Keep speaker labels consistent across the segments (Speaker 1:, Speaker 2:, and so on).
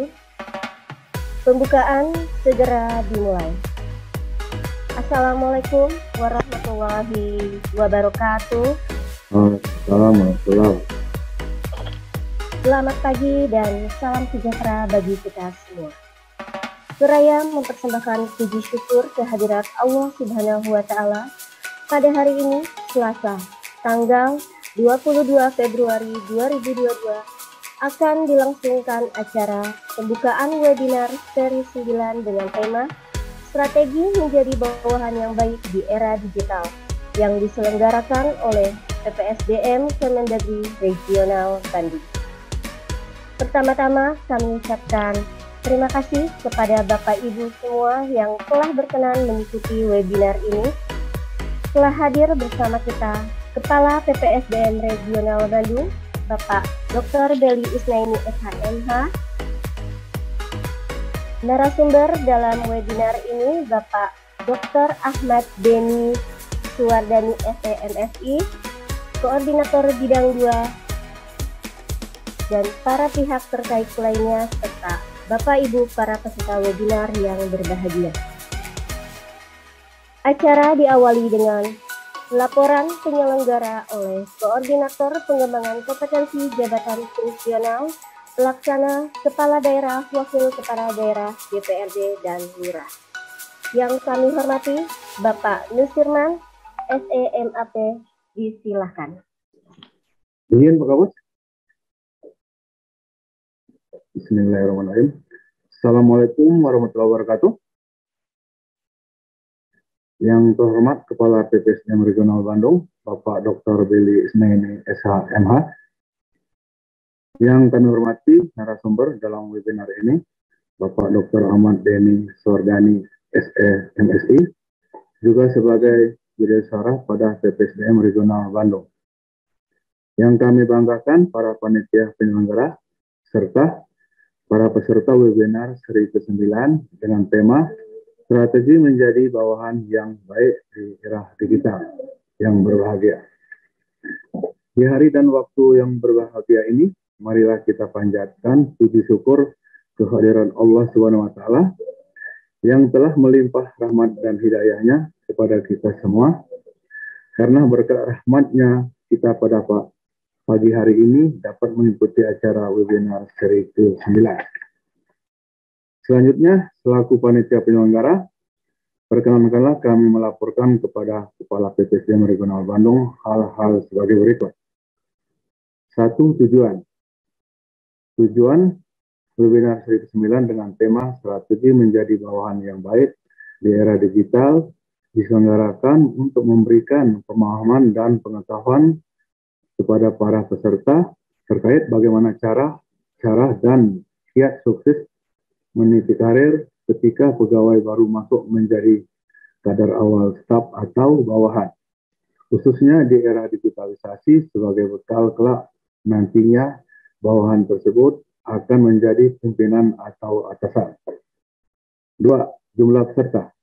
Speaker 1: wabarakatuh. Pembukaan segera dimulai. Assalamualaikum warahmatullahi wabarakatuh.
Speaker 2: Assalamualaikum.
Speaker 1: Selamat pagi dan salam sejahtera bagi kita semua. Seraya mempersembahkan puji syukur kehadirat Allah Subhanahu wa Ta'ala pada hari ini, Selasa, tanggal 22 Februari 2022, akan dilangsungkan acara pembukaan webinar seri 9 dengan tema Strategi Menjadi Bawahan yang Baik di Era Digital yang diselenggarakan oleh PPSDM Kemendagri Regional Bandung. Pertama-tama kami ucapkan terima kasih kepada Bapak Ibu semua yang telah berkenan mengikuti webinar ini. Telah hadir bersama kita Kepala PPSDM Regional Bandung, Bapak Dr. Belly Isnaini SHMH. Narasumber dalam webinar ini Bapak Dr. Ahmad Beni Suwardani SEMSI, Koordinator Bidang 2, dan para pihak terkait lainnya, serta Bapak Ibu para peserta webinar yang berbahagia. Acara diawali dengan laporan penyelenggara oleh Koordinator Pengembangan Kompetensi Jabatan Fungsional, Pelaksana, Kepala Daerah, Wakil Kepala Daerah, DPRD, dan Lurah. Yang kami hormati, Bapak Nusirman, SEMAP, disilahkan.
Speaker 2: Izin Pak Kabus. Bismillahirrahmanirrahim. Assalamualaikum warahmatullahi wabarakatuh. Yang terhormat Kepala PPSDM Regional Bandung, Bapak Dr. Belly Isnaini SHMH. Yang kami hormati narasumber dalam webinar ini, Bapak Dr. Ahmad Beni Suwardani SEMSI, juga sebagai Jurubicara pada PPSDM Regional Bandung. Yang kami banggakan para panitia penyelenggara, serta para peserta webinar seri ke-9 dengan tema Strategi Menjadi Bawahan yang Baik di Era Digital yang Berbahagia. Di hari dan waktu yang berbahagia ini, marilah kita panjatkan puji syukur kehadiran Allah Subhanahu wa Ta'ala yang telah melimpah rahmat dan hidayahnya kepada kita semua. Karena berkat rahmatnya kita pada pagi hari ini dapat mengikuti acara webinar seri ke-9. Selanjutnya, selaku panitia penyelenggara, perkenankanlah kami melaporkan kepada Kepala PPSDM Regional Bandung hal-hal sebagai berikut. 1. Tujuan webinar seri ke-9 dengan tema Strategi Menjadi Bawahan yang Baik di Era Digital diselenggarakan untuk memberikan pemahaman dan pengetahuan kepada para peserta terkait bagaimana cara dan kiat sukses meniti karir ketika pegawai baru masuk menjadi kadar awal staf atau bawahan, khususnya di era digitalisasi sebagai bekal kelak nantinya bawahan tersebut akan menjadi pimpinan atau atasan. 2. Jumlah peserta.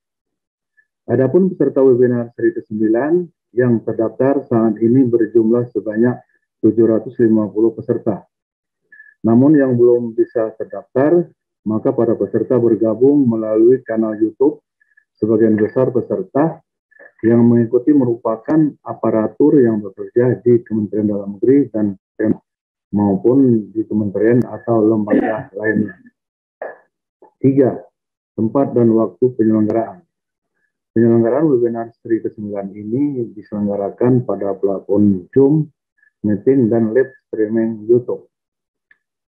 Speaker 2: Adapun peserta webinar seri ke-9 yang terdaftar saat ini berjumlah sebanyak 750 peserta. Namun yang belum bisa terdaftar, maka para peserta bergabung melalui kanal YouTube. Sebagian besar peserta yang mengikuti merupakan aparatur yang bekerja di Kementerian Dalam Negeri dan maupun di kementerian atau lembaga lainnya. 3. Tempat dan waktu penyelenggaraan. Penyelenggaraan webinar seri ke-9 ini diselenggarakan pada platform Zoom, Meeting, dan live streaming YouTube.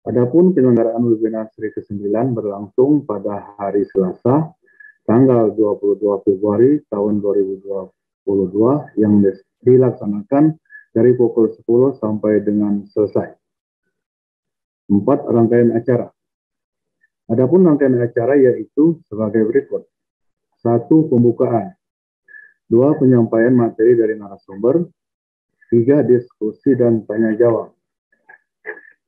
Speaker 2: Adapun penyelenggaraan webinar seri ke-9 berlangsung pada hari Selasa, tanggal 22 Februari tahun 2022 yang dilaksanakan dari pukul 10 sampai dengan selesai. 4. Rangkaian acara. Adapun rangkaian acara yaitu sebagai berikut. 1. Pembukaan. 2. Penyampaian materi dari narasumber. 3. Diskusi dan tanya jawab.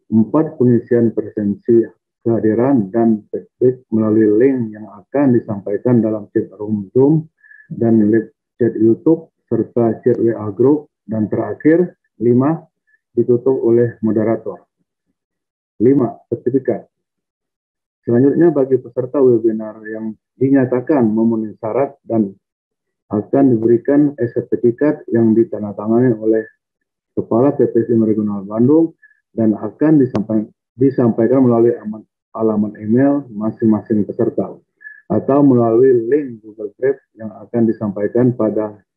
Speaker 2: 4. Pengisian presensi kehadiran dan feedback melalui link yang akan disampaikan dalam chat room Zoom dan live chat YouTube serta chat WA group. Dan terakhir, 5. Ditutup oleh moderator. 5. Sertifikat. Selanjutnya, bagi peserta webinar yang dinyatakan memenuhi syarat dan akan diberikan sertifikat yang ditandatangani oleh Kepala PPSDM Regional Bandung dan akan disampaikan melalui alamat email masing-masing peserta atau melalui link Google Drive yang akan disampaikan pada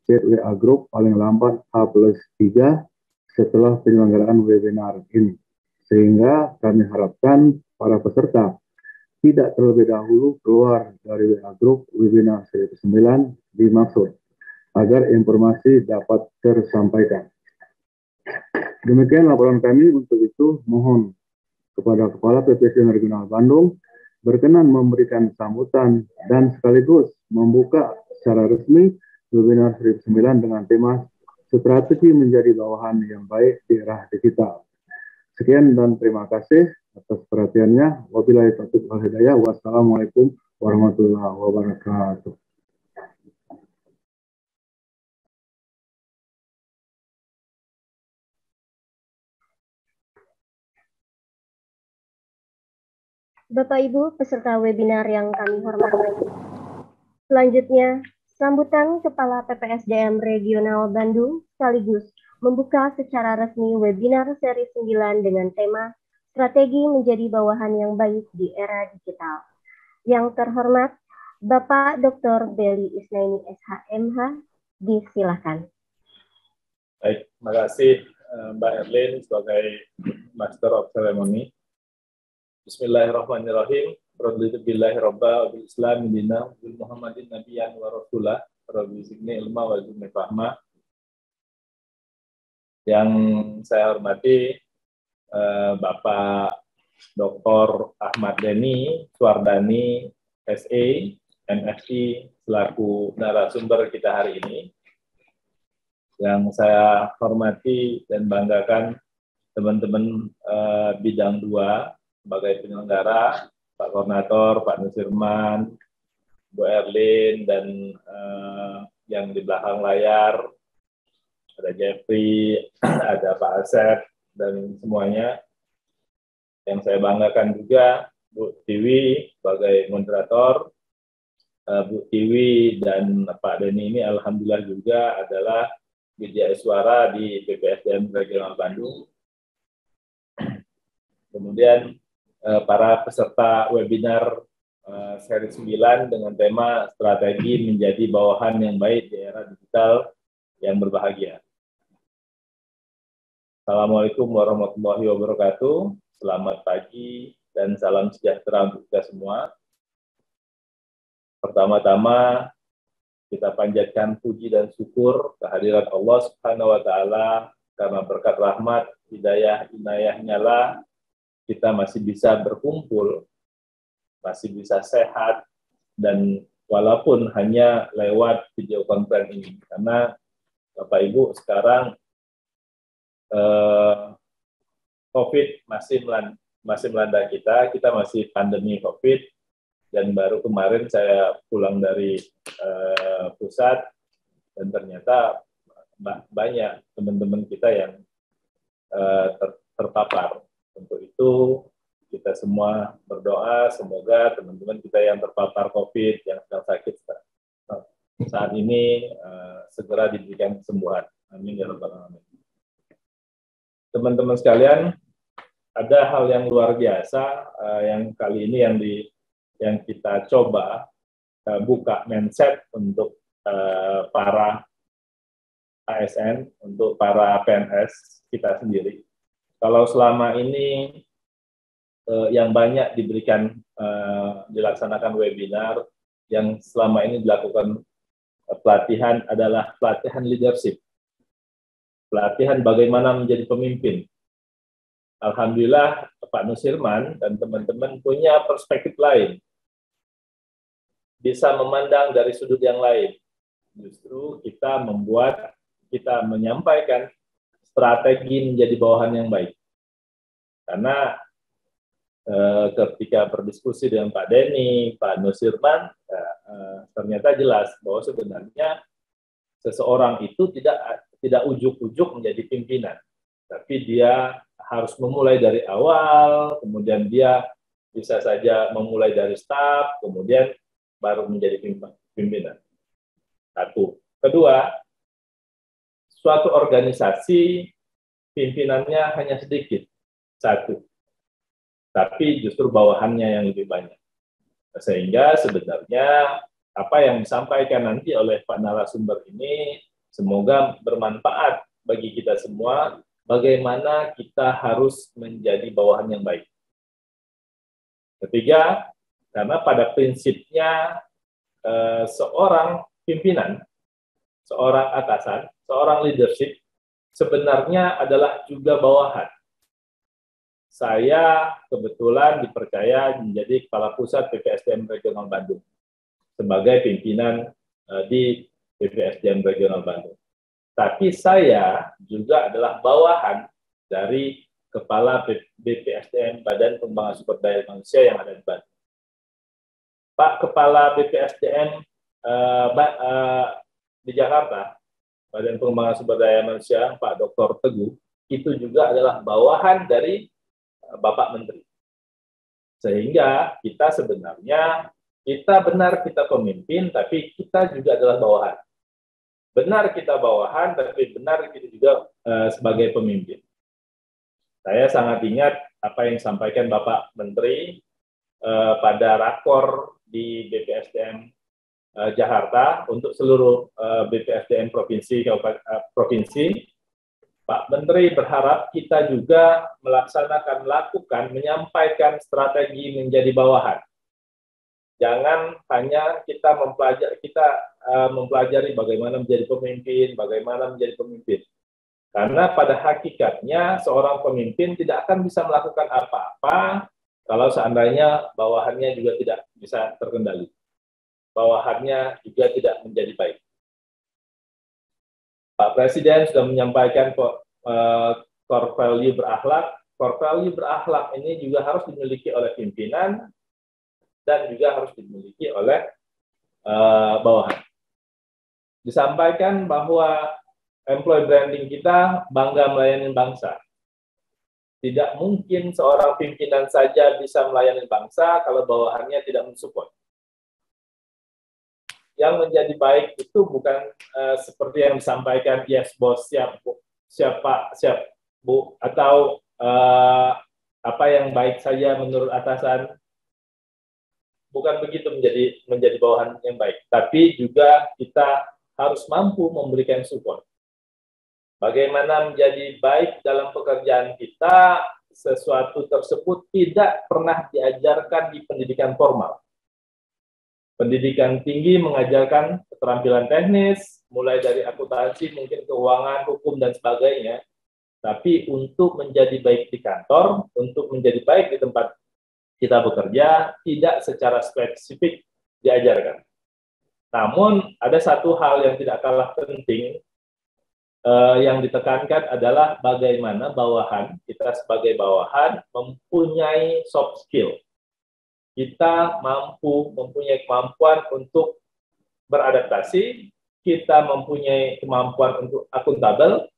Speaker 2: chat WA Group paling lambat H+3 setelah penyelenggaraan webinar ini. Sehingga kami harapkan para peserta tidak terlebih dahulu keluar dari WA Group webinar seri 9 dimaksud agar informasi dapat tersampaikan. Demikian laporan kami. Untuk itu mohon kepada Kepala PPSDM Regional Bandung berkenan memberikan sambutan dan sekaligus membuka secara resmi webinar seri 9 dengan tema strategi menjadi bawahan yang baik di era digital. Sekian dan terima kasih atas perhatiannya. Wabillahi taufiq wal hidayah. Wassalamualaikum warahmatullahi wabarakatuh.
Speaker 1: Bapak Ibu peserta webinar yang kami hormati. Selanjutnya, sambutan Kepala PPSDM Regional Bandung sekaligus membuka secara resmi webinar seri 9 dengan tema Strategi Menjadi Bawahan yang Baik di Era Digital. Yang terhormat, Bapak Dr. Belly Isnaini SHMH, disilakan.
Speaker 3: Baik, terima kasih Mbak Erlin sebagai Master of Ceremony. Bismillahirrahmanirrahim. Raditu billahi robba wa bil islam dina bil muhammadin nabiyyan wa rasulah rabbi zidni ilma wa zidni fahma. Yang saya hormati Bapak Dr. Ahmad Deni Suardani SA MFI selaku narasumber kita hari ini. Yang saya hormati dan banggakan teman-teman bidang 2 sebagai penyelenggara, Pak Koordinator, Pak Nusirman, Bu Erlin, dan yang di belakang layar ada Jeffrey, ada Pak Asep, dan semuanya. Yang saya banggakan juga Bu Tiwi sebagai moderator. Bu Tiwi dan Pak Deni ini alhamdulillah juga adalah Widya Suara di PPSDM Regional Bandung. Kemudian para peserta webinar seri 9 dengan tema Strategi Menjadi Bawahan yang Baik di Era Digital yang Berbahagia. Assalamualaikum warahmatullahi wabarakatuh. Selamat pagi dan salam sejahtera untuk kita semua. Pertama-tama kita panjatkan puji dan syukur kehadirat Allah Subhanahu wa taala karena berkat rahmat, hidayah, inayahnya lah kita masih bisa berkumpul, masih bisa sehat, dan walaupun hanya lewat video conference ini. Karena Bapak Ibu sekarang COVID masih melanda kita masih pandemi COVID, dan baru kemarin saya pulang dari pusat, dan ternyata banyak teman-teman kita yang terpapar. Untuk itu kita semua berdoa semoga teman-teman kita yang terpapar COVID, yang sedang sakit saat ini segera diberikan kesembuhan. Amin ya rabbal alamin. Teman-teman sekalian, ada hal yang luar biasa yang kali ini yang kita coba buka mindset untuk para ASN, untuk para PNS kita sendiri. Kalau selama ini yang banyak dilaksanakan webinar, yang selama ini dilakukan pelatihan adalah pelatihan leadership. Pelatihan bagaimana menjadi pemimpin. Alhamdulillah Pak Nusirman dan teman-teman punya perspektif lain. Bisa memandang dari sudut yang lain. Justru kita menyampaikan strategi menjadi bawahan yang baik. Karena ketika berdiskusi dengan Pak Deni, Pak Nusirman, ternyata jelas bahwa sebenarnya seseorang itu tidak ujuk-ujuk menjadi pimpinan, tapi dia harus memulai dari awal, kemudian dia bisa saja memulai dari staf, kemudian baru menjadi pimpinan. Satu. Kedua, suatu organisasi pimpinannya hanya sedikit, satu, tapi justru bawahannya yang lebih banyak. Sehingga sebenarnya apa yang disampaikan nanti oleh Pak narasumber ini semoga bermanfaat bagi kita semua, bagaimana kita harus menjadi bawahan yang baik. Ketiga, karena pada prinsipnya seorang pimpinan, seorang atasan, seorang leadership sebenarnya adalah juga bawahan. Saya kebetulan dipercaya menjadi Kepala Pusat BPSDM Regional Bandung sebagai pimpinan di BPSDM Regional Bandung. Tapi saya juga adalah bawahan dari Kepala BPSDM Badan Pengembangan Sumber Daya Manusia yang ada di Bandung. Pak Kepala BPSDM di Jakarta, Badan Pengembangan Sumber Daya Manusia, Pak Dr. Teguh, itu juga adalah bawahan dari Bapak Menteri. Sehingga kita sebenarnya, kita benar kita pemimpin, tapi kita juga adalah bawahan. Benar kita bawahan, tapi benar kita juga sebagai pemimpin. Saya sangat ingat apa yang disampaikan Bapak Menteri pada rakor di BPSDM Jakarta untuk seluruh BPSDM provinsi, Pak Menteri berharap kita juga melakukan, menyampaikan strategi menjadi bawahan. Jangan hanya kita mempelajari bagaimana menjadi pemimpin, Karena pada hakikatnya seorang pemimpin tidak akan bisa melakukan apa-apa kalau seandainya bawahannya juga tidak bisa terkendali. Bawahannya juga tidak menjadi baik. Pak Presiden sudah menyampaikan core value berakhlak. Core value berakhlak ini juga harus dimiliki oleh pimpinan dan juga harus dimiliki oleh bawahan. Disampaikan bahwa employee branding kita bangga melayani bangsa. Tidak mungkin seorang pimpinan saja bisa melayani bangsa kalau bawahannya tidak mensupport. Yang menjadi baik itu bukan seperti yang disampaikan, yes bos, siap bu, siap pak, siap bu, atau apa yang baik saja menurut atasan. Bukan begitu menjadi bawahan yang baik, tapi juga kita harus mampu memberikan support. Bagaimana menjadi baik dalam pekerjaan kita, sesuatu tersebut tidak pernah diajarkan di pendidikan formal. Pendidikan tinggi mengajarkan keterampilan teknis, mulai dari akuntansi, mungkin keuangan, hukum, dan sebagainya. Tapi untuk menjadi baik di kantor, untuk menjadi baik di tempat kita bekerja, tidak secara spesifik diajarkan. Namun, ada satu hal yang tidak kalah penting, yang ditekankan adalah bagaimana bawahan, kita sebagai bawahan, mempunyai soft skill. Kita mempunyai kemampuan untuk beradaptasi, kita mempunyai kemampuan untuk akuntabel,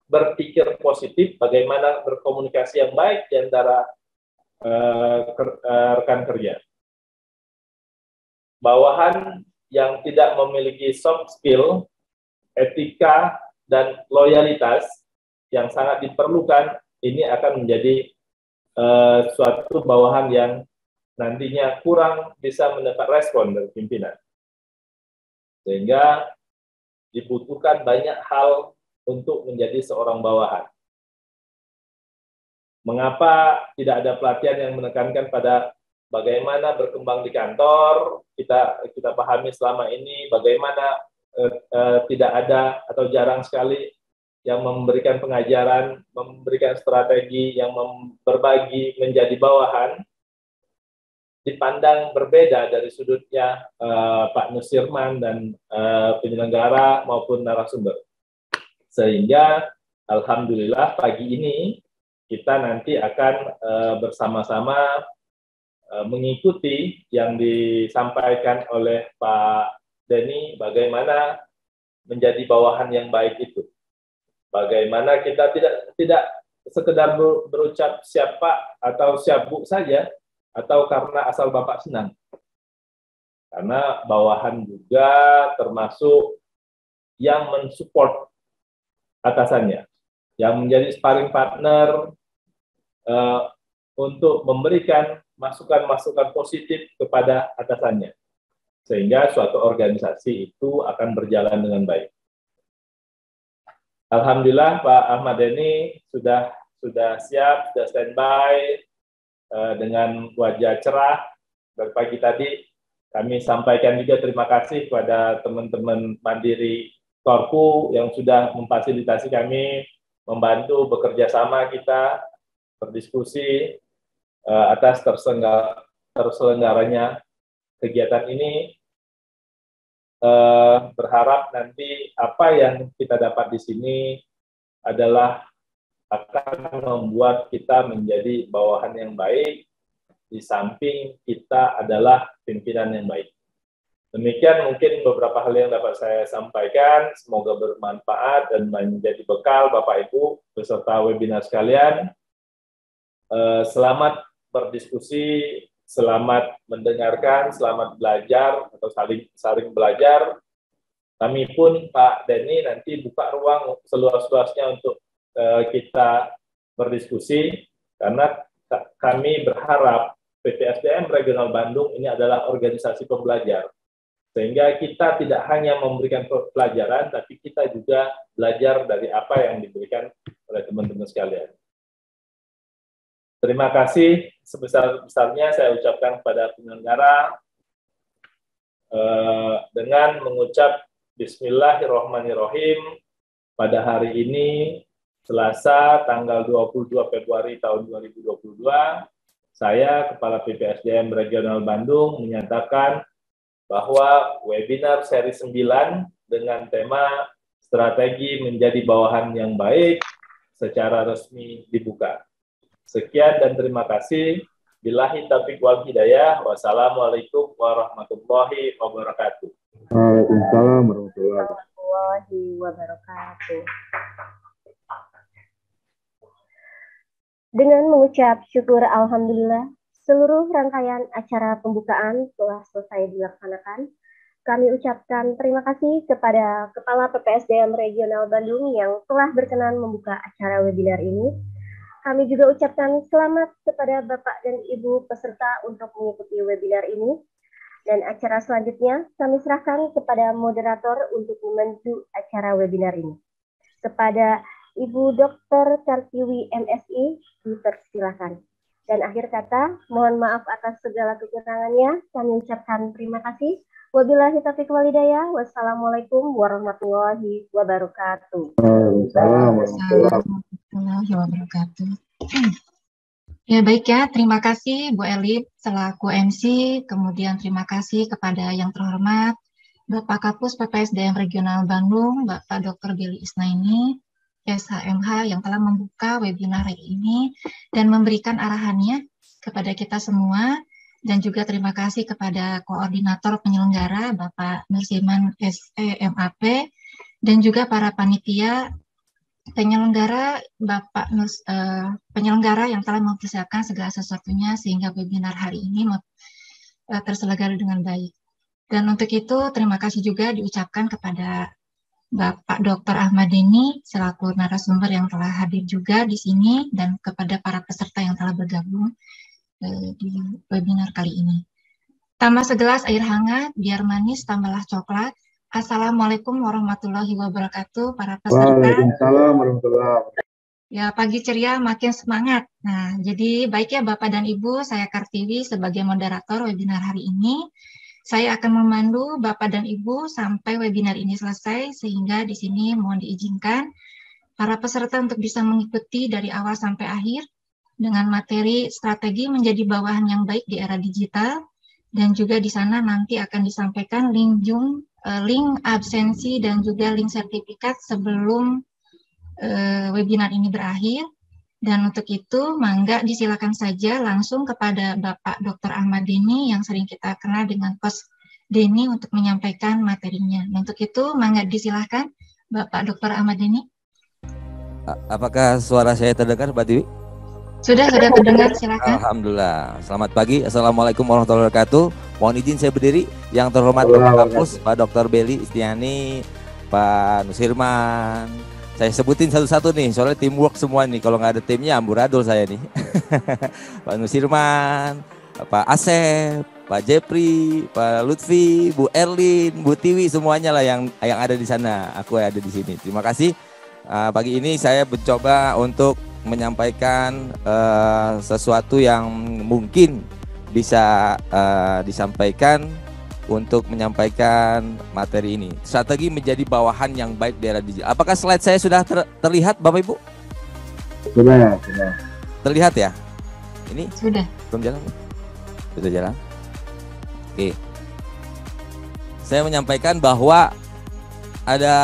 Speaker 3: berpikir positif, bagaimana berkomunikasi yang baik di antara rekan kerja. Bawahan yang tidak memiliki soft skill, etika, dan loyalitas yang sangat diperlukan, ini akan menjadi suatu bawahan yang nantinya kurang bisa mendapat respon dari pimpinan. Sehingga dibutuhkan banyak hal untuk menjadi seorang bawahan. Mengapa tidak ada pelatihan yang menekankan pada bagaimana berkembang di kantor? Kita pahami selama ini bagaimana tidak ada atau jarang sekali yang memberikan pengajaran, memberikan strategi, yang berbagi menjadi bawahan, dipandang berbeda dari sudutnya Pak Nusirman dan penyelenggara maupun narasumber. Sehingga alhamdulillah pagi ini kita nanti akan bersama-sama mengikuti yang disampaikan oleh Pak Denny, bagaimana menjadi bawahan yang baik itu. Bagaimana kita tidak sekedar berucap siap Pak atau siap Bu saja, atau karena asal Bapak senang? Karena bawahan juga termasuk yang mensupport atasannya, yang menjadi sparring partner untuk memberikan masukan-masukan positif kepada atasannya, sehingga suatu organisasi itu akan berjalan dengan baik. Alhamdulillah Pak Ahmad Dhani sudah siap, sudah standby dengan wajah cerah. Dari pagi tadi kami sampaikan juga terima kasih kepada teman-teman Mandiri Korpu yang sudah memfasilitasi kami, membantu bekerja sama kita berdiskusi atas terselenggaranya kegiatan ini. Berharap nanti apa yang kita dapat di sini adalah akan membuat kita menjadi bawahan yang baik, di samping kita adalah pimpinan yang baik. Demikian mungkin beberapa hal yang dapat saya sampaikan, semoga bermanfaat dan menjadi bekal Bapak Ibu beserta webinar sekalian. Selamat berdiskusi, selamat mendengarkan, selamat belajar atau saling belajar. Kami pun Pak Dhani nanti buka ruang seluas-luasnya untuk kita berdiskusi, karena kami berharap PPSDM Regional Bandung ini adalah organisasi pembelajar, sehingga kita tidak hanya memberikan pelajaran, tapi kita juga belajar dari apa yang diberikan oleh teman-teman sekalian. Terima kasih sebesar-besarnya saya ucapkan kepada penyelenggara dengan mengucap Bismillahirrahmanirrahim pada hari ini Selasa tanggal 22 Februari tahun 2022, saya Kepala PPSDM Regional Bandung menyatakan bahwa webinar seri 9 dengan tema strategi menjadi bawahan yang baik secara resmi dibuka. Sekian dan terima kasih. Billahi taufiq wal hidayah. Wassalamualaikum warahmatullahi wabarakatuh.
Speaker 2: Waalaikumsalam warahmatullahi
Speaker 1: wabarakatuh. Dengan mengucap syukur alhamdulillah, seluruh rangkaian acara pembukaan telah selesai dilaksanakan. Kami ucapkan terima kasih kepada Kepala PPSDM Regional Bandung yang telah berkenan membuka acara webinar ini. Kami juga ucapkan selamat kepada Bapak dan Ibu peserta untuk mengikuti webinar ini. Dan acara selanjutnya kami serahkan kepada moderator untuk memandu acara webinar ini. Kepada Ibu Dr. Kartiwi MSI, dipersilakan. Dan akhir kata, mohon maaf atas segala kekurangannya. Kami ucapkan terima kasih. Wabillahi taufiq wal hidayah. Wassalamualaikum warahmatullahi wabarakatuh.
Speaker 2: Waalaikumsalam warahmatullahi
Speaker 4: wabarakatuh. Ya baik ya, terima kasih Bu Elip selaku MC, kemudian terima kasih kepada yang terhormat Bapak Kapus PPSDM Regional Bandung, Bapak Dr. Billy Isnaini, SHMH yang telah membuka webinar hari ini dan memberikan arahannya kepada kita semua, dan juga terima kasih kepada koordinator penyelenggara Bapak Nursiman SEMAP dan juga para panitia penyelenggara penyelenggara yang telah mempersiapkan segala sesuatunya sehingga webinar hari ini terselenggara dengan baik. Dan untuk itu terima kasih juga diucapkan kepada Bapak Dr. Ahmad Dhani selaku narasumber yang telah hadir juga di sini dan kepada para peserta yang telah bergabung di webinar kali ini. Tambah segelas air hangat, biar manis tambahlah coklat. Assalamualaikum warahmatullahi wabarakatuh para peserta.
Speaker 2: Waalaikumsalam warahmatullahi wabarakatuh.
Speaker 4: Ya, pagi ceria makin semangat. Nah, jadi baik ya Bapak dan Ibu, saya Kartiwi sebagai moderator webinar hari ini. Saya akan memandu Bapak dan Ibu sampai webinar ini selesai, sehingga di sini mohon diizinkan para peserta untuk bisa mengikuti dari awal sampai akhir dengan materi strategi menjadi bawahan yang baik di era digital, dan juga di sana nanti akan disampaikan link absensi dan juga link sertifikat sebelum webinar ini berakhir. Dan untuk itu, mangga disilakan saja langsung kepada Bapak Dr. Ahmad Dhani yang sering kita kenal dengan Coach Dhani untuk menyampaikan materinya. Dan untuk itu, mangga disilakan Bapak Dr. Ahmad Dhani.
Speaker 5: Apakah suara saya terdengar, Mbak Tiwi?
Speaker 4: Sudah terdengar, silakan.
Speaker 5: Alhamdulillah. Selamat pagi. Assalamualaikum warahmatullahi wabarakatuh. Mohon izin saya berdiri. Yang terhormat Bapak Kapus, Pak Dr. Beli Istiani, Pak Nusirman. Saya sebutin satu-satu nih, soalnya teamwork semua nih. Kalau nggak ada timnya, amburadul saya nih. Pak Nusirman, Pak Asep, Pak Jepri, Pak Lutfi, Bu Erlin, Bu Tiwi, semuanya lah yang ada di sana. Aku ada di sini. Terima kasih. Pagi ini saya mencoba untuk menyampaikan sesuatu yang mungkin bisa disampaikan untuk menyampaikan materi ini. Strategi menjadi bawahan yang baik di era digital. Apakah slide saya sudah terlihat, Bapak Ibu?
Speaker 2: Sudah.
Speaker 5: Terlihat ya? Ini
Speaker 4: Sudah.
Speaker 5: belum jalan? Sudah jalan? Oke. Saya menyampaikan bahwa ada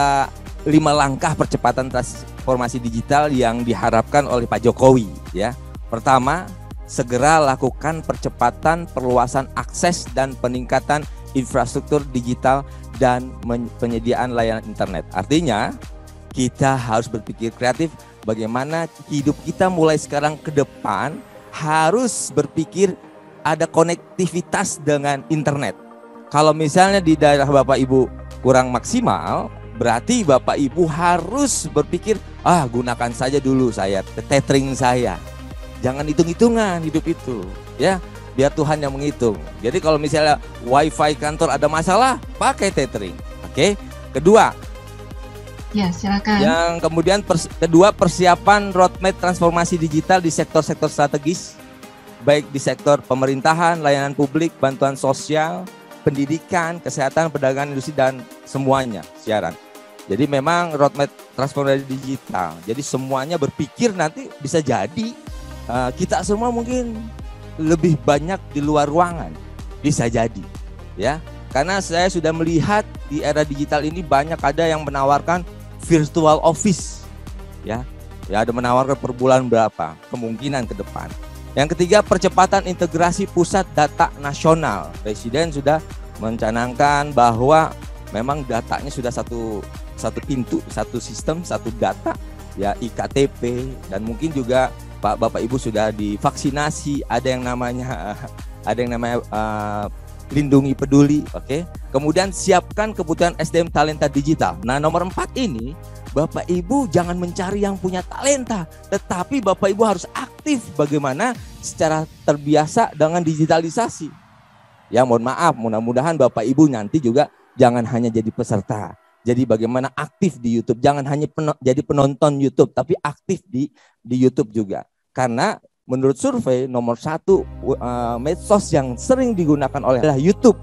Speaker 5: 5 langkah percepatan transformasi digital yang diharapkan oleh Pak Jokowi, ya. Pertama, segera lakukan percepatan perluasan akses dan peningkatan infrastruktur digital dan penyediaan layanan internet. Artinya, kita harus berpikir kreatif bagaimana hidup kita mulai sekarang ke depan harus berpikir ada konektivitas dengan internet. Kalau misalnya di daerah Bapak Ibu kurang maksimal, berarti Bapak Ibu harus berpikir, gunakan saja dulu saya, tethering saya. Jangan hitung-hitungan hidup itu, ya. Biar Tuhan yang menghitung. Jadi kalau misalnya wifi kantor ada masalah, pakai tethering. Oke. Kedua.
Speaker 4: Ya, silakan.
Speaker 5: Yang kemudian kedua, persiapan roadmap transformasi digital di sektor-sektor strategis, baik di sektor pemerintahan, layanan publik, bantuan sosial, pendidikan, kesehatan, perdagangan, industri, dan semuanya, siaran. Jadi memang roadmap transformasi digital. Jadi semuanya berpikir nanti bisa jadi kita semua mungkin lebih banyak di luar ruangan. Bisa jadi, ya. Karena saya sudah melihat di era digital ini banyak ada yang menawarkan virtual office, ya. Ya, ada menawarkan per bulan berapa, kemungkinan ke depan. Yang ketiga, percepatan integrasi pusat data nasional. Presiden sudah mencanangkan bahwa memang datanya sudah satu pintu, satu sistem, satu data, ya, iktp, dan mungkin juga Bapak Ibu sudah divaksinasi, ada yang namanya lindungi peduli, oke. Kemudian siapkan kebutuhan SDM talenta digital. Nah, nomor 4 ini Bapak Ibu jangan mencari yang punya talenta, tetapi Bapak Ibu harus aktif bagaimana secara terbiasa dengan digitalisasi. Ya, mohon maaf, mudah-mudahan Bapak Ibu nanti juga jangan hanya jadi peserta. Jadi bagaimana aktif di YouTube, jangan hanya jadi penonton YouTube, tapi aktif di YouTube juga. Karena menurut survei nomor 1 medsos yang sering digunakan adalah YouTube,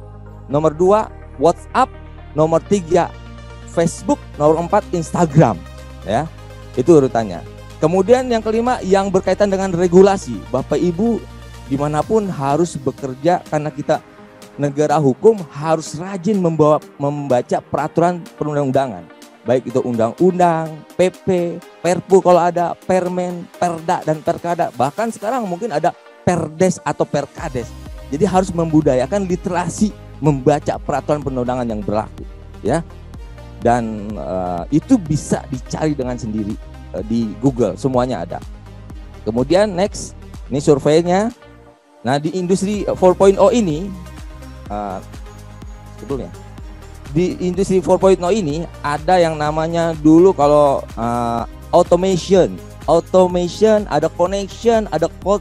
Speaker 5: nomor 2 WhatsApp, nomor 3 Facebook, nomor 4 Instagram, ya. Itu urutannya. Kemudian yang kelima yang berkaitan dengan regulasi. Bapak Ibu dimanapun harus bekerja karena kita negara hukum, harus rajin membaca peraturan perundang-undangan. Baik itu undang-undang, PP, Perpu kalau ada, Permen, Perda, dan Perkada. Bahkan sekarang mungkin ada Perdes atau Perkades. Jadi harus membudayakan literasi membaca peraturan perundang-undangan yang berlaku, ya. Dan itu bisa dicari dengan sendiri di Google, semuanya ada. Kemudian next, ini surveinya. Nah, di industri 4.0 ini sebelumnya di industri 4.0 ini ada yang namanya dulu kalau automation, ada connection, ada cloud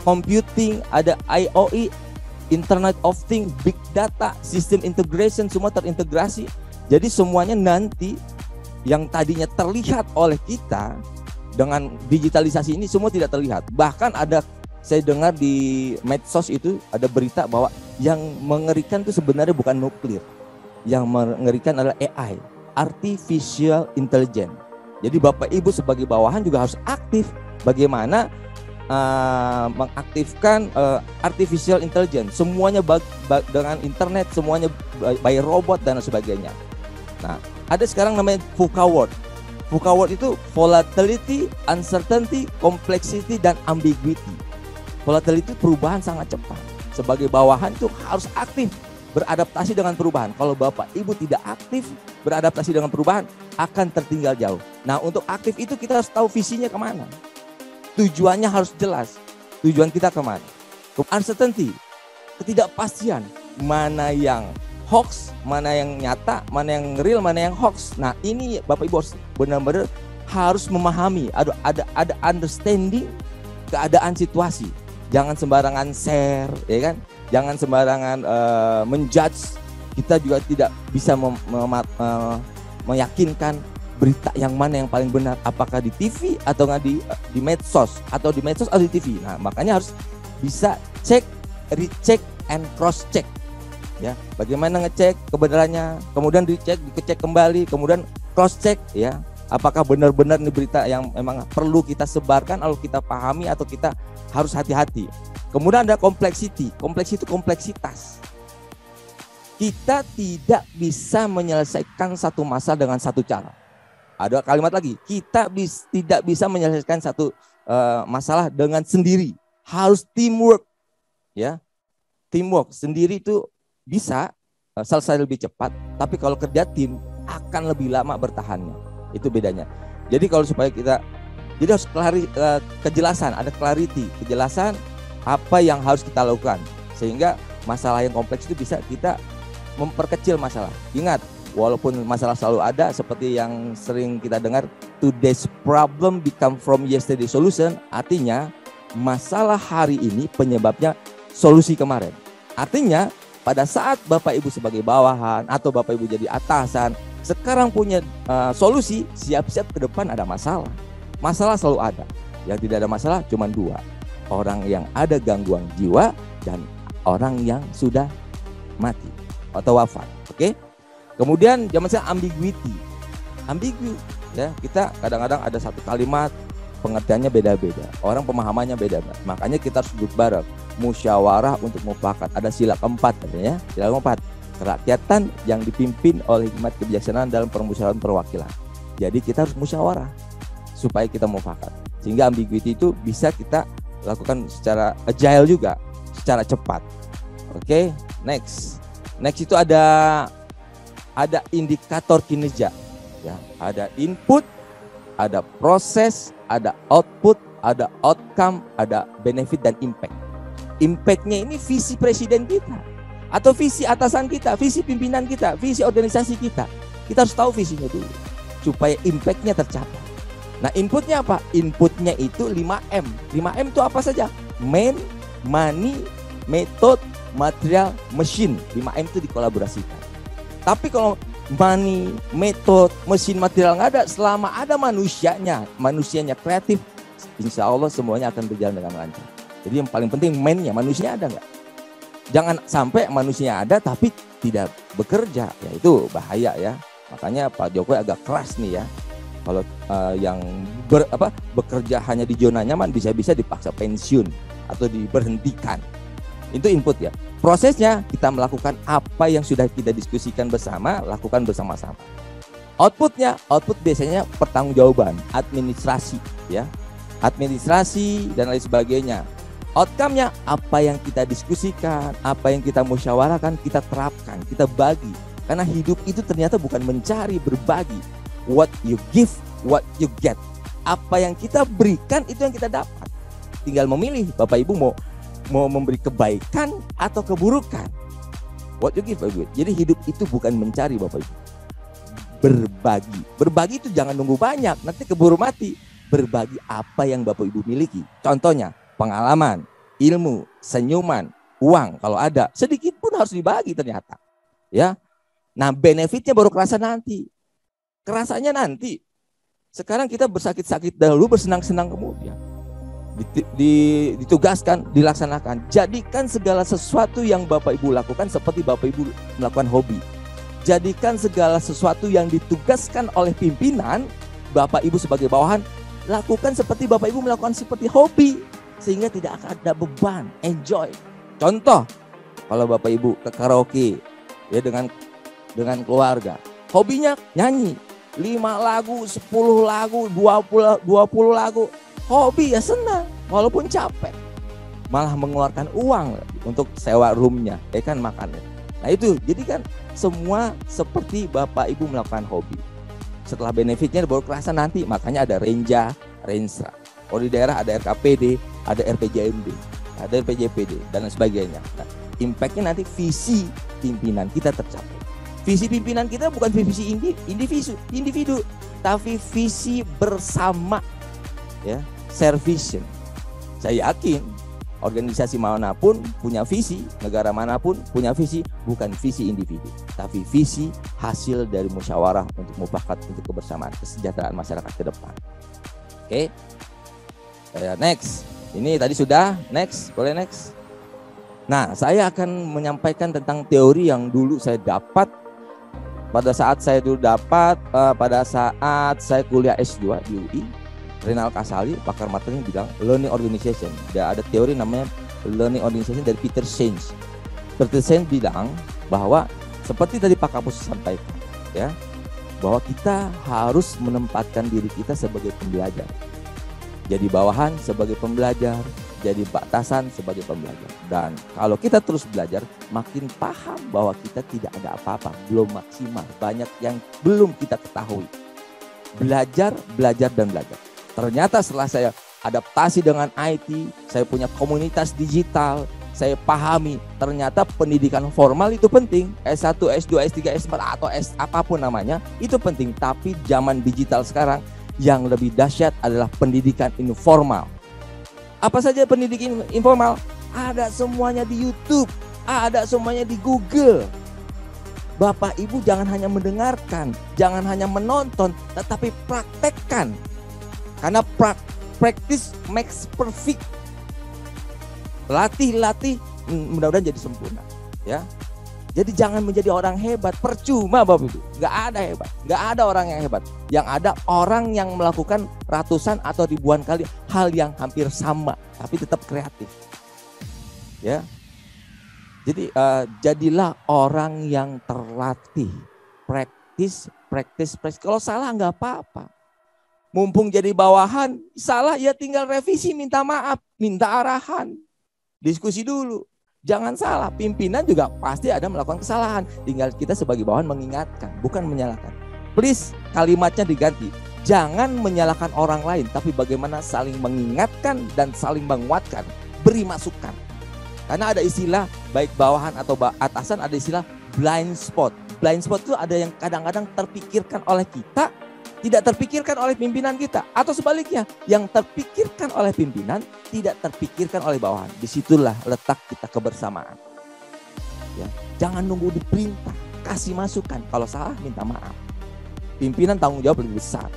Speaker 5: computing, ada IoE, Internet of Things, big data, system integration, semua terintegrasi. Jadi semuanya nanti yang tadinya terlihat oleh kita dengan digitalisasi ini semua tidak terlihat. Bahkan ada, saya dengar di medsos itu ada berita bahwa yang mengerikan itu sebenarnya bukan nuklir. Yang mengerikan adalah AI, Artificial Intelligence. Jadi Bapak Ibu sebagai bawahan juga harus aktif bagaimana mengaktifkan Artificial Intelligence. Semuanya dengan internet, semuanya by robot dan sebagainya. Nah, ada sekarang namanya VUCA word. VUCA word itu volatility, uncertainty, complexity, dan ambiguity. Volatility perubahan sangat cepat. Sebagai bawahan itu harus aktif beradaptasi dengan perubahan. Kalau Bapak Ibu tidak aktif beradaptasi dengan perubahan, akan tertinggal jauh. Nah, untuk aktif itu kita harus tahu visinya kemana. Tujuannya harus jelas. Tujuan kita kemana? Uncertainty, ketidakpastian. Mana yang hoax, mana yang nyata, mana yang real, mana yang hoax. Nah ini Bapak Ibu harus benar-benar harus memahami, ada understanding keadaan situasi. Jangan sembarangan share, ya kan? Jangan sembarangan menjudge. Kita juga tidak bisa meyakinkan berita yang mana yang paling benar, apakah di TV atau nggak di medsos, atau di medsos atau di TV. Nah makanya harus bisa cek, recheck, and cross check. Ya, bagaimana ngecek kebenarannya, kemudian dicek kembali, kemudian cross check, ya. Apakah benar-benar ini berita yang memang perlu kita sebarkan, atau kita pahami, atau kita harus hati-hati. Kemudian ada kompleksitas. Kita tidak bisa menyelesaikan satu masalah dengan satu cara. Ada kalimat lagi, kita tidak bisa menyelesaikan satu masalah dengan sendiri. Harus teamwork, ya. Teamwork sendiri itu bisa selesai lebih cepat, tapi kalau kerja tim akan lebih lama bertahannya. Itu bedanya. Jadi kalau supaya kita, jadi harus kejelasan, ada clarity, kejelasan apa yang harus kita lakukan, sehingga masalah yang kompleks itu bisa kita memperkecil masalah. Ingat, walaupun masalah selalu ada, seperti yang sering kita dengar, today's problem become from yesterday solution. Artinya masalah hari ini penyebabnya solusi kemarin. Artinya pada saat Bapak Ibu sebagai bawahan atau Bapak Ibu jadi atasan sekarang punya solusi, siap-siap ke depan ada masalah. Masalah selalu ada. Yang tidak ada masalah cuma dua, orang yang ada gangguan jiwa dan orang yang sudah mati atau wafat. Oke? Kemudian zaman saya ambiguity. Ambigu, ya, kita kadang-kadang ada satu kalimat pengertiannya beda-beda. Orang pemahamannya beda. Makanya kita harus duduk bareng, musyawarah untuk mufakat. Ada sila keempat katanya, sila keempat. Kerakyatan yang dipimpin oleh hikmat kebijaksanaan dalam permusyawaratan perwakilan. Jadi kita harus musyawarah supaya kita mufakat. Sehingga ambiguity itu bisa kita lakukan secara agile juga, secara cepat. Oke, next. Next itu ada indikator kinerja, ya. Ada input, ada proses, ada output, ada outcome, ada benefit dan impact. Impactnya ini visi presiden kita, atau visi atasan kita, visi pimpinan kita, visi organisasi kita. Kita harus tahu visinya dulu supaya impactnya tercapai. Nah inputnya apa? Inputnya itu 5M. 5M itu apa saja? Man, money, method, material, machine. 5M itu dikolaborasikan. Tapi kalau money, method, mesin, material nggak ada, selama ada manusianya kreatif, insya Allah semuanya akan berjalan dengan lancar. Jadi yang paling penting man-nya, manusianya ada nggak? Jangan sampai manusianya ada tapi tidak bekerja, ya itu bahaya ya. Makanya Pak Jokowi agak keras nih ya. Kalau yang bekerja hanya di zona nyaman bisa-bisa dipaksa pensiun atau diberhentikan. Itu input ya. Prosesnya kita melakukan apa yang sudah kita diskusikan bersama, lakukan bersama-sama. Outputnya, output biasanya pertanggungjawaban, administrasi ya. Administrasi dan lain sebagainya. Outcome-nya apa yang kita diskusikan, apa yang kita musyawarahkan, kita terapkan, kita bagi. Karena hidup itu ternyata bukan mencari, berbagi. What you give, what you get. Apa yang kita berikan itu yang kita dapat. Tinggal memilih Bapak Ibu mau memberi kebaikan atau keburukan. What you give, what you get. Jadi hidup itu bukan mencari Bapak Ibu. Berbagi. Berbagi itu jangan nunggu banyak, nanti keburu mati. Berbagi apa yang Bapak Ibu miliki. Contohnya pengalaman, ilmu, senyuman, uang kalau ada, sedikit pun harus dibagi ternyata. Ya. Nah, benefitnya baru kerasa nanti. Kerasanya nanti. Sekarang kita bersakit-sakit dahulu, bersenang-senang kemudian. Ditugaskan, dilaksanakan. Jadikan segala sesuatu yang Bapak Ibu lakukan seperti Bapak Ibu melakukan hobi. Jadikan segala sesuatu yang ditugaskan oleh pimpinan, Bapak Ibu sebagai bawahan, lakukan seperti Bapak Ibu melakukan seperti hobi. Sehingga tidak akan ada beban, enjoy. Contoh, kalau Bapak Ibu ke karaoke ya dengan keluarga, hobinya nyanyi 5 lagu, 10 lagu, 20 lagu, hobi ya senang walaupun capek. Malah mengeluarkan uang untuk sewa roomnya, ya kan, makannya. Nah itu, jadi kan semua seperti Bapak Ibu melakukan hobi. Setelah benefitnya baru kerasa nanti, makanya ada Renja, Rensra. Kalau di daerah ada RKPD, ada RPJMD, ada RPJPD dan lain sebagainya. Nah, impact-nya nanti visi pimpinan kita tercapai. Visi pimpinan kita bukan visi individu, tapi visi bersama, ya, share vision. Saya yakin organisasi manapun punya visi, negara manapun punya visi, bukan visi individu, tapi visi hasil dari musyawarah untuk mufakat untuk kebersamaan kesejahteraan masyarakat ke depan. Oke. Next. Ini tadi sudah, next, boleh next. Nah, saya akan menyampaikan tentang teori yang dulu saya dapat pada saat saya kuliah S2 di UI. Renal Kasali, pakar materi, bilang learning organization. Ada teori namanya learning organization dari Peter Senge. Peter Senge bilang bahwa seperti tadi Pak Kapus sampaikan, ya, bahwa kita harus menempatkan diri kita sebagai pembelajar. Jadi bawahan sebagai pembelajar, jadi atasan sebagai pembelajar. Dan kalau kita terus belajar, makin paham bahwa kita tidak ada apa-apa, belum maksimal, banyak yang belum kita ketahui. Belajar, dan belajar. Ternyata setelah saya adaptasi dengan IT, saya punya komunitas digital, saya pahami ternyata pendidikan formal itu penting. S1, S2, S3, S4 atau S apapun namanya, itu penting. Tapi zaman digital sekarang, yang lebih dahsyat adalah pendidikan informal. Apa saja pendidikan informal? Ada semuanya di YouTube, ada semuanya di Google. Bapak Ibu jangan hanya mendengarkan, jangan hanya menonton, tetapi praktekkan. Karena practice makes perfect. Latih, mudah-mudahan jadi sempurna, ya. Jadi jangan menjadi orang hebat, percuma Bapak Ibu. Nggak ada hebat, nggak ada orang yang hebat. Yang ada orang yang melakukan ratusan atau ribuan kali hal yang hampir sama, tapi tetap kreatif. Ya, jadi jadilah orang yang terlatih, practice. Kalau salah nggak apa-apa. Mumpung jadi bawahan, salah ya tinggal revisi, minta maaf, minta arahan, diskusi dulu. Jangan salah, pimpinan juga pasti ada melakukan kesalahan. Tinggal kita sebagai bawahan mengingatkan, bukan menyalahkan. Please, kalimatnya diganti. Jangan menyalahkan orang lain, tapi bagaimana saling mengingatkan dan saling menguatkan. Beri masukan. Karena ada istilah, baik bawahan atau atasan, ada istilah blind spot. Blind spot itu ada yang kadang-kadang terpikirkan oleh kita, tidak terpikirkan oleh pimpinan kita. Atau sebaliknya, yang terpikirkan oleh pimpinan tidak terpikirkan oleh bawahan. Disitulah letak kita kebersamaan. Ya, jangan nunggu diperintah, kasih masukan. Kalau salah minta maaf. Pimpinan tanggung jawab lebih besar.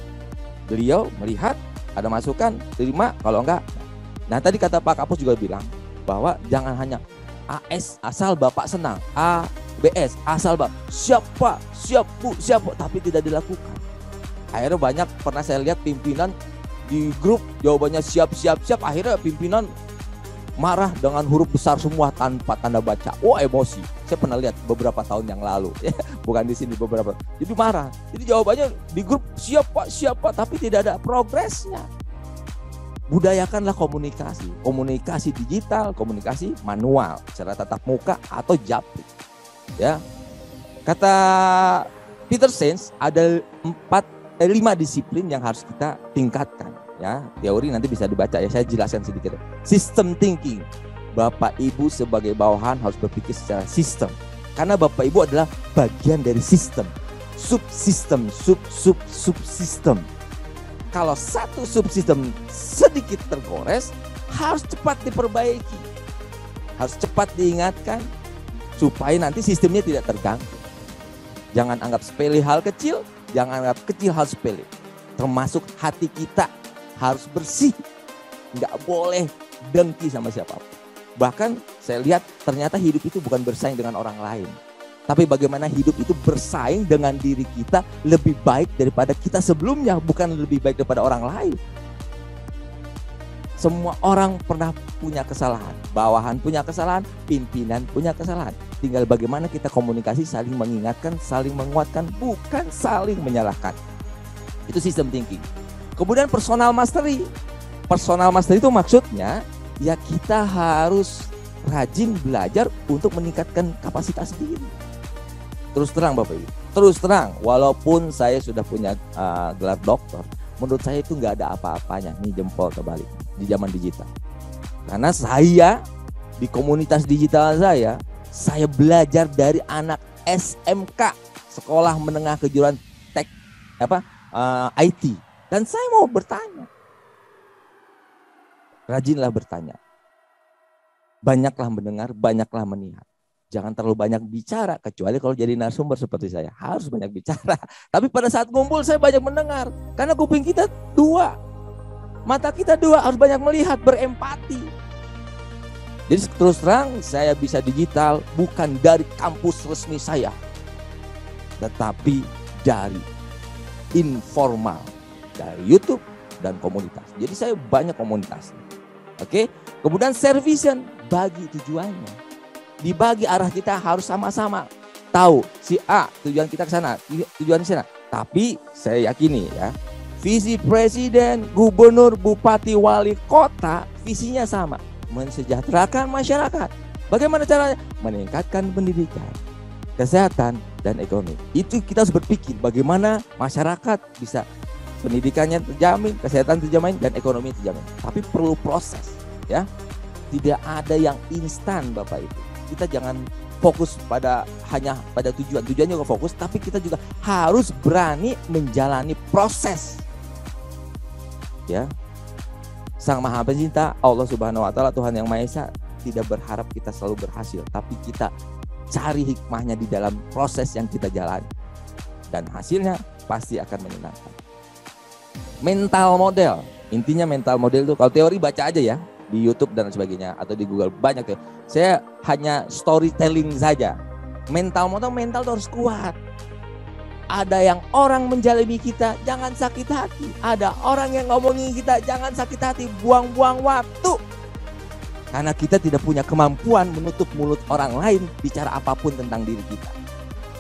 Speaker 5: Beliau melihat ada masukan, terima, kalau enggak. Nah tadi kata Pak Kapus juga bilang bahwa jangan hanya AS asal Bapak senang, ABS asal Bapak siap Pak, siap Bu, siap Bu, tapi tidak dilakukan. Akhirnya banyak pernah saya lihat pimpinan di grup jawabannya siap, akhirnya pimpinan marah dengan huruf besar semua tanpa tanda baca. Oh emosi. Saya pernah lihat beberapa tahun yang lalu, bukan di sini beberapa. Jadi marah. Jadi jawabannya di grup siap Pak, tapi tidak ada progresnya. Budayakanlah komunikasi digital, komunikasi manual, secara tatap muka atau japri. Ya, kata Peter Senge ada 5 disiplin yang harus kita tingkatkan. Ya, teori nanti bisa dibaca ya, saya jelaskan sedikit. System thinking. Bapak Ibu sebagai bawahan harus berpikir secara sistem. Karena Bapak Ibu adalah bagian dari sistem. Subsistem, subsistem. Kalau satu subsistem sedikit tergores, harus cepat diperbaiki. Harus cepat diingatkan supaya nanti sistemnya tidak terganggu. Jangan anggap sepele hal kecil, jangan anggap kecil hal sepele. Termasuk hati kita harus bersih. Nggak boleh dengki sama siapapun. Bahkan saya lihat ternyata hidup itu bukan bersaing dengan orang lain. Tapi bagaimana hidup itu bersaing dengan diri kita lebih baik daripada kita sebelumnya. Bukan lebih baik daripada orang lain. Semua orang pernah punya kesalahan. Bawahan punya kesalahan, pimpinan punya kesalahan. Tinggal bagaimana kita komunikasi, saling mengingatkan, saling menguatkan, bukan saling menyalahkan. Itu sistem thinking. Kemudian personal mastery. Personal mastery itu maksudnya ya kita harus rajin belajar untuk meningkatkan kapasitas diri. Terus terang Bapak Ibu, terus terang walaupun saya sudah punya gelar doktor, menurut saya itu nggak ada apa-apanya. Nih jempol kebalik di zaman digital. Karena saya di komunitas digital saya belajar dari anak SMK, sekolah menengah kejuruan IT. Dan saya mau bertanya. Rajinlah bertanya. Banyaklah mendengar, banyaklah melihat. Jangan terlalu banyak bicara, kecuali kalau jadi narasumber seperti saya. Harus banyak bicara. Tapi pada saat ngumpul saya banyak mendengar. Karena kuping kita 2. Mata kita 2, harus banyak melihat, berempati. Jadi terus terang saya bisa digital bukan dari kampus resmi saya. Tetapi dari informal. Dari YouTube dan komunitas. Jadi saya banyak komunitas. Oke. Kemudian servision, bagi tujuannya. Dibagi arah kita harus sama-sama tahu si A tujuan kita ke sana, tujuan ke sana. Tapi saya yakini ya, visi presiden, gubernur, bupati, wali kota visinya sama, mensejahterakan masyarakat. Bagaimana caranya? Meningkatkan pendidikan, kesehatan dan ekonomi. Itu kita harus berpikir bagaimana masyarakat bisa pendidikannya terjamin, kesehatan terjamin dan ekonomi terjamin. Tapi perlu proses ya. Tidak ada yang instan Bapak Ibu. Kita jangan fokus hanya pada tujuan. Tujuannya juga fokus, tapi kita juga harus berani menjalani proses. Ya. Sang Maha Pencipta, Allah Subhanahu wa taala, Tuhan yang Maha Esa, tidak berharap kita selalu berhasil, tapi kita cari hikmahnya di dalam proses yang kita jalani. Dan hasilnya pasti akan menyenangkan. Mental model. Intinya mental model itu kalau teori baca aja ya. Di YouTube dan sebagainya atau di Google banyak tuh. Saya hanya storytelling saja. Mental itu harus kuat. Ada yang orang menjalimi kita, jangan sakit hati. Ada orang yang ngomongin kita, jangan sakit hati. Buang-buang waktu. Karena kita tidak punya kemampuan menutup mulut orang lain bicara apapun tentang diri kita.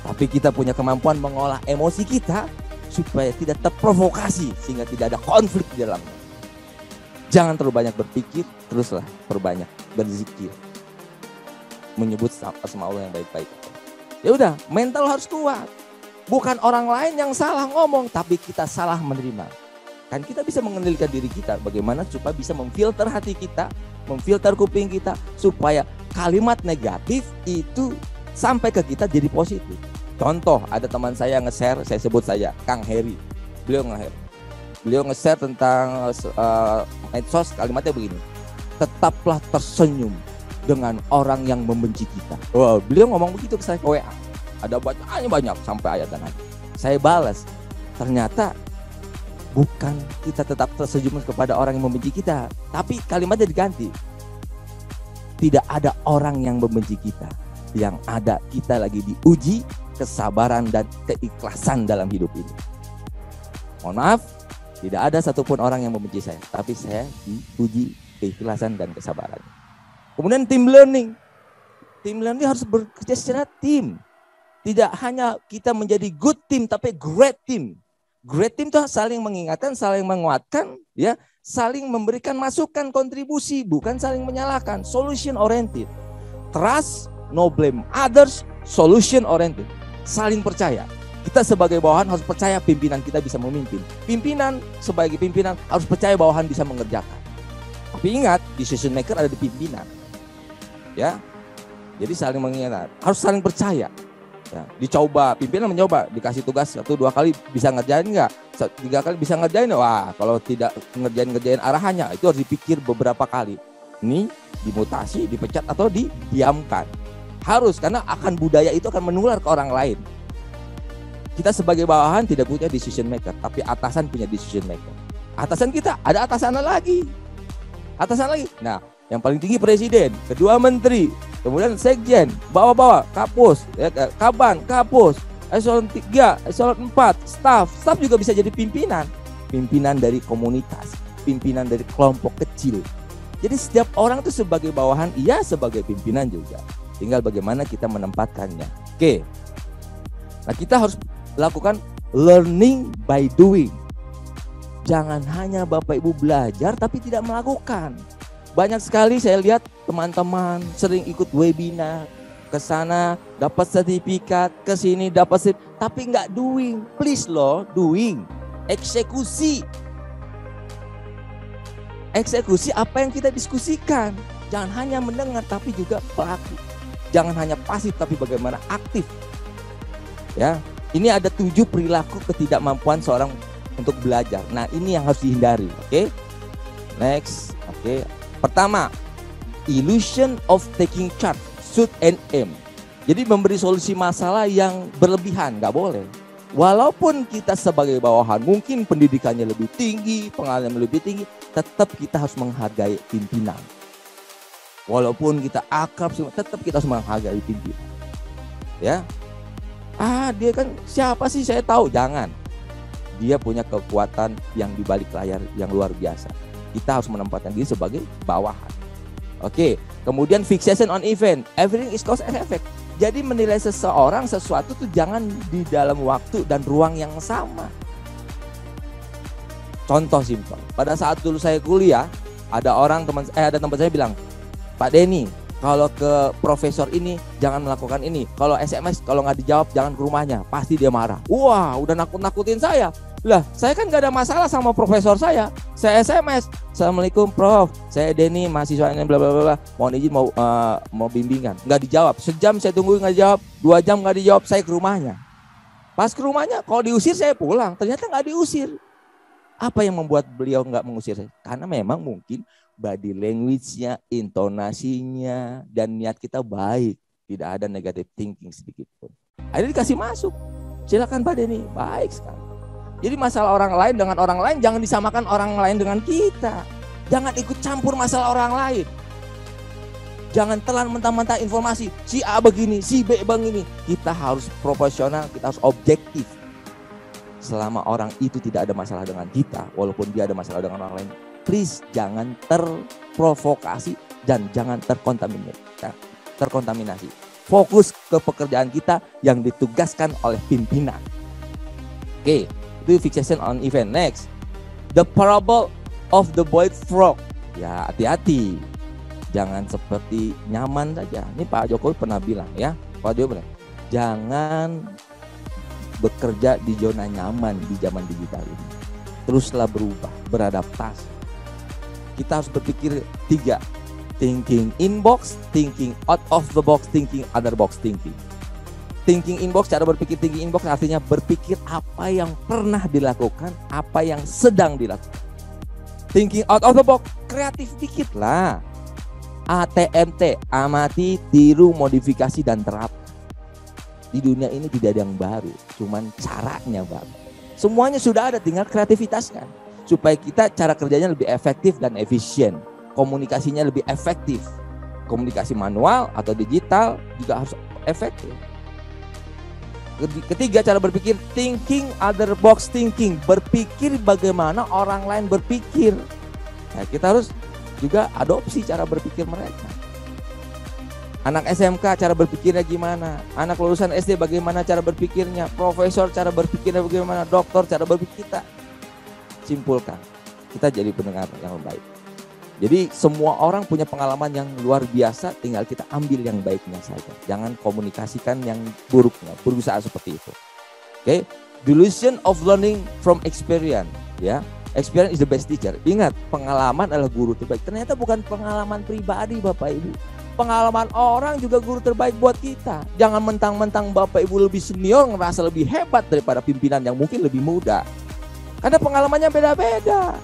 Speaker 5: Tapi kita punya kemampuan mengolah emosi kita supaya tidak terprovokasi sehingga tidak ada konflik di dalamnya. Jangan terlalu banyak berpikir, teruslah perbanyak berzikir. Menyebut asma Allah yang baik-baik. Ya udah, mental harus kuat. Bukan orang lain yang salah ngomong, tapi kita salah menerima. Kan kita bisa mengendalikan diri kita bagaimana supaya bisa memfilter hati kita, memfilter kuping kita supaya kalimat negatif itu sampai ke kita jadi positif. Contoh, ada teman saya nge-share, saya sebut saja Kang Heri. Beliau nge-share tentang medsos, kalimatnya begini. Tetaplah tersenyum dengan orang yang membenci kita. Wah, beliau ngomong begitu ke saya ke WA. Ada bacaannya banyak sampai ayat dan ayat. Saya balas. Ternyata bukan kita tetap tersenyum kepada orang yang membenci kita, tapi kalimatnya diganti. Tidak ada orang yang membenci kita. Yang ada kita lagi diuji kesabaran dan keikhlasan dalam hidup ini. Mohon maaf. Tidak ada satupun orang yang membenci saya, tapi saya diuji keikhlasan dan kesabaran. Kemudian team learning. Team learning harus bekerja secara tim. Tidak hanya kita menjadi good team, tapi great team. Great team itu saling mengingatkan, saling menguatkan, ya, saling memberikan masukan, kontribusi, bukan saling menyalahkan. Solution oriented. Trust, no blame others, solution oriented. Saling percaya. Kita sebagai bawahan harus percaya pimpinan kita bisa memimpin. Pimpinan sebagai pimpinan harus percaya bawahan bisa mengerjakan. Tapi ingat, decision maker ada di pimpinan. Ya. Jadi saling mengingat, harus saling percaya. Ya, dicoba, pimpinan mencoba, dikasih tugas 1-2 kali bisa ngerjain enggak? 3 kali bisa ngerjain, wah kalau tidak ngerjain arahannya itu harus dipikir beberapa kali. Ini dimutasi, dipecat atau didiamkan. Harus, karena akan budaya itu akan menular ke orang lain. Kita sebagai bawahan tidak punya decision maker, tapi atasan punya decision maker. Atasan kita, ada atasan lagi. Atasan lagi. Nah, yang paling tinggi presiden, kedua menteri, kemudian sekjen, bawah-bawah, kapus, ya, kaban, kapus, eselon 3, eselon 4, staff juga bisa jadi pimpinan. Pimpinan dari komunitas, pimpinan dari kelompok kecil. Jadi setiap orang itu sebagai bawahan, iya sebagai pimpinan juga. Tinggal bagaimana kita menempatkannya. Oke. Nah, kita harus lakukan learning by doing. Jangan hanya Bapak Ibu belajar tapi tidak melakukan. Banyak sekali saya lihat teman-teman sering ikut webinar, ke sana dapat sertifikat, ke sini dapat sertifikat, tapi nggak doing. Please loh, doing, eksekusi. eksekusi apa yang kita diskusikan. Jangan hanya mendengar tapi juga pelaku. Jangan hanya pasif tapi bagaimana aktif. Ya, ini ada 7 perilaku ketidakmampuan seorang untuk belajar. Nah, ini yang harus dihindari. Oke. Next. Oke. Pertama, illusion of taking charge, should and aim. Jadi memberi solusi masalah yang berlebihan, nggak boleh. Walaupun kita sebagai bawahan mungkin pendidikannya lebih tinggi, pengalaman lebih tinggi, tetap kita harus menghargai pimpinan. Walaupun kita akrab, tetap kita harus menghargai pimpinan. Ya, dia kan siapa sih saya tahu, jangan. Dia punya kekuatan yang di balik layar yang luar biasa. Kita harus menempatkan diri sebagai bawahan. Oke, kemudian fixation on event, everything is cause and effect. Jadi menilai seseorang, sesuatu tuh jangan di dalam waktu dan ruang yang sama. Contoh simpel, pada saat dulu saya kuliah, ada teman saya bilang, Pak Denny, kalau ke profesor ini jangan melakukan ini. Kalau SMS kalau nggak dijawab jangan ke rumahnya, pasti dia marah. Wah, udah nakut-nakutin saya. Lah, saya kan gak ada masalah sama profesor saya. Saya SMS, Assalamualaikum Prof, saya Denny, mahasiswa ini bla bla bla. Mohon izin mau bimbingan. Nggak dijawab. Sejam saya tunggu nggak dijawab, 2 jam nggak dijawab, saya ke rumahnya. Pas ke rumahnya, kalau diusir saya pulang. Ternyata nggak diusir. Apa yang membuat beliau nggak mengusir saya? Karena memang mungkin body language-nya, intonasinya, dan niat kita baik. Tidak ada negative thinking sedikit pun. Akhirnya dikasih masuk. Silakan Pak Denny, baik sekali. Jadi masalah orang lain dengan orang lain jangan disamakan orang lain dengan kita. Jangan ikut campur masalah orang lain. Jangan telan mentah-mentah informasi. Si A begini, si B begini. Kita harus proporsional, kita harus objektif. Selama orang itu tidak ada masalah dengan kita, walaupun dia ada masalah dengan orang lain, please jangan terprovokasi dan jangan terkontaminasi. Fokus ke pekerjaan kita yang ditugaskan oleh pimpinan. Oke. Itu fixation on event. Next, the parable of the boiled frog. Ya, hati-hati. Jangan seperti nyaman saja. Ini Pak Jokowi pernah bilang ya. Pak Jokowi bilang, jangan bekerja di zona nyaman di zaman digital ini. Teruslah berubah, beradaptasi. Kita harus berpikir 3. Thinking in box, thinking out of the box, thinking other box thinking. Thinking inbox, cara berpikir thinking inbox artinya berpikir apa yang pernah dilakukan, apa yang sedang dilakukan. Thinking out of the box, kreatif dikit lah. ATMT, amati, tiru, modifikasi, dan terapkan. Di dunia ini tidak ada yang baru, cuman caranya baru. Semuanya sudah ada, tinggal kreativitaskan. Supaya kita cara kerjanya lebih efektif dan efisien. Komunikasinya lebih efektif. Komunikasi manual atau digital juga harus efektif. Ketiga, cara berpikir thinking other box thinking, berpikir bagaimana orang lain berpikir. Nah, kita harus juga adopsi cara berpikir mereka. Anak SMK cara berpikirnya gimana? Anak lulusan SD bagaimana cara berpikirnya? Profesor cara berpikirnya bagaimana? Dokter cara berpikir kita. Simpulkan, kita jadi pendengar yang baik. Jadi semua orang punya pengalaman yang luar biasa, tinggal kita ambil yang baiknya saja. Jangan komunikasikan yang buruknya, berusaha seperti itu. Oke, delusion of learning from experience, ya. Experience is the best teacher. Ingat, pengalaman adalah guru terbaik. Ternyata bukan pengalaman pribadi Bapak Ibu. Pengalaman orang juga guru terbaik buat kita. Jangan mentang-mentang Bapak Ibu lebih senior, ngerasa lebih hebat daripada pimpinan yang mungkin lebih muda. Karena pengalamannya beda-beda.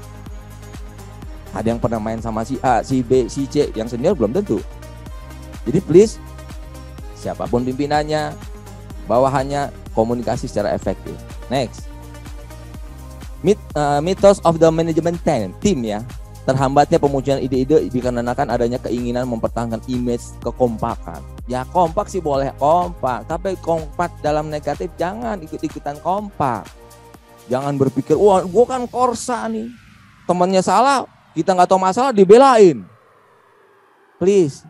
Speaker 5: Ada yang pernah main sama si A, si B, si C, yang senior belum tentu. Jadi please, siapapun pimpinannya, bawahannya, komunikasi secara efektif. Next, mythos of the management team ya. Terhambatnya pemunculan ide-ide dikarenakan adanya keinginan mempertahankan image kekompakan. Ya kompak sih boleh kompak, tapi kompak dalam negatif jangan ikut-ikutan kompak. Jangan berpikir, wah gue kan korsa nih, temannya salah, kita nggak tahu masalah dibelain. Please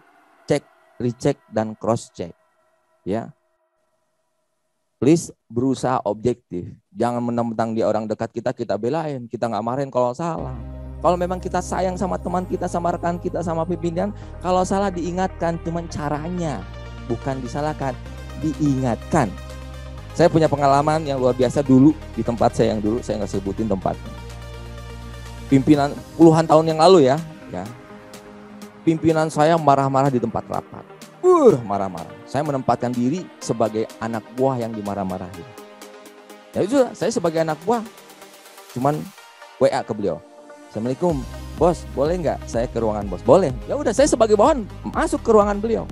Speaker 5: cek, recheck dan cross check, ya. Please berusaha objektif. Jangan mentang-mentang dia orang dekat kita belain, kita nggak marahin kalau salah. Kalau memang kita sayang sama teman kita, sama rekan kita, sama pimpinan, kalau salah diingatkan, cuman caranya bukan disalahkan, diingatkan. Saya punya pengalaman yang luar biasa dulu di tempat saya yang dulu, saya nggak sebutin tempatnya. pimpinan puluhan tahun yang lalu ya. Pimpinan saya marah-marah di tempat rapat. Marah-marah. Saya menempatkan diri sebagai anak buah yang dimarah-marahin. Ya itu saya sebagai anak buah cuman WA ke beliau. Assalamualaikum, bos, boleh nggak saya ke ruangan bos? Boleh. Ya udah, saya sebagai bawahan masuk ke ruangan beliau.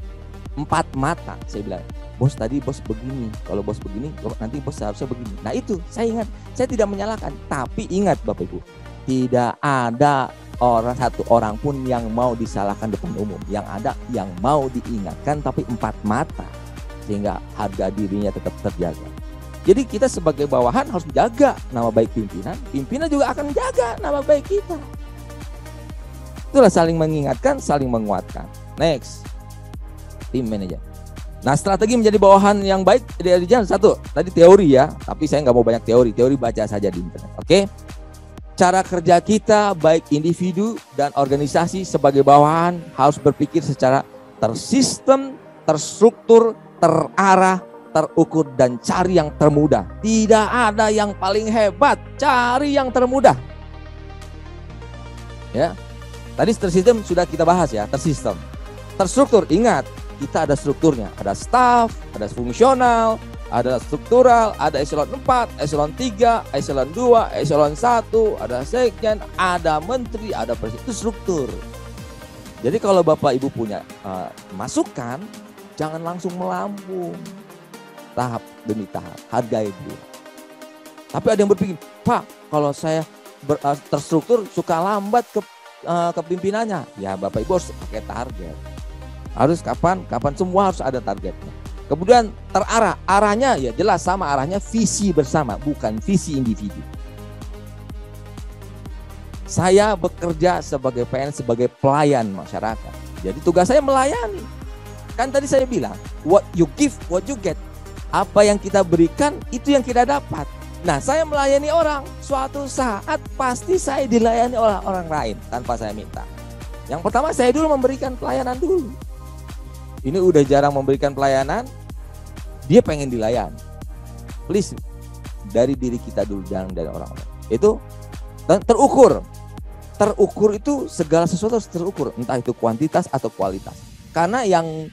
Speaker 5: 4 mata saya bilang, bos tadi bos begini, kalau bos begini nanti bos seharusnya begini. Nah itu saya ingat, saya tidak menyalahkan, tapi ingat Bapak Ibu, tidak ada satu orang pun yang mau disalahkan depan umum. Yang ada yang mau diingatkan, tapi 4 mata, sehingga harga dirinya tetap terjaga. Jadi kita sebagai bawahan harus menjaga nama baik pimpinan, pimpinan juga akan menjaga nama baik kita. Itulah saling mengingatkan, saling menguatkan. Next, tim manajer. Nah, strategi menjadi bawahan yang baik dari jalan satu. Tadi teori ya, tapi saya nggak mau banyak teori baca saja di internet. Oke? Cara kerja kita baik individu dan organisasi sebagai bawahan harus berpikir secara tersistem, terstruktur, terarah, terukur, dan cari yang termudah. Tidak ada yang paling hebat, cari yang termudah. Ya, tadi tersistem sudah kita bahas ya, tersistem. Terstruktur, ingat, kita ada strukturnya, ada staff, ada fungsional, ada struktural, ada eselon 4, eselon 3, eselon 2, eselon 1, ada sekjen, ada menteri, ada presiden, itu struktur. Jadi kalau Bapak Ibu punya masukan, jangan langsung melambung. Tahap demi tahap, hargai dulu. Tapi ada yang berpikir, Pak, kalau saya terstruktur suka lambat ke pimpinannya. Ya Bapak Ibu harus pakai target. Harus kapan semua harus ada targetnya. Kemudian terarah, arahnya ya jelas sama arahnya, visi bersama, bukan visi individu. Saya bekerja sebagai PNS, sebagai pelayan masyarakat. Jadi tugas saya melayani. Kan tadi saya bilang, what you give, what you get. Apa yang kita berikan, itu yang kita dapat. Nah, saya melayani orang, suatu saat pasti saya dilayani oleh orang lain tanpa saya minta. Yang pertama, saya dulu memberikan pelayanan dulu. Ini udah jarang memberikan pelayanan, dia pengen dilayani. Please, dari diri kita dulu, jangan dari orang-orang. Itu terukur. Terukur itu segala sesuatu harus terukur, entah itu kuantitas atau kualitas. Karena yang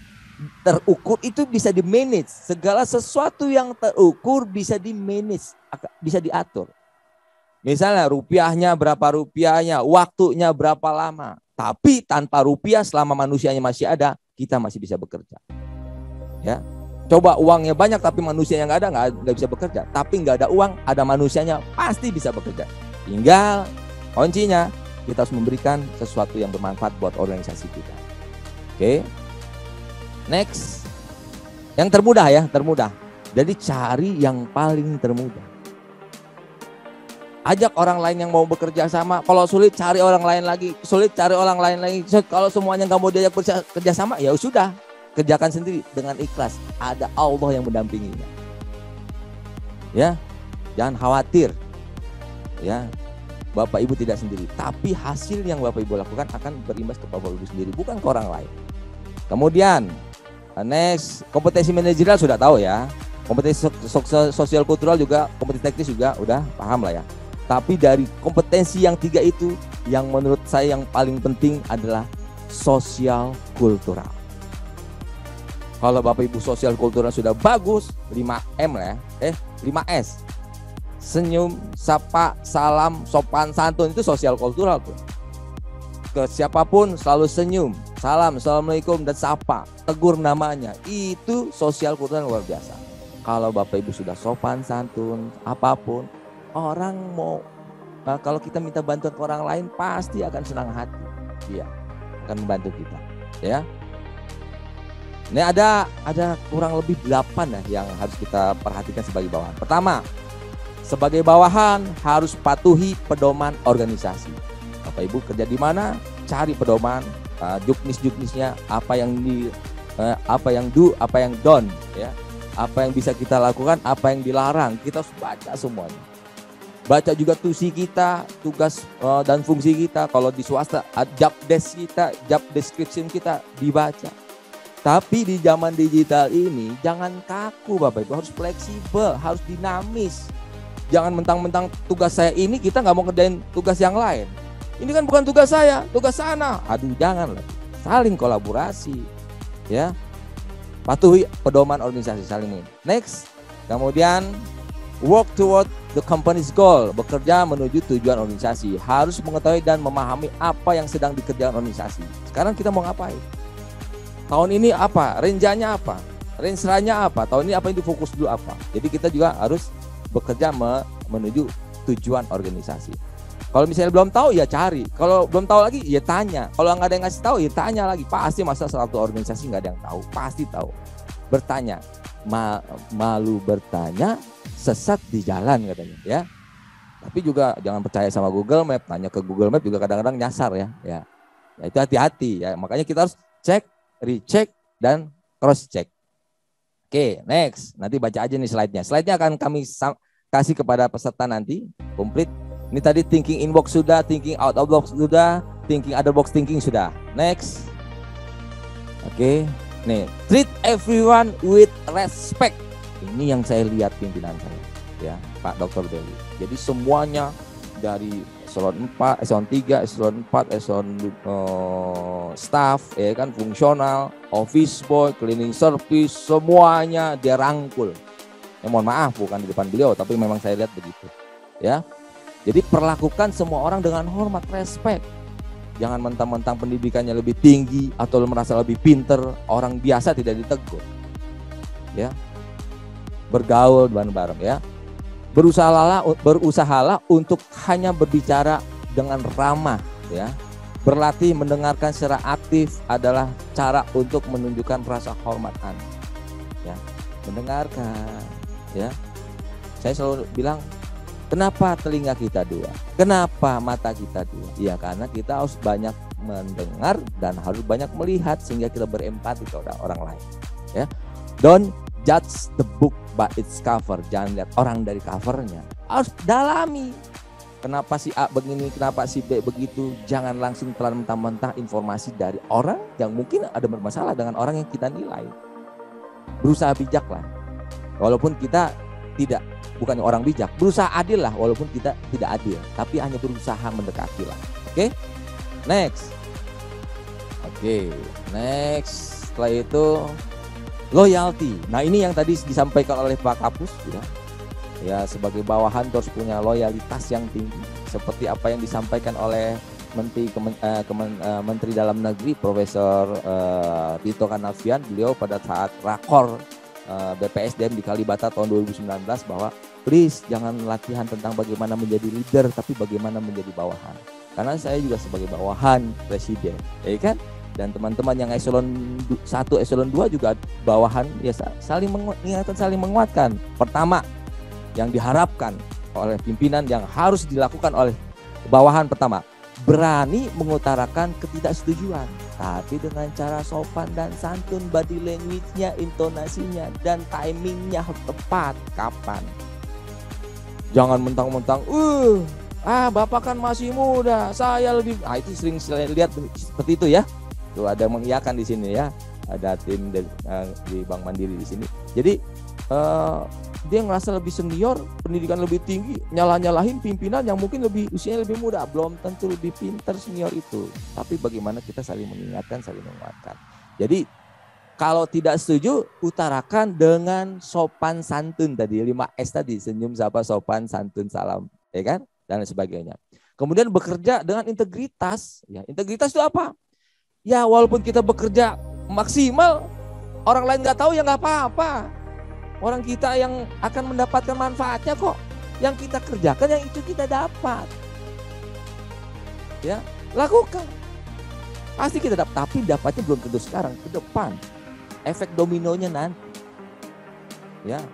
Speaker 5: terukur itu bisa di-manage. Segala sesuatu yang terukur bisa di-manage, bisa diatur. Misalnya rupiahnya berapa rupiahnya, waktunya berapa lama. Tapi tanpa rupiah selama manusianya masih ada, kita masih bisa bekerja. Ya, coba uangnya banyak tapi manusianya nggak ada, nggak bisa bekerja. Tapi nggak ada uang, ada manusianya, pasti bisa bekerja. Tinggal kuncinya kita harus memberikan sesuatu yang bermanfaat buat organisasi kita. Oke. Next, yang termudah ya, termudah. Jadi cari yang paling termudah. Ajak orang lain yang mau bekerja sama. Kalau sulit cari orang lain lagi, sulit cari orang lain lagi. Kalau semuanya nggak mau diajak kerja sama, ya sudah, kerjakan sendiri dengan ikhlas. Ada Allah yang mendampinginya. Ya, jangan khawatir. Ya, Bapak Ibu tidak sendiri. Tapi hasil yang Bapak Ibu lakukan akan berimbas ke Bapak Ibu sendiri, bukan ke orang lain. Kemudian next, kompetensi manajerial sudah tahu ya. Kompetensi sosial kultural juga, kompetensi teknis juga udah paham lah ya. Tapi dari kompetensi yang 3 itu, yang menurut saya yang paling penting adalah sosial kultural. Kalau Bapak Ibu sosial kultural sudah bagus, 5M lah ya. 5S. Senyum, sapa, salam, sopan santun, itu sosial kultural tuh. Ke siapapun selalu senyum, salam, assalamualaikum, dan sapa, tegur namanya. Itu sosial kultural luar biasa. Kalau Bapak Ibu sudah sopan santun, apapun, orang mau, kalau kita minta bantuan ke orang lain pasti akan senang hati. Dia akan membantu kita, ya. Ini ada kurang lebih 8 ya yang harus kita perhatikan sebagai bawahan. Pertama, sebagai bawahan harus patuhi pedoman organisasi. Bapak Ibu kerja di mana, cari pedoman, juknis-juknisnya, apa yang do, apa yang don't, ya. Apa yang bisa kita lakukan, apa yang dilarang, kita harus baca semuanya. Baca juga tusi kita, tugas dan fungsi kita. Kalau di swasta, job desk kita, job description kita dibaca. Tapi di zaman digital ini jangan kaku Bapak Ibu, harus fleksibel, harus dinamis. Jangan mentang-mentang tugas saya ini kita nggak mau kerjain tugas yang lain. Ini kan bukan tugas saya, tugas sana. Aduh, janganlah. Saling kolaborasi, ya. Patuhi pedoman organisasi, saling. Next, kemudian work toward the company's goal, bekerja menuju tujuan organisasi. Harus mengetahui dan memahami apa yang sedang dikerjakan organisasi. Sekarang kita mau ngapain? Tahun ini apa? Range-nya apa? Range-nya apa? Tahun ini apa yang difokus dulu apa? Jadi kita juga harus bekerja menuju tujuan organisasi. Kalau misalnya belum tahu ya cari. Kalau belum tahu lagi ya tanya. Kalau nggak ada yang ngasih tahu ya tanya lagi. Pasti masa satu organisasi nggak ada yang tahu. Pasti tahu. Bertanya. Malu bertanya, sesat di jalan katanya ya. Tapi juga jangan percaya sama Google Map. Tanya ke Google Map juga kadang-kadang nyasar ya. Ya itu hati-hati ya. Makanya kita harus cek, recheck dan cross check. Oke, next. Nanti baca aja nih slide-nya. Slide-nya akan kami kasih kepada peserta nanti. Komplit. Ini tadi thinking in box sudah, thinking out of box sudah, thinking other box thinking sudah. Next. Oke. Nih, treat everyone with respect. Ini yang saya lihat pimpinan saya, ya, Pak Dr. Belly. Jadi semuanya dari eselon 4, eselon 3, eselon 4, eselon staff, ya kan, fungsional, office boy, cleaning service, semuanya dia rangkul. Ya, mohon maaf bukan di depan beliau, tapi memang saya lihat begitu, ya. Jadi perlakukan semua orang dengan hormat, respect. Jangan mentang-mentang pendidikannya lebih tinggi atau merasa lebih pinter, orang biasa tidak ditegur. Ya. Bergaul bareng-bareng ya. Berusahalah untuk hanya berbicara dengan ramah ya. Berlatih mendengarkan secara aktif adalah cara untuk menunjukkan rasa hormat Anda. Ya. Mendengarkan ya. Saya selalu bilang, kenapa telinga kita dua? Kenapa mata kita dua? Ya karena kita harus banyak mendengar dan harus banyak melihat sehingga kita berempati kepada orang lain. Ya, don't judge the book by its cover. Jangan lihat orang dari covernya. Harus dalami. Kenapa si A begini? Kenapa si B begitu? Jangan langsung telan mentah-mentah informasi dari orang yang mungkin ada bermasalah dengan orang yang kita nilai. Berusaha bijaklah. Walaupun kita bukan orang bijak, berusaha adil lah walaupun kita tidak adil, tapi hanya berusaha mendekati lah. Oke, next. Oke, next. Setelah itu loyalty. Nah ini yang tadi disampaikan oleh Pak Kapus ya. Ya sebagai bawahan terus punya loyalitas yang tinggi, seperti apa yang disampaikan oleh Menteri Dalam Negeri Profesor Tito Karnavian. Beliau pada saat rakor BPSDM di Kalibata tahun 2019 bahwa please jangan latihan tentang bagaimana menjadi leader tapi bagaimana menjadi bawahan. Karena saya juga sebagai bawahan presiden, ya kan? Dan teman-teman yang eselon 1, eselon 2 juga bawahan ya saling mengingatkan, saling menguatkan. Pertama, yang diharapkan oleh pimpinan yang harus dilakukan oleh bawahan pertama, berani mengutarakan ketidaksetujuan, tapi dengan cara sopan dan santun, body language-nya, intonasinya, dan timingnya tepat. Kapan? Jangan mentang-mentang, Bapak kan masih muda, saya lebih. Itu sering saya lihat seperti itu ya. Tuh ada mengiyakan di sini ya. Ada tim di Bank Mandiri di sini. Jadi dia ngerasa lebih senior, pendidikan lebih tinggi, nyalahin pimpinan yang mungkin usianya lebih muda, belum tentu lebih pintar senior itu. Tapi bagaimana kita saling mengingatkan, saling menguatkan. Jadi kalau tidak setuju, utarakan dengan sopan santun tadi, 5S tadi, senyum, sapa, sopan, santun, salam, ya kan, dan sebagainya. Kemudian bekerja dengan integritas. Ya, integritas itu apa? Ya walaupun kita bekerja maksimal, orang lain nggak tahu ya nggak apa-apa. Orang kita yang akan mendapatkan manfaatnya kok. Yang kita kerjakan yang itu kita dapat. Ya, lakukan. Pasti kita dapat, tapi dapatnya belum tentu sekarang, ke depan. Efek dominonya nanti. Ya,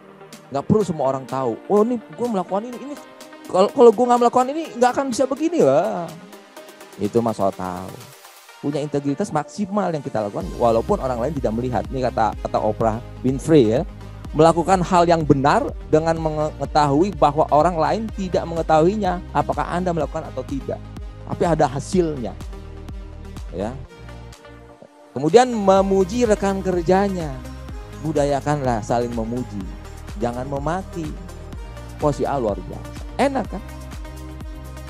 Speaker 5: nggak perlu semua orang tahu. Oh ini gue melakukan ini. Kalau gue nggak melakukan ini nggak akan bisa begini. Wah, itu mah soal tahu. Punya integritas maksimal yang kita lakukan, walaupun orang lain tidak melihat. Ini kata Oprah Winfrey ya. Melakukan hal yang benar dengan mengetahui bahwa orang lain tidak mengetahuinya apakah Anda melakukan atau tidak, tapi ada hasilnya ya. Kemudian memuji rekan kerjanya, budayakanlah saling memuji, jangan memaki. Si A luar biasa, enak kan?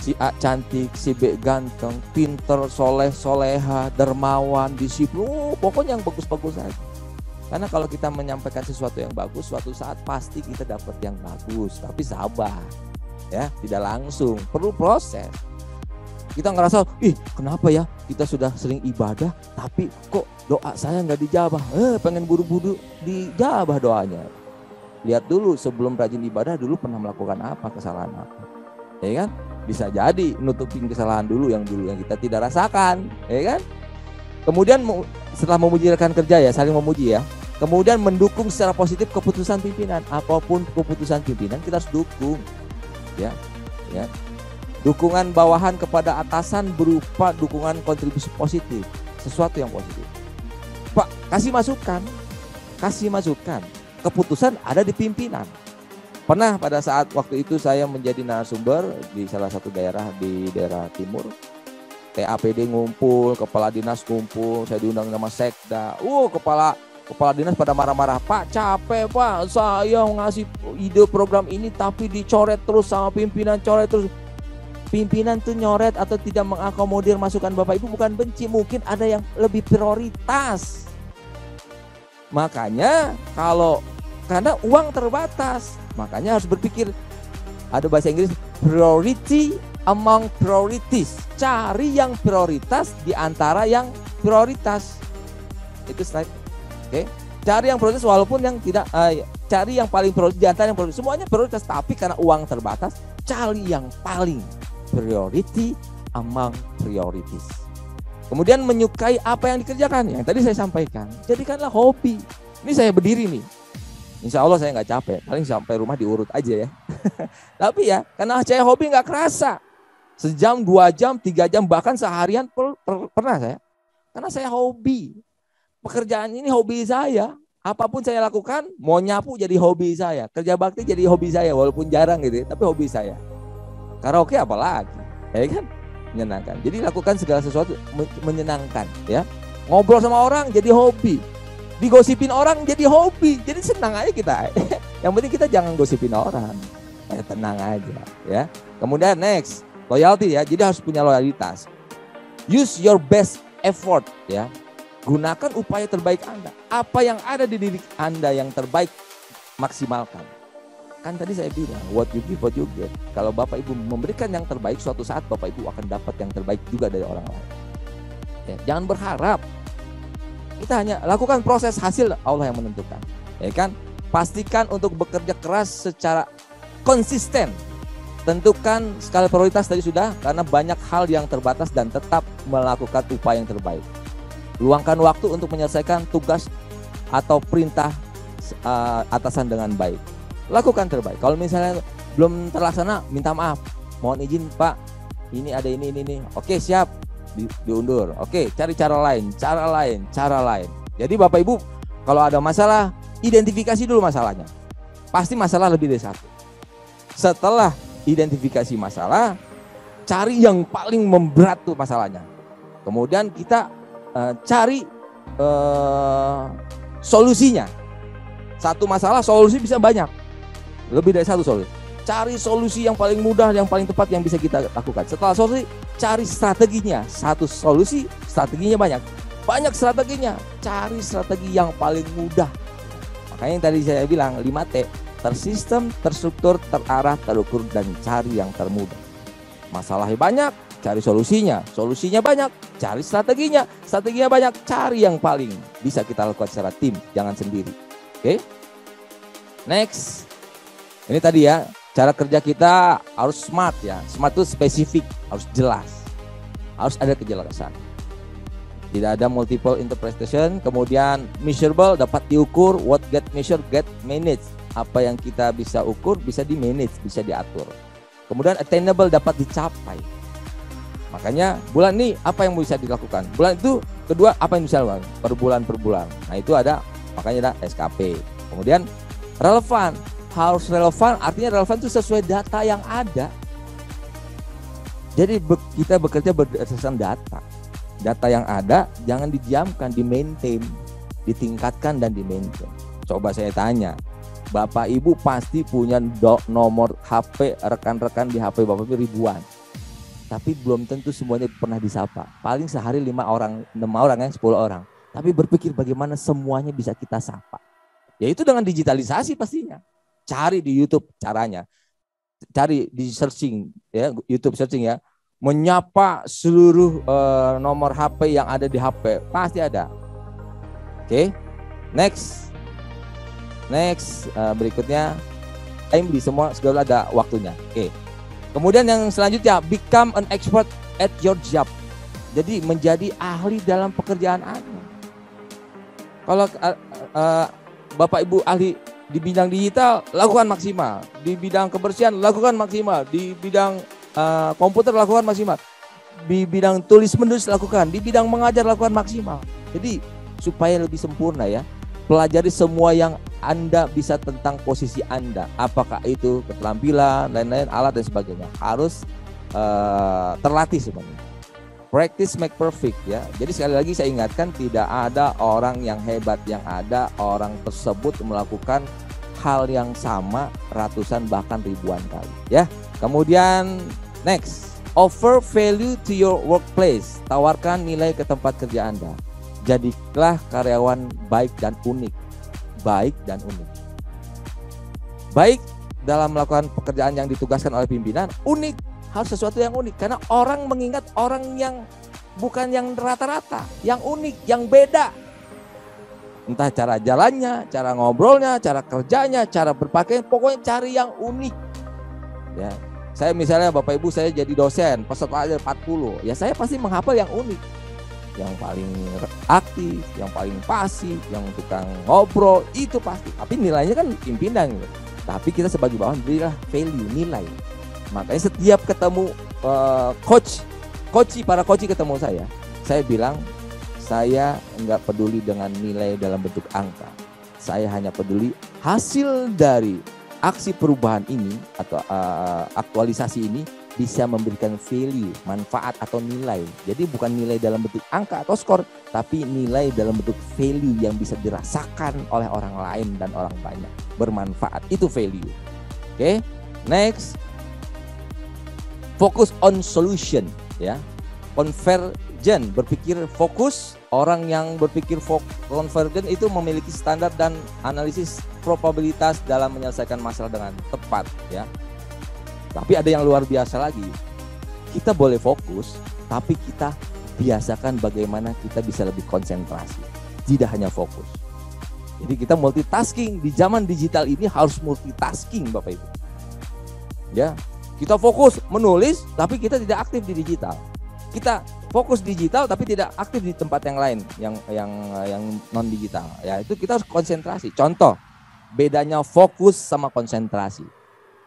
Speaker 5: Si A cantik, si B ganteng, pinter, soleh, soleha, dermawan, disiplin, pokoknya yang bagus-bagus aja. Karena kalau kita menyampaikan sesuatu yang bagus, suatu saat pasti kita dapat yang bagus. Tapi sabar, ya, tidak langsung, perlu proses. Kita ngerasa, kenapa ya kita sudah sering ibadah, tapi kok doa saya nggak dijabah? Pengen buru-buru dijabah doanya. Lihat dulu sebelum rajin ibadah dulu pernah melakukan apa, kesalahan apa, ya kan? Bisa jadi nutupin kesalahan dulu yang kita tidak rasakan, ya kan? Kemudian setelah memuji rekan kerja ya, saling memuji ya. Kemudian mendukung secara positif keputusan pimpinan. Apapun keputusan pimpinan kita harus dukung, ya. Dukungan bawahan kepada atasan berupa dukungan kontribusi positif, sesuatu yang positif. Pak, kasih masukan. Keputusan ada di pimpinan. Pernah pada saat waktu itu saya menjadi narasumber di salah satu daerah di daerah timur. TAPD ngumpul, kepala dinas ngumpul, saya diundang sama sekda. Kepala dinas pada marah-marah, Pak capek Pak, saya ngasih ide program ini tapi dicoret terus sama pimpinan, coret terus. Pimpinan tuh nyoret atau tidak mengakomodir masukan Bapak Ibu bukan benci, mungkin ada yang lebih prioritas. Makanya karena uang terbatas, makanya harus berpikir, ada bahasa Inggris, priority among priorities. Cari yang prioritas di antara yang prioritas. Itu slide. Oke. Cari yang prioritas walaupun yang tidak, cari yang paling prioritas di antara yang prioritas. Semuanya prioritas, tapi karena uang terbatas, cari yang paling priority among priorities. Kemudian menyukai apa yang dikerjakan, yang tadi saya sampaikan. Jadikanlah hobi. Ini saya berdiri nih. Insya Allah saya nggak capek, paling sampai rumah diurut aja ya. Tapi ya, karena saya hobi nggak kerasa. Sejam, 2 jam, 3 jam, bahkan seharian pernah saya. Karena saya hobi. Pekerjaan ini hobi saya. Apapun saya lakukan, mau nyapu jadi hobi saya. Kerja bakti jadi hobi saya, walaupun jarang gitu ya, tapi hobi saya. Karaoke apalagi, ya kan? Menyenangkan. Jadi lakukan segala sesuatu menyenangkan ya. Ngobrol sama orang jadi hobi. Digosipin orang jadi hobi. Jadi senang aja kita. Yang penting kita jangan gosipin orang. Tenang aja ya. Kemudian next, loyalty ya. Jadi harus punya loyalitas. Use your best effort ya. Gunakan upaya terbaik Anda. Apa yang ada di diri Anda yang terbaik maksimalkan. Kan tadi saya bilang, what you give, what you get. Kalau Bapak Ibu memberikan yang terbaik, suatu saat Bapak Ibu akan dapat yang terbaik juga dari orang lain. Ya, jangan berharap. Kita hanya lakukan proses, hasil Allah yang menentukan. Ya kan? Pastikan untuk bekerja keras secara konsisten. Tentukan skala prioritas tadi sudah, karena banyak hal yang terbatas dan tetap melakukan upaya yang terbaik. Luangkan waktu untuk menyelesaikan tugas atau perintah atasan dengan baik. Lakukan terbaik. Kalau misalnya belum terlaksana, minta maaf. Mohon izin Pak, ini ada ini. Oke siap, diundur. Oke, cari cara lain. Jadi Bapak Ibu, kalau ada masalah, identifikasi dulu masalahnya. Pasti masalah lebih dari satu. Setelah identifikasi masalah, cari yang paling memberat tuh masalahnya. Kemudian kita cari solusinya. Satu masalah solusi bisa banyak, lebih dari satu solusi. Cari solusi yang paling mudah, yang paling tepat yang bisa kita lakukan. Setelah solusi, cari strateginya. Satu solusi, strateginya banyak strateginya. Cari strategi yang paling mudah. Makanya yang tadi saya bilang 5T, tersistem, terstruktur, terarah, terukur, dan cari yang termudah. Masalahnya banyak, cari solusinya banyak, cari strateginya banyak, cari yang paling bisa kita lakukan secara tim, jangan sendiri. Oke. Next. Ini tadi ya, cara kerja kita harus smart ya. Smart itu spesifik, harus jelas. Harus ada kejelasan. Tidak ada multiple interpretation. Kemudian measurable, dapat diukur. What get measured, get managed. Apa yang kita bisa ukur, bisa di manage, bisa diatur. Kemudian attainable, dapat dicapai. Makanya bulan ini apa yang bisa dilakukan? Bulan itu kedua apa yang bisa dilakukan? Per bulan. Nah itu ada, makanya ada SKP. Kemudian relevan, harus relevan, artinya relevan itu sesuai data yang ada. Jadi kita bekerja berdasarkan data yang ada, jangan didiamkan, di-maintain, ditingkatkan dan di-maintain. Coba saya tanya, Bapak Ibu pasti punya nomor HP rekan-rekan di HP Bapak Ibu ribuan. tapi belum tentu semuanya pernah disapa. Paling sehari 5 orang, 6 orang ya, 10 orang. Tapi berpikir bagaimana semuanya bisa kita sapa. Yaitu dengan digitalisasi pastinya. Cari di YouTube caranya. Cari di searching ya, YouTube searching ya. Menyapa seluruh nomor HP yang ada di HP. Pasti ada. Oke. Next. Berikutnya. Time di semua segala ada waktunya. Oke. Kemudian yang selanjutnya, become an expert at your job. Jadi menjadi ahli dalam pekerjaan Anda. Kalau Bapak Ibu ahli di bidang digital, lakukan maksimal. Di bidang kebersihan, lakukan maksimal. Di bidang komputer, lakukan maksimal. Di bidang tulis menulis, lakukan. Di bidang mengajar, lakukan maksimal. Jadi supaya lebih sempurna ya. Pelajari semua yang Anda bisa tentang posisi Anda. Apakah itu keterampilan, lain-lain, alat dan sebagainya. Harus terlatih sebenarnya. Practice make perfect ya. Jadi sekali lagi saya ingatkan, tidak ada orang yang hebat, yang ada orang tersebut melakukan hal yang sama ratusan bahkan ribuan kali ya. Kemudian next, offer value to your workplace. Tawarkan nilai ke tempat kerja Anda. Jadilah karyawan baik dan unik. Baik dan unik. Baik dalam melakukan pekerjaan yang ditugaskan oleh pimpinan, unik. Harus sesuatu yang unik. Karena orang mengingat orang yang bukan yang rata-rata, yang unik, yang beda. Entah cara jalannya, cara ngobrolnya, cara kerjanya, cara berpakaian, pokoknya cari yang unik. Ya, saya misalnya Bapak Ibu saya jadi dosen, peserta ada 40, ya saya pasti menghafal yang unik. Yang paling aktif, yang paling pasif, yang tukang ngobrol, itu pasti. Tapi nilainya kan pimpinan gitu. Tapi kita sebagai bawahan berilah value, nilai. Makanya setiap ketemu para coach ketemu saya bilang, saya enggak peduli dengan nilai dalam bentuk angka. Saya hanya peduli hasil dari aksi perubahan ini atau aktualisasi ini bisa memberikan value, manfaat atau nilai. Jadi bukan nilai dalam bentuk angka atau skor, tapi nilai dalam bentuk value yang bisa dirasakan oleh orang lain dan orang banyak. Bermanfaat, itu value. Oke, next. Focus on solution ya. Convergent, berpikir fokus. Orang yang berpikir convergent itu memiliki standar dan analisis probabilitas dalam menyelesaikan masalah dengan tepat ya. Tapi ada yang luar biasa lagi. Kita boleh fokus, tapi kita biasakan bagaimana kita bisa lebih konsentrasi. Tidak hanya fokus. Jadi kita multitasking. Di zaman digital ini harus multitasking Bapak Ibu. Ya, kita fokus menulis, tapi kita tidak aktif di digital. Kita fokus digital, tapi tidak aktif di tempat yang lain, yang non digital. Ya, itu kita harus konsentrasi. Contoh, bedanya fokus sama konsentrasi.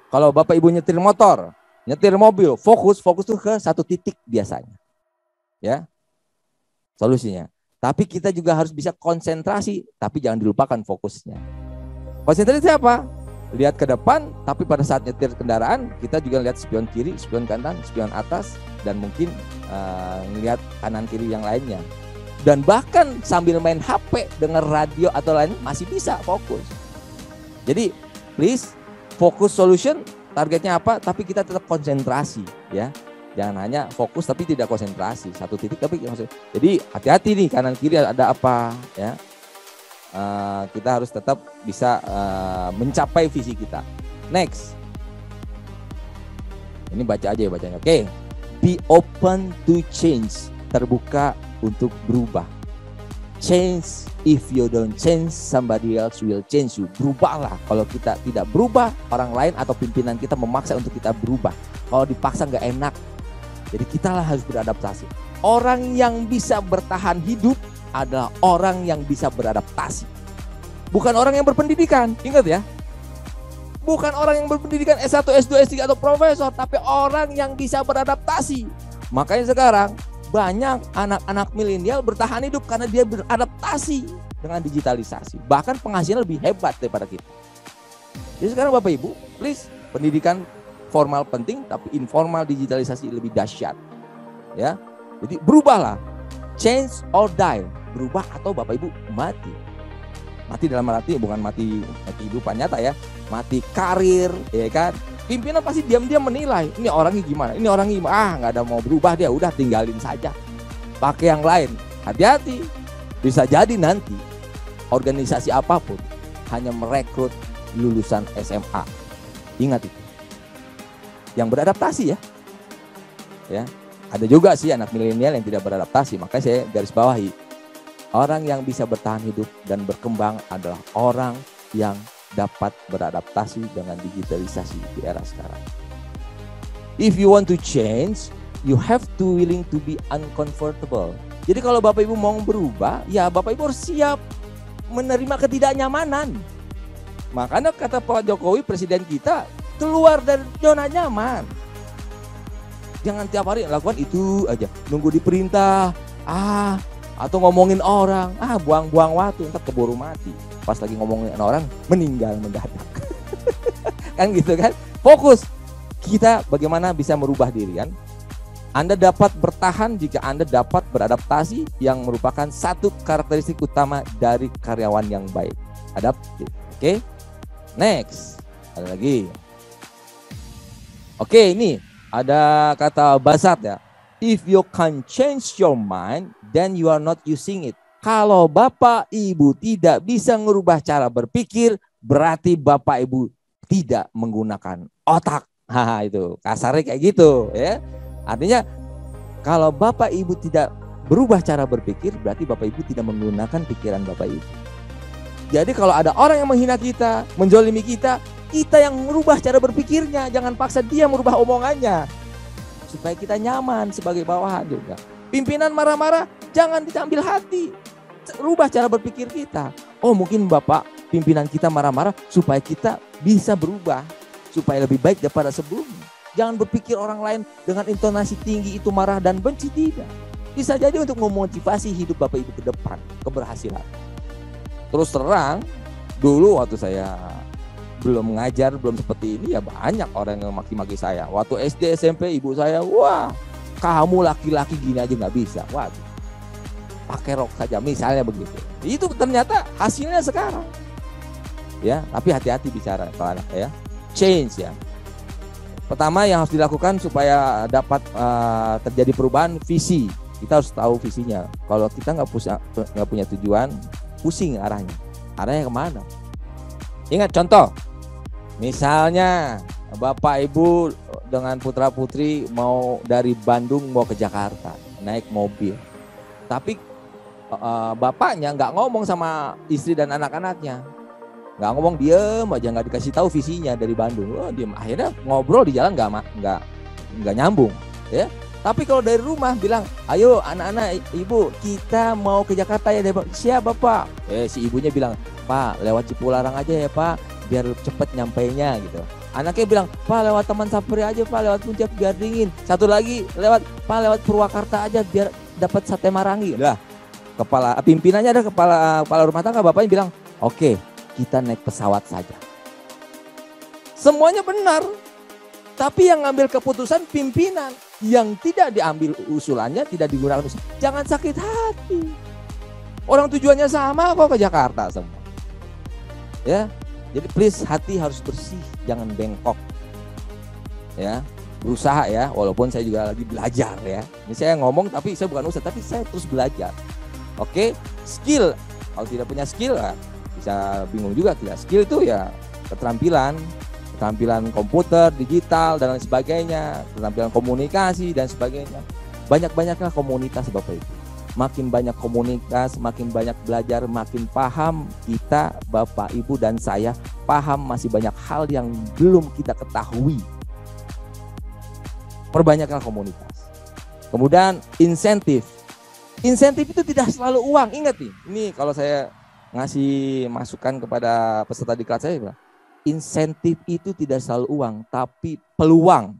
Speaker 5: Kalau Bapak Ibu nyetir motor, nyetir mobil, fokus tuh ke satu titik biasanya. Ya. Solusinya. Tapi kita juga harus bisa konsentrasi, tapi jangan dilupakan fokusnya. Konsentrasi apa? Lihat ke depan, tapi pada saat nyetir kendaraan, kita juga lihat spion kiri, spion kanan, spion atas, dan mungkin ngelihat kanan kiri yang lainnya. Dan bahkan sambil main HP, dengar radio atau lain, masih bisa fokus. Jadi, please, fokus solution, targetnya apa, tapi kita tetap konsentrasi ya. Jangan hanya fokus tapi tidak konsentrasi. Satu titik tapi jadi hati-hati nih kanan kiri ada apa ya. Kita harus tetap bisa mencapai visi kita. Next. Ini baca aja ya bacanya. Oke. Be open to change. Terbuka untuk berubah. Change, if you don't change, somebody else will change you. Berubahlah. Kalau kita tidak berubah, orang lain atau pimpinan kita memaksa untuk kita berubah. Kalau dipaksa nggak enak. Jadi kita lah harus beradaptasi. Orang yang bisa bertahan hidup adalah orang yang bisa beradaptasi. Bukan orang yang berpendidikan. Ingat ya. Bukan orang yang berpendidikan S1, S2, S3 atau profesor, tapi orang yang bisa beradaptasi. Makanya sekarang banyak anak-anak milenial bertahan hidup karena dia beradaptasi dengan digitalisasi. Bahkan penghasilan lebih hebat daripada kita. Jadi sekarang Bapak Ibu, please, pendidikan formal penting, tapi informal digitalisasi lebih dahsyat. Ya, jadi berubahlah, change or die, berubah atau Bapak Ibu mati. Mati dalam arti bukan mati kehidupan nyata ya, mati karir, ya kan, Pimpinan pasti diam-diam menilai, ini orangnya gimana, ini orangnya gimana, nggak ada mau berubah dia, udah tinggalin saja, pakai yang lain. Hati-hati, bisa jadi nanti organisasi apapun hanya merekrut lulusan SMA. Ingat itu, yang beradaptasi ya. Ada juga sih anak milenial yang tidak beradaptasi, makanya saya garis bawahi, orang yang bisa bertahan hidup dan berkembang adalah orang yang dapat beradaptasi dengan digitalisasi di era sekarang. If you want to change, you have to willing to be uncomfortable. Jadi kalau Bapak Ibu mau berubah, ya Bapak Ibu harus siap menerima ketidaknyamanan. Makanya kata Pak Jokowi, presiden kita, keluar dari zona nyaman. Jangan tiap hari lakukan itu aja, nunggu diperintah, atau ngomongin orang, buang-buang waktu, ntar keburu mati. Pas lagi ngomongin orang, meninggal mendadak. Kan gitu kan? Fokus. Kita bagaimana bisa merubah diri kan? Anda dapat bertahan jika Anda dapat beradaptasi, yang merupakan satu karakteristik utama dari karyawan yang baik. Adaptif. Oke? Next. Ada lagi. Oke, ini ada kata Basat ya. If you can change your mind, then you are not using it. Kalau Bapak Ibu tidak bisa merubah cara berpikir, berarti Bapak Ibu tidak menggunakan otak. Itu kasarnya kayak gitu ya. Artinya kalau Bapak Ibu tidak berubah cara berpikir, berarti Bapak Ibu tidak menggunakan pikiran Bapak Ibu. Jadi kalau ada orang yang menghina kita, menjolimi kita, kita yang merubah cara berpikirnya. Jangan paksa dia merubah omongannya, supaya kita nyaman sebagai bawahan juga. Pimpinan marah-marah, jangan diambil hati. Rubah cara berpikir kita. Oh, mungkin Bapak pimpinan kita marah-marah supaya kita bisa berubah, supaya lebih baik daripada sebelumnya. Jangan berpikir orang lain dengan intonasi tinggi itu marah dan benci, tidak. Bisa jadi untuk memotivasi hidup Bapak Ibu ke depan, keberhasilan. Terus terang, dulu waktu saya belum mengajar, belum seperti ini, ya banyak orang yang maki-maki saya. Waktu SD, SMP, ibu saya, wah, kamu laki-laki gini aja nggak bisa. Waduh, pakai rok saja misalnya begitu. Itu ternyata hasilnya sekarang. Ya, tapi hati-hati bicara kalau anak ya. Change ya. Pertama yang harus dilakukan supaya dapat terjadi perubahan, visi. Kita harus tahu visinya. Kalau kita nggak punya tujuan, pusing arahnya. Arahnya kemana? Ingat contoh. Misalnya Bapak Ibu dengan putra putri mau dari Bandung mau ke Jakarta naik mobil. Tapi bapaknya nggak ngomong sama istri dan anak-anaknya, nggak ngomong, diem aja, nggak dikasih tahu visinya dari Bandung. Diem, akhirnya ngobrol di jalan nggak nyambung, ya. Tapi kalau dari rumah bilang, ayo anak-anak, ibu kita mau ke Jakarta ya. Siap Bapak. Si ibunya bilang, Pak lewat Cipularang aja ya Pak, biar cepet nyampainya gitu. Anaknya bilang, Pak lewat Taman Safari aja Pak, lewat Puncak biar dingin. Satu lagi lewat Purwakarta aja biar dapat sate marangi. Lah, kepala pimpinannya ada kepala rumah tangga, bapaknya bilang, oke, kita naik pesawat saja. Semuanya benar, tapi yang ngambil keputusan pimpinan, yang tidak diambil usulannya, tidak digunakan usulan. Jangan sakit hati. Orang tujuannya sama kok, ke Jakarta semua. Ya, jadi please, hati harus bersih, jangan bengkok. Ya, berusaha ya, walaupun saya juga lagi belajar ya. Ini saya ngomong tapi saya bukan ustaz, tapi saya terus belajar. Oke, skill. Kalau tidak punya skill, bisa bingung juga. Tidak, skill itu ya keterampilan komputer, digital dan lain sebagainya, keterampilan komunikasi dan sebagainya. Banyak-banyaklah komunitas Bapak Ibu. Makin banyak komunitas, makin banyak belajar, makin paham kita, Bapak Ibu dan saya, paham masih banyak hal yang belum kita ketahui. Perbanyaklah komunitas. Kemudian insentif. Insentif itu tidak selalu uang. Ingat nih, ini kalau saya ngasih masukan kepada peserta di kelas saya bilang, insentif itu tidak selalu uang, tapi peluang.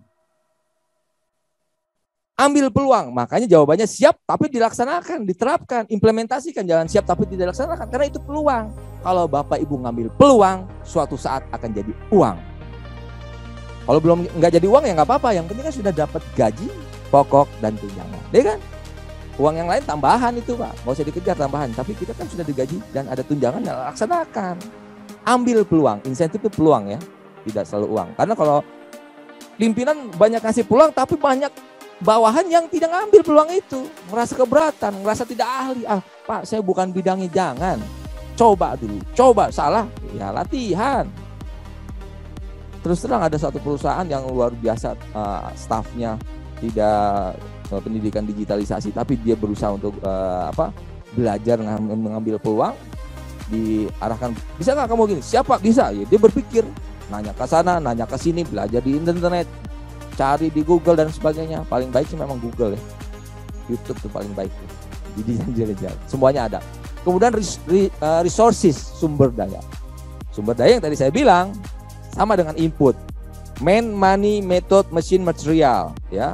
Speaker 5: Ambil peluang, makanya jawabannya siap tapi dilaksanakan, diterapkan, implementasikan. Jangan siap tapi tidak dilaksanakan, karena itu peluang. Kalau Bapak Ibu ngambil peluang, suatu saat akan jadi uang. Kalau belum nggak jadi uang ya nggak apa-apa, yang penting kan sudah dapat gaji, pokok dan tunjangan, ya kan? Uang yang lain tambahan itu Pak, nggak usah dikejar tambahan. Tapi kita kan sudah digaji dan ada tunjangan, ya laksanakan. Ambil peluang, insentif itu peluang ya, tidak selalu uang. Karena kalau Pimpinan banyak kasih peluang, tapi banyak bawahan yang tidak ngambil peluang itu. Merasa keberatan, merasa tidak ahli. Ah, Pak, saya bukan bidangnya, jangan. Coba dulu, coba salah, ya latihan. Terus terang ada satu perusahaan yang luar biasa, stafnya tidak pendidikan digitalisasi, tapi dia berusaha untuk belajar mengambil peluang, diarahkan, bisa nggak kamu gini? Siapa? Bisa. Ya, dia berpikir, nanya ke sana, nanya ke sini, belajar di internet, cari di Google dan sebagainya. Paling baik sih memang Google ya, YouTube tuh paling baik tuh. Jadi semuanya ada. Kemudian resources, sumber daya. Sumber daya yang tadi saya bilang sama dengan input. Man, money, method, machine, material, ya.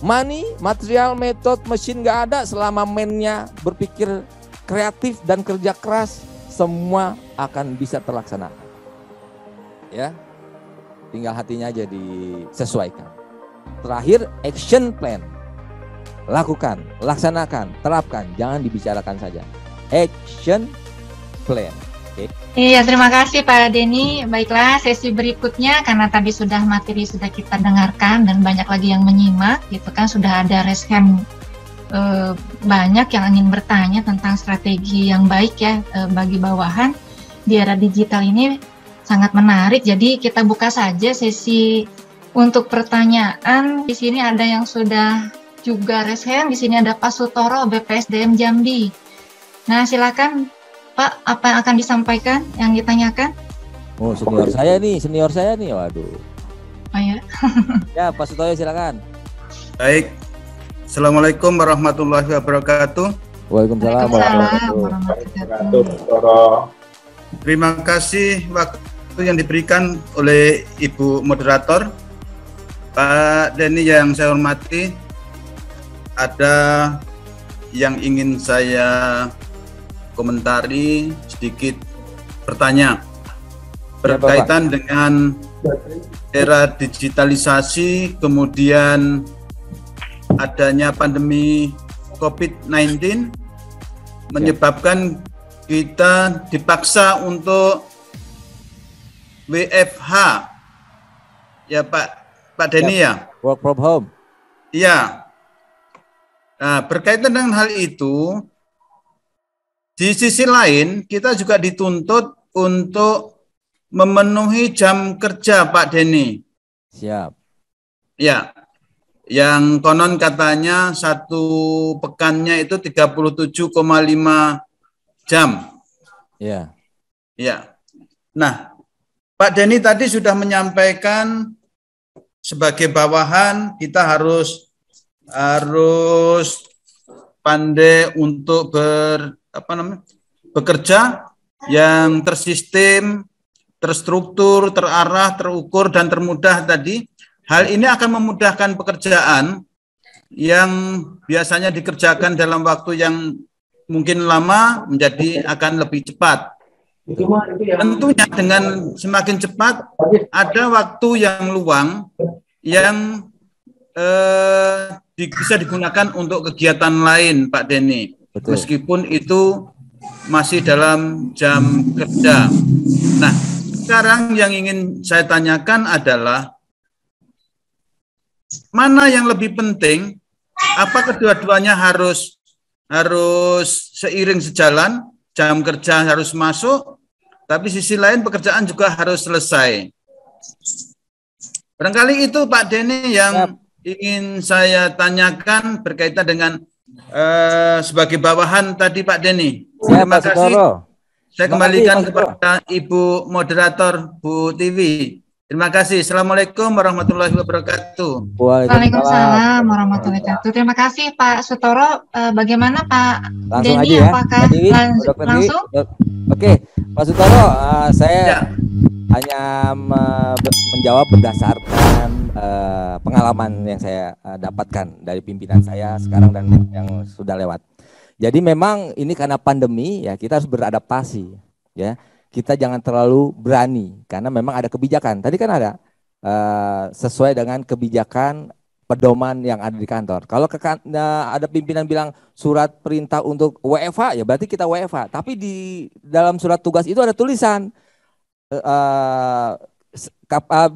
Speaker 5: Money, material, method, machine nggak ada selama man-nya berpikir kreatif dan kerja keras, semua akan bisa terlaksana. Ya, tinggal hatinya aja disesuaikan. Terakhir, action plan. Lakukan, laksanakan, terapkan, jangan dibicarakan saja. Action plan. Okay.
Speaker 4: Iya, terima kasih Pak Denny. Baiklah, sesi berikutnya karena tadi materi sudah kita dengarkan dan banyak lagi yang menyimak, gitu kan, sudah ada raise hand banyak yang ingin bertanya tentang strategi yang baik ya bagi bawahan di era digital ini. Sangat menarik. Jadi kita buka saja sesi untuk pertanyaan. Di sini ada yang sudah juga raise hand. Di sini ada Pak Sutoro, BPSDM Jambi. Nah, silakan Pak, apa yang akan disampaikan, yang ditanyakan?
Speaker 5: Oh, senior saya nih. Waduh.
Speaker 4: Oh ya.
Speaker 5: Ya, Pak Sutoro silakan.
Speaker 6: Baik. Assalamualaikum warahmatullahi wabarakatuh.
Speaker 5: Waalaikumsalam
Speaker 4: warahmatullahi
Speaker 3: wabarakatuh.
Speaker 6: Terima kasih waktu yang diberikan oleh Ibu Moderator. Pak Denny yang saya hormati, ada yang ingin saya komentari sedikit, bertanya berkaitan dengan era digitalisasi, kemudian adanya pandemi COVID-19 menyebabkan kita dipaksa untuk WFH, ya Pak Denny ya.
Speaker 5: Work from home.
Speaker 6: Iya. Nah, berkaitan dengan hal itu, di sisi lain kita juga dituntut untuk memenuhi jam kerja Pak Denny.
Speaker 5: Siap.
Speaker 6: Ya, yang konon katanya satu pekannya itu 37,5 jam.
Speaker 5: Ya.
Speaker 6: Ya. Nah, Pak Denny tadi sudah menyampaikan sebagai bawahan kita harus pandai untuk bekerja yang tersistem, terstruktur, terarah, terukur dan termudah tadi. Hal ini akan memudahkan pekerjaan yang biasanya dikerjakan dalam waktu yang mungkin lama menjadi akan lebih cepat. Tentunya dengan semakin cepat ada waktu yang luang yang bisa digunakan untuk kegiatan lain Pak Denny.
Speaker 5: Betul.
Speaker 6: Meskipun itu masih dalam jam kerja. Nah, sekarang yang ingin saya tanyakan adalah mana yang lebih penting? Apa kedua-duanya harus seiring sejalan? Jam kerja harus masuk, tapi sisi lain pekerjaan juga harus selesai. Barangkali itu Pak Denny yang ingin saya tanyakan berkaitan dengan sebagai bawahan tadi Pak Denny. Terima kasih. Saya kembalikan kepada Ibu Moderator Bu Tiwi. Terima kasih. Assalamualaikum warahmatullahi wabarakatuh.
Speaker 4: Waalaikumsalam warahmatullahi wabarakatuh. Terima kasih Pak Sutoro. Bagaimana Pak
Speaker 5: Langsung
Speaker 4: Denny?
Speaker 5: aja ya.
Speaker 4: Apakah langsung?
Speaker 5: Oke, Pak Sutoro, saya hanya menjawab berdasarkan pengalaman yang saya dapatkan dari pimpinan saya sekarang dan yang sudah lewat. Jadi memang ini karena pandemi ya, kita harus beradaptasi ya. Kita jangan terlalu berani karena memang ada kebijakan. Tadi kan ada sesuai dengan kebijakan pedoman yang ada di kantor. Kalau ada pimpinan bilang surat perintah untuk WFH, ya berarti kita WFH. Tapi di dalam surat tugas itu ada tulisan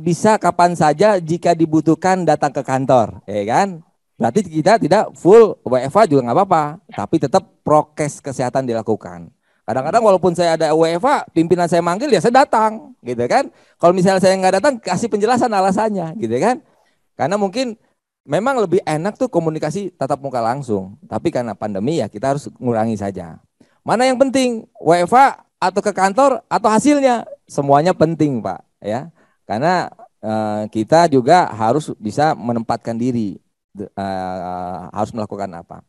Speaker 5: bisa kapan saja jika dibutuhkan datang ke kantor, ya kan? Berarti kita tidak full WFA juga nggak apa-apa, tapi tetap prokes kesehatan dilakukan. Kadang-kadang walaupun saya ada WFA, pimpinan saya manggil ya saya datang, gitu kan? Kalau misalnya saya nggak datang, kasih penjelasan alasannya, gitu kan? Karena mungkin memang lebih enak tuh komunikasi tatap muka langsung, tapi karena pandemi ya kita harus ngurangi saja. Mana yang penting, WFA atau ke kantor atau hasilnya, semuanya penting Pak, ya. Karena kita juga harus bisa menempatkan diri, harus melakukan apa.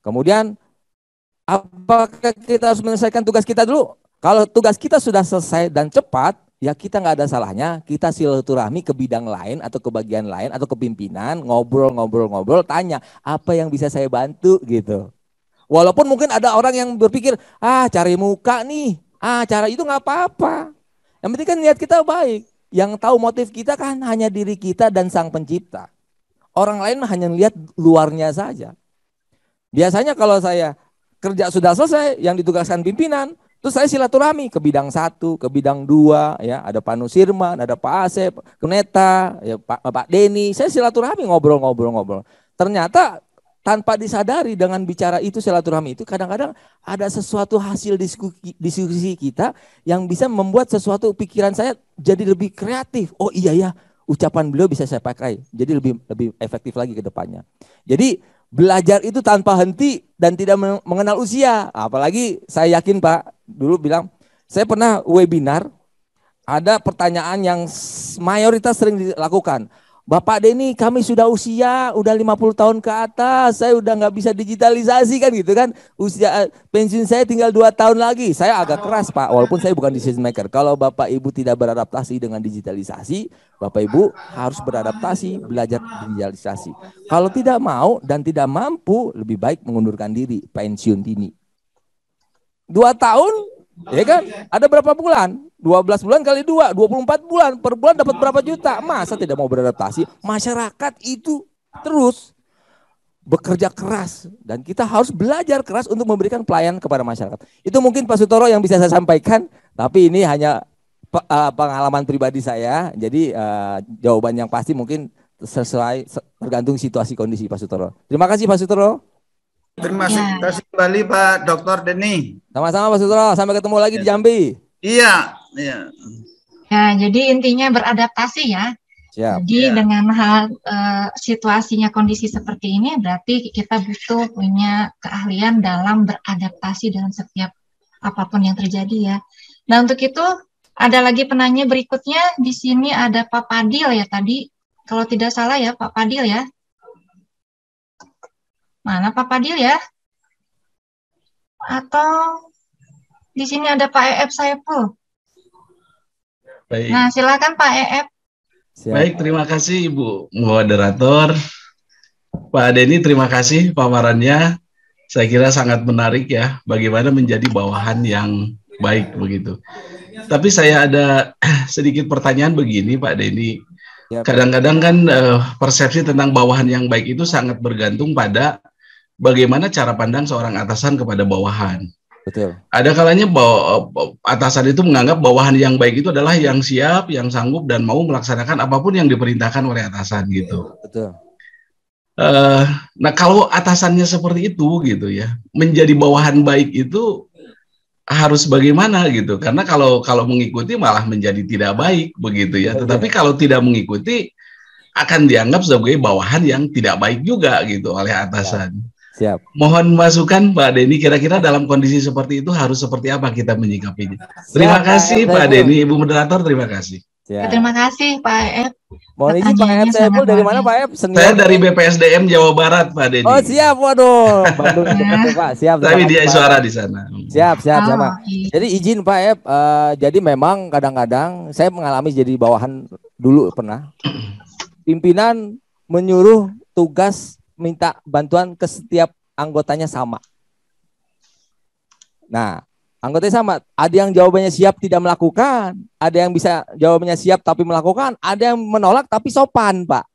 Speaker 5: Kemudian apakah kita harus menyelesaikan tugas kita dulu? Kalau tugas kita sudah selesai dan cepat, ya kita nggak ada salahnya kita silaturahmi ke bidang lain atau ke bagian lain atau ke pimpinan, ngobrol, tanya apa yang bisa saya bantu gitu. Walaupun mungkin ada orang yang berpikir, cari muka nih, cara itu nggak apa-apa. Yang penting kan niat kita baik. Yang tahu motif kita kan hanya diri kita dan Sang Pencipta. Orang lain hanya lihat luarnya saja. Biasanya kalau saya kerja sudah selesai, yang ditugaskan pimpinan, terus saya silaturahmi ke bidang 1, ke bidang 2, ya ada Pak Nusirman, ada Pak Asep, Kuneta, ya Pak Denny, saya silaturahmi ngobrol. Ternyata tanpa disadari dengan bicara itu silaturahmi itu kadang-kadang ada sesuatu hasil diskusi kita yang bisa membuat sesuatu pikiran saya jadi lebih kreatif. Oh iya ya, ucapan beliau bisa saya pakai. Jadi lebih efektif lagi ke depannya. Jadi belajar itu tanpa henti dan tidak mengenal usia. Apalagi saya yakin Pak dulu bilang, saya pernah webinar, ada pertanyaan yang mayoritas sering dilakukan. Bapak Denny, kami sudah usia, udah 50 tahun ke atas, saya udah nggak bisa digitalisasi kan gitu kan. Usia pensiun saya tinggal 2 tahun lagi. Saya agak keras Pak, walaupun saya bukan decision maker. Kalau Bapak Ibu tidak beradaptasi dengan digitalisasi, Bapak Ibu harus beradaptasi, belajar digitalisasi. Kalau tidak mau dan tidak mampu, lebih baik mengundurkan diri, pensiun dini. 2 tahun, ya kan? Ada berapa bulan? 12 bulan kali 2, 24 bulan. Per bulan dapat berapa juta? Masa tidak mau beradaptasi? Masyarakat itu terus bekerja keras. Dan kita harus belajar keras untuk memberikan pelayanan kepada masyarakat. Itu mungkin Pak Sutoro yang bisa saya sampaikan. Tapi ini hanya pengalaman pribadi saya. Jadi jawaban yang pasti mungkin sesuai tergantung situasi kondisi Pak Sutoro. Terima kasih Pak Sutoro.
Speaker 6: Terima kasih kembali Pak Dr. Denny.
Speaker 5: Sama-sama Pak Sutoro. Sampai ketemu lagi di Jambi.
Speaker 6: Iya.
Speaker 4: Ya, jadi intinya beradaptasi ya.
Speaker 5: Siap.
Speaker 4: Jadi dengan hal situasinya kondisi seperti ini, berarti kita butuh punya keahlian dalam beradaptasi dalam setiap apapun yang terjadi ya. Nah untuk itu ada lagi penanya berikutnya. Di sini ada Pak Padil ya tadi. Kalau tidak salah ya Pak Padil ya. Mana Pak Padil ya? Atau di sini ada Pak EF Saiful.
Speaker 7: Baik.
Speaker 4: Nah, silakan Pak EF.
Speaker 7: Baik, terima kasih Ibu moderator. Pak Denny, terima kasih paparannya. Saya kira sangat menarik ya, bagaimana menjadi bawahan yang baik begitu. Tapi saya ada sedikit pertanyaan begini Pak Denny. Kadang-kadang kan persepsi tentang bawahan yang baik itu sangat bergantung pada bagaimana cara pandang seorang atasan kepada bawahan.
Speaker 5: Betul.
Speaker 7: Ada kalanya atasan itu menganggap bawahan yang baik itu adalah yang siap, yang sanggup dan mau melaksanakan apapun yang diperintahkan oleh atasan gitu.
Speaker 5: Betul.
Speaker 7: Nah kalau atasannya seperti itu gitu ya, menjadi bawahan baik itu harus bagaimana gitu? Karena kalau mengikuti malah menjadi tidak baik begitu ya. Tetapi kalau tidak mengikuti akan dianggap sebagai bawahan yang tidak baik juga gitu oleh atasan.
Speaker 5: Siap.
Speaker 7: Mohon masukan Pak Denny, kira-kira dalam kondisi seperti itu harus seperti apa kita menyikapinya. Terima kasih Pak Denny, Ibu Moderator, terima kasih.
Speaker 4: Siap. Terima kasih Pak EF.
Speaker 5: Mohon izin Pak EF Saiful dari mana Pak EF?
Speaker 7: Saya dari BPSDM Jawa Barat Pak Denny.
Speaker 5: Oh siap, waduh. Bandung Pak, siap.
Speaker 7: Tapi dia suara di sana.
Speaker 5: Siap, sama. Jadi izin Pak EF, jadi memang kadang-kadang saya mengalami jadi bawahan dulu pernah. Pimpinan menyuruh tugas minta bantuan ke setiap anggotanya sama. Nah, anggotanya sama. Ada yang jawabannya siap tidak melakukan, ada yang bisa jawabannya siap tapi melakukan, ada yang menolak tapi sopan, Pak.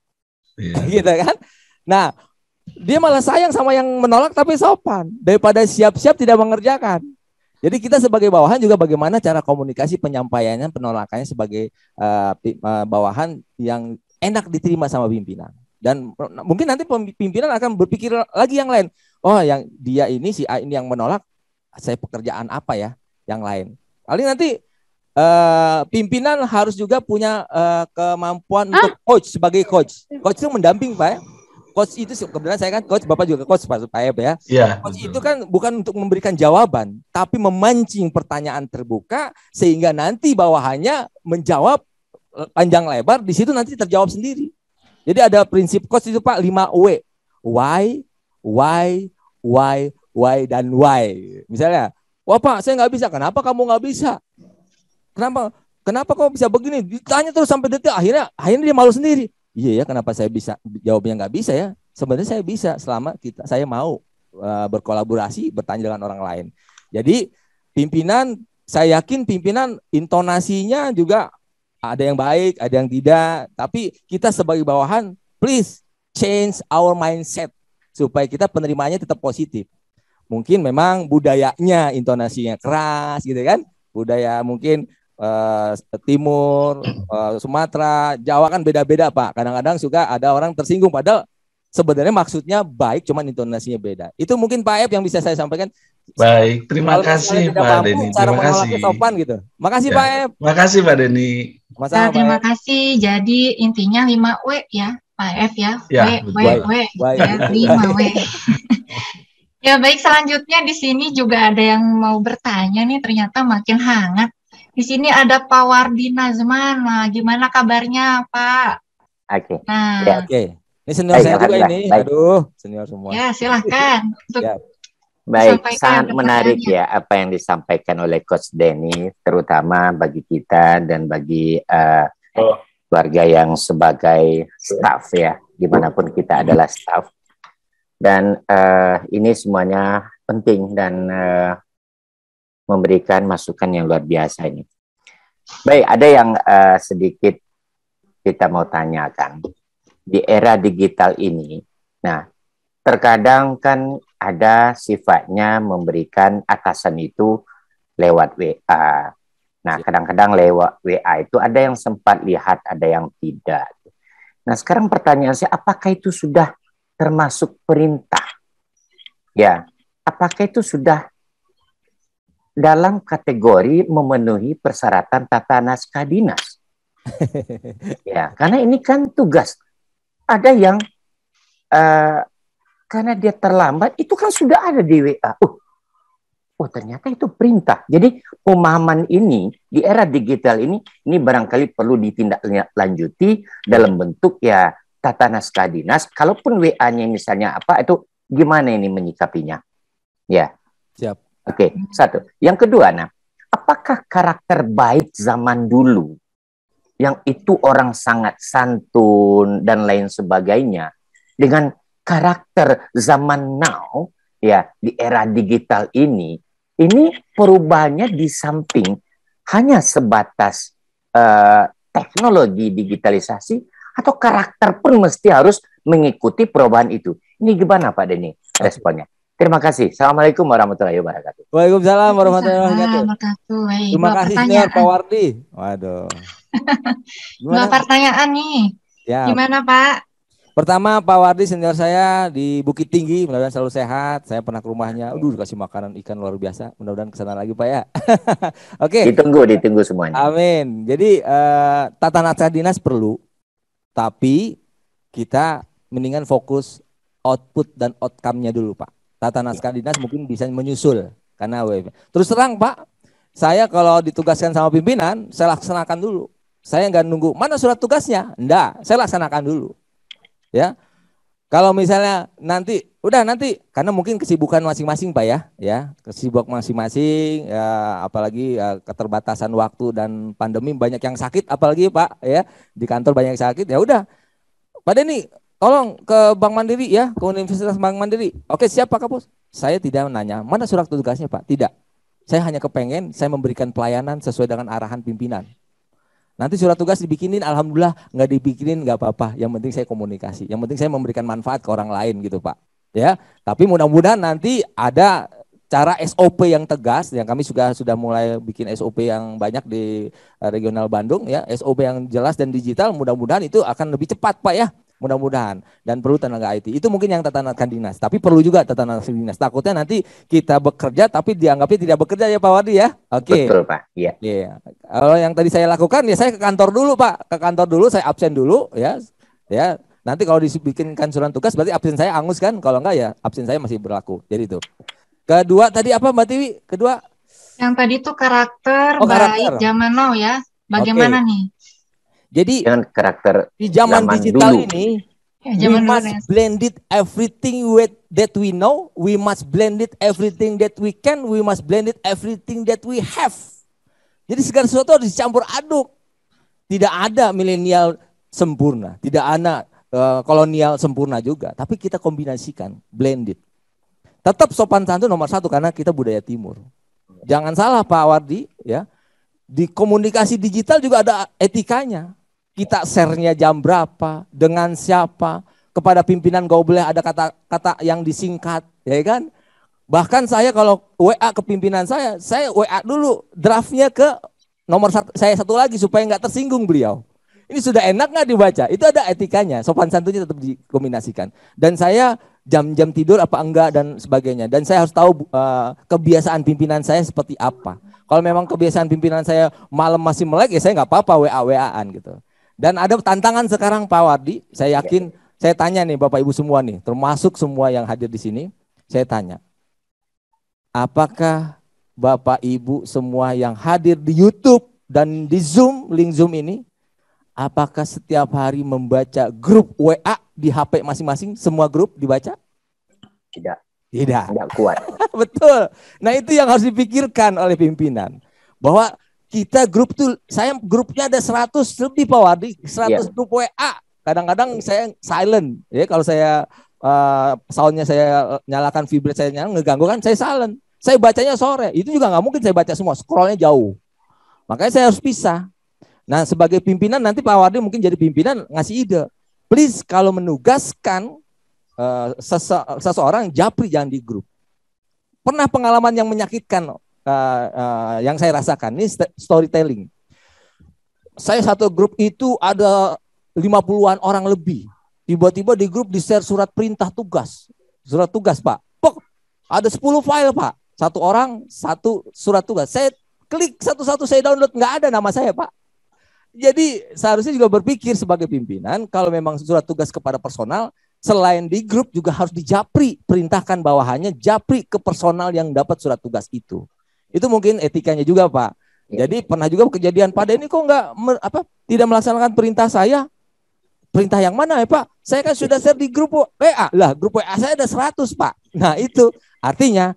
Speaker 5: Gitu kan? Nah, dia malah sayang sama yang menolak tapi sopan daripada siap-siap tidak mengerjakan. Jadi kita sebagai bawahan juga bagaimana cara komunikasi penyampaiannya, penolakannya sebagai bawahan yang enak diterima sama pimpinan. Dan mungkin nanti pimpinan akan berpikir lagi yang lain. Oh, yang dia ini si A ini yang menolak, saya pekerjaan apa ya yang lain. Paling nanti pimpinan harus juga punya kemampuan untuk coach sebagai coach. Coach itu mendamping, Pak. Coach itu kebetulan saya kan coach, Bapak juga coach, Pak Ep ya.
Speaker 7: Iya.
Speaker 5: Coach itu kan bukan untuk memberikan jawaban, tapi memancing pertanyaan terbuka sehingga nanti bawahannya menjawab panjang lebar, di situ nanti terjawab sendiri. Jadi ada prinsip coach itu, Pak, 5W. Why, dan why. Misalnya, wah Pak, saya nggak bisa. Kenapa kamu nggak bisa? Kenapa kok bisa begini? Ditanya terus sampai detik. Akhirnya dia malu sendiri. Iya ya, kenapa saya bisa? Jawabnya nggak bisa ya. Sebenarnya saya bisa selama saya mau berkolaborasi, bertanya dengan orang lain. Jadi pimpinan, saya yakin pimpinan intonasinya juga ada yang baik, ada yang tidak. Tapi kita sebagai bawahan, please change our mindset supaya kita penerimanya tetap positif. Mungkin memang budayanya intonasinya keras gitu kan. Budaya mungkin Timur, Sumatera, Jawa kan beda-beda Pak. Kadang-kadang suka ada orang tersinggung padahal sebenarnya maksudnya baik, cuman intonasinya beda. Itu mungkin Pak Ep yang bisa saya sampaikan.
Speaker 7: Baik, terima kasih Pak Denny.
Speaker 5: Cara
Speaker 7: Terima kasih.
Speaker 5: sopan gitu. Makasih ya, Pak Ep.
Speaker 7: Makasih Pak Denny.
Speaker 4: Terima kasih. Jadi intinya 5W ya Pak Ep ya. W. 5W. Ya baik, selanjutnya di sini juga ada yang mau bertanya nih, ternyata makin hangat. Di sini ada Pak Wardi Nazman. Nah, gimana kabarnya Pak?
Speaker 8: Oke.
Speaker 4: Nah,
Speaker 8: ya.
Speaker 5: Oke. Ini senior saya juga ini.
Speaker 8: Baik.
Speaker 5: Aduh, senior semua.
Speaker 4: Ya, silahkan.
Speaker 8: Baik, sangat menarik ya apa yang disampaikan oleh Coach Denny, terutama bagi kita dan bagi keluarga yang sebagai staff ya, dimanapun kita adalah staff. Dan ini semuanya penting dan memberikan masukan yang luar biasa ini. Baik, ada yang sedikit kita mau tanyakan. Di era digital ini, nah terkadang kan ada sifatnya memberikan atasan itu lewat WA. Nah, kadang-kadang lewat WA itu ada yang sempat lihat, ada yang tidak. Nah, sekarang pertanyaan saya, apakah itu sudah termasuk perintah? Ya, apakah itu sudah dalam kategori memenuhi persyaratan tata naskah dinas? Ya, karena ini kan tugas. Ada yang karena dia terlambat, itu kan sudah ada di WA. Oh, ternyata itu perintah. Jadi pemahaman ini di era digital ini barangkali perlu ditindaklanjuti dalam bentuk ya tata naskah dinas. Kalaupun WA-nya misalnya apa, itu gimana ini menyikapinya? Ya.
Speaker 5: Siap.
Speaker 8: Oke, satu. Yang kedua, nah, apakah karakter baik zaman dulu yang itu orang sangat santun dan lain sebagainya dengan karakter zaman now ya di era digital ini perubahannya di samping hanya sebatas teknologi digitalisasi atau karakter pun mesti harus mengikuti perubahan itu. Ini gimana Pak Denny responnya? Terima kasih. Assalamualaikum warahmatullahi wabarakatuh.
Speaker 5: Waalaikumsalam warahmatullahi wabarakatuh. Terima kasih Senior Pak Wardi. Waduh.
Speaker 4: Dua pertanyaan nih. Ya. Gimana Pak?
Speaker 5: Pertama, Pak Wardi senior saya di Bukit Tinggi, mudah-mudahan selalu sehat. Saya pernah ke rumahnya, dikasih makanan ikan luar biasa. Mudah-mudahan kesana lagi Pak ya. Oke.
Speaker 8: Ditunggu semuanya.
Speaker 5: Amin. Jadi tata naskah dinas perlu, tapi kita mendingan fokus output dan outcome-nya dulu Pak. Tata naskah dinas mungkin bisa menyusul karena terus terang Pak, saya kalau ditugaskan sama pimpinan, saya laksanakan dulu. Saya nggak nunggu mana surat tugasnya, enggak, saya laksanakan dulu. Ya, kalau misalnya nanti karena mungkin kesibukan masing-masing Pak ya kesibukan masing-masing, ya, apalagi keterbatasan waktu dan pandemi banyak yang sakit, apalagi Pak ya di kantor banyak yang sakit, ya udah, Pak Denny tolong ke Bank Mandiri ya, ke Universitas Bank Mandiri. Oke siap Pak Kapus. Saya tidak menanya mana surat tugasnya Pak, tidak. Saya hanya kepengen saya memberikan pelayanan sesuai dengan arahan pimpinan. Nanti surat tugas dibikinin, alhamdulillah, nggak dibikinin nggak apa-apa. Yang penting saya komunikasi, yang penting saya memberikan manfaat ke orang lain gitu Pak. Ya, tapi mudah-mudahan nanti ada cara SOP yang tegas, yang kami sudah mulai bikin SOP yang banyak di regional Bandung ya, SOP yang jelas dan digital, mudah-mudahan itu akan lebih cepat Pak ya, mudah-mudahan. Dan perlu tenaga IT, itu mungkin yang tatanan dinas, tapi perlu juga tatanan dinas. Takutnya nanti kita bekerja tapi dianggapnya tidak bekerja ya Pak Wardi ya. Oke.
Speaker 8: Betul Pak, iya.
Speaker 5: Iya. Kalau yang tadi saya lakukan ya saya ke kantor dulu Pak, ke kantor dulu, saya absen dulu ya. Ya, nanti kalau dibikinkan surat tugas berarti absen saya angus kan, kalau enggak ya absen saya masih berlaku. Jadi itu. Kedua tadi apa Mbak Tiwi? Kedua?
Speaker 4: Yang tadi tuh karakter
Speaker 5: karakter.
Speaker 4: baik zaman now ya. Bagaimana nih?
Speaker 5: Jadi
Speaker 8: dengan karakter
Speaker 5: di zaman digital
Speaker 8: dulu.
Speaker 5: ini,
Speaker 4: Ya,
Speaker 5: we must blend it everything with that we know, we must blend it everything that we can, we must blend it everything that we have. Jadi segala sesuatu harus dicampur aduk. Tidak ada milenial sempurna, tidak ada kolonial sempurna juga, tapi kita kombinasikan, blended. Tetap sopan santun nomor satu karena kita budaya timur. Jangan salah Pak Wardi ya. Di komunikasi digital juga ada etikanya. Kita share-nya jam berapa, dengan siapa, kepada pimpinan gak boleh ada kata-kata yang disingkat, ya kan? Bahkan saya kalau WA ke pimpinan saya WA dulu draftnya ke nomor saya satu lagi supaya nggak tersinggung beliau. Ini sudah enak nggak dibaca? Itu ada etikanya, sopan santunnya tetap dikombinasikan. Dan saya jam-jam tidur apa enggak dan sebagainya. Dan saya harus tahu kebiasaan pimpinan saya seperti apa. Kalau memang kebiasaan pimpinan saya malam masih melek ya saya nggak apa-apa WA-WA-an gitu. Dan ada tantangan sekarang Pak Wardi, saya yakin, saya tanya nih Bapak Ibu semua nih, termasuk semua yang hadir di sini, saya tanya, apakah Bapak Ibu semua yang hadir di YouTube dan di Zoom, link Zoom ini, apakah setiap hari membaca grup WA di HP masing-masing, semua grup dibaca?
Speaker 8: Tidak.
Speaker 5: Tidak.
Speaker 8: Tidak kuat.
Speaker 5: Betul. Nah itu yang harus dipikirkan oleh pimpinan. Bahwa kita grup tuh, saya grupnya ada 100 lebih Pak Wardi, 100 grup WA. Kadang-kadang saya silent. Ya kalau saya soundnya saya nyalakan, vibrate saya nyalakan, ngeganggu kan saya silent. Saya bacanya sore. Itu juga nggak mungkin saya baca semua, scrollnya jauh. Makanya saya harus pisah. Nah sebagai pimpinan nanti Pak Wardi mungkin jadi pimpinan ngasih ide. Please kalau menugaskan seseorang japri jangan di grup. Pernah pengalaman yang menyakitkan yang saya rasakan, ini storytelling. Saya satu grup itu ada 50-an orang lebih. Tiba-tiba di grup di-share surat perintah tugas. Surat tugas Pak. Pok, ada 10 file Pak. Satu orang, satu surat tugas. Saya klik satu-satu, saya download, nggak ada nama saya Pak. Jadi seharusnya juga berpikir sebagai pimpinan, kalau memang surat tugas kepada personal, selain di grup juga harus dijapri, perintahkan bawahannya japri ke personal yang dapat surat tugas itu. Itu mungkin etikanya juga Pak. Jadi pernah juga kejadian Pak Denny kok tidak melaksanakan perintah saya. Perintah yang mana ya Pak? Saya kan sudah share di grup WA. Lah grup WA saya ada 100 Pak. Nah itu artinya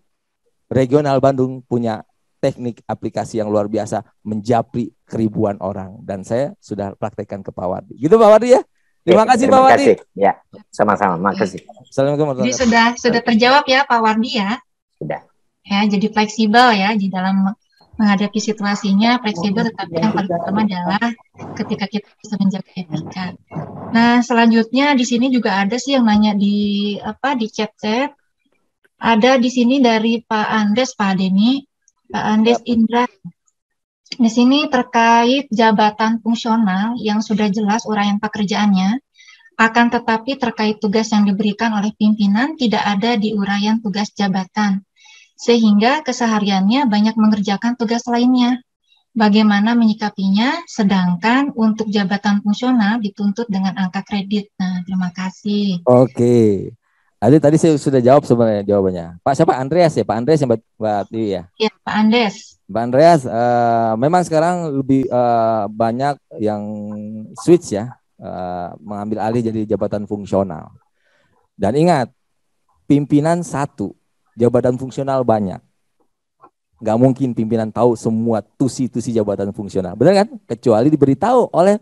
Speaker 5: regional Bandung punya teknik aplikasi yang luar biasa menjapri keribuan orang. Dan saya sudah praktekkan ke Pak Wardi. Gitu Pak Wardi ya? Terima kasih Pak Wardi.
Speaker 8: Ya, sama-sama. Makasih.
Speaker 4: Assalamualaikum. Jadi sudah terjawab ya Pak Wardi ya?
Speaker 8: Sudah.
Speaker 4: Ya, jadi fleksibel ya di dalam menghadapi situasinya, fleksibel, tetapi yang paling utama adalah ketika kita bisa menjaga etika. Nah, selanjutnya di sini juga ada sih yang nanya di chat-chat. Ada di sini dari Pak Andes, Pak Denny, Pak Andes Indra. Di sini terkait jabatan fungsional yang sudah jelas uraian pekerjaannya, akan tetapi terkait tugas yang diberikan oleh pimpinan tidak ada di uraian tugas jabatan, sehingga kesehariannya banyak mengerjakan tugas lainnya. Bagaimana menyikapinya, sedangkan untuk jabatan fungsional dituntut dengan angka kredit. Nah, terima kasih.
Speaker 5: Oke. Tadi saya sudah jawab sebenarnya jawabannya. Pak siapa? Andreas ya? Pak Andreas yang Mbak Tiwi ya?
Speaker 4: Iya, Pak Andes.
Speaker 5: Pak Andreas, memang sekarang lebih banyak yang switch ya, mengambil alih jadi jabatan fungsional. Dan ingat, pimpinan satu, jabatan fungsional banyak. Nggak mungkin pimpinan tahu semua tusi-tusi jabatan fungsional. Benar kan? Kecuali diberitahu oleh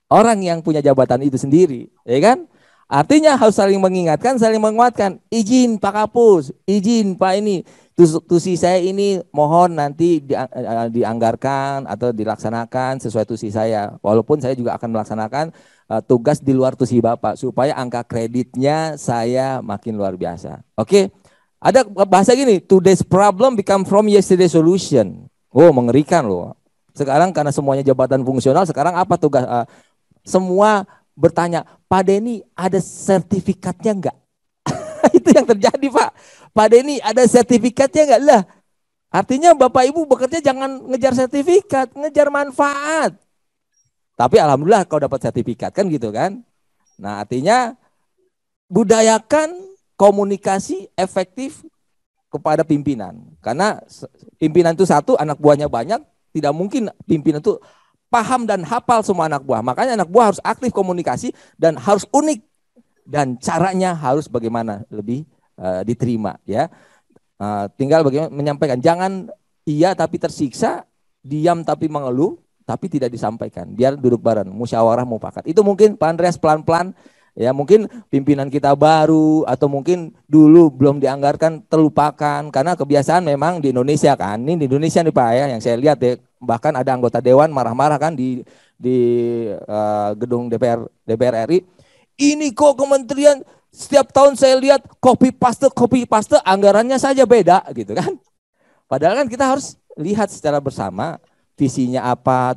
Speaker 5: orang yang punya jabatan itu sendiri. Ya kan? Artinya harus saling mengingatkan, saling menguatkan. Izin Pak Kapus, izin Pak ini. Tusi saya ini mohon nanti dianggarkan atau dilaksanakan sesuai tusi saya. Walaupun saya juga akan melaksanakan tugas di luar tusi Bapak. Supaya angka kreditnya saya makin luar biasa. Oke? Ada bahasa gini, today's problem become from yesterday's solution. Oh, mengerikan loh. Sekarang karena semuanya jabatan fungsional, sekarang apa tugas? Semua bertanya, Pak Denny ada sertifikatnya enggak? Itu yang terjadi, Pak. Pak Denny ada sertifikatnya enggak? Lah, artinya Bapak Ibu bekerja jangan ngejar sertifikat, ngejar manfaat. Tapi alhamdulillah kau dapat sertifikat, kan gitu kan? Nah, artinya budayakan komunikasi efektif kepada pimpinan. Karena pimpinan itu satu, anak buahnya banyak, tidak mungkin pimpinan itu paham dan hafal semua anak buah. Makanya anak buah harus aktif komunikasi dan harus unik. Dan caranya harus bagaimana lebih diterima, ya. Tinggal bagaimana menyampaikan. Jangan iya tapi tersiksa, diam tapi mengeluh, tapi tidak disampaikan. Biar duduk bareng, musyawarah mufakat. Itu mungkin Pak Andreas pelan-pelan. Ya, mungkin pimpinan kita baru atau mungkin dulu belum dianggarkan, terlupakan karena kebiasaan memang di Indonesia kan. Ini di Indonesia nih Pak ya, yang saya lihat ya, bahkan ada anggota dewan marah-marah kan di gedung DPR RI. Ini kok kementerian setiap tahun saya lihat copy paste anggarannya saja beda gitu kan. Padahal kan kita harus lihat secara bersama visinya apa,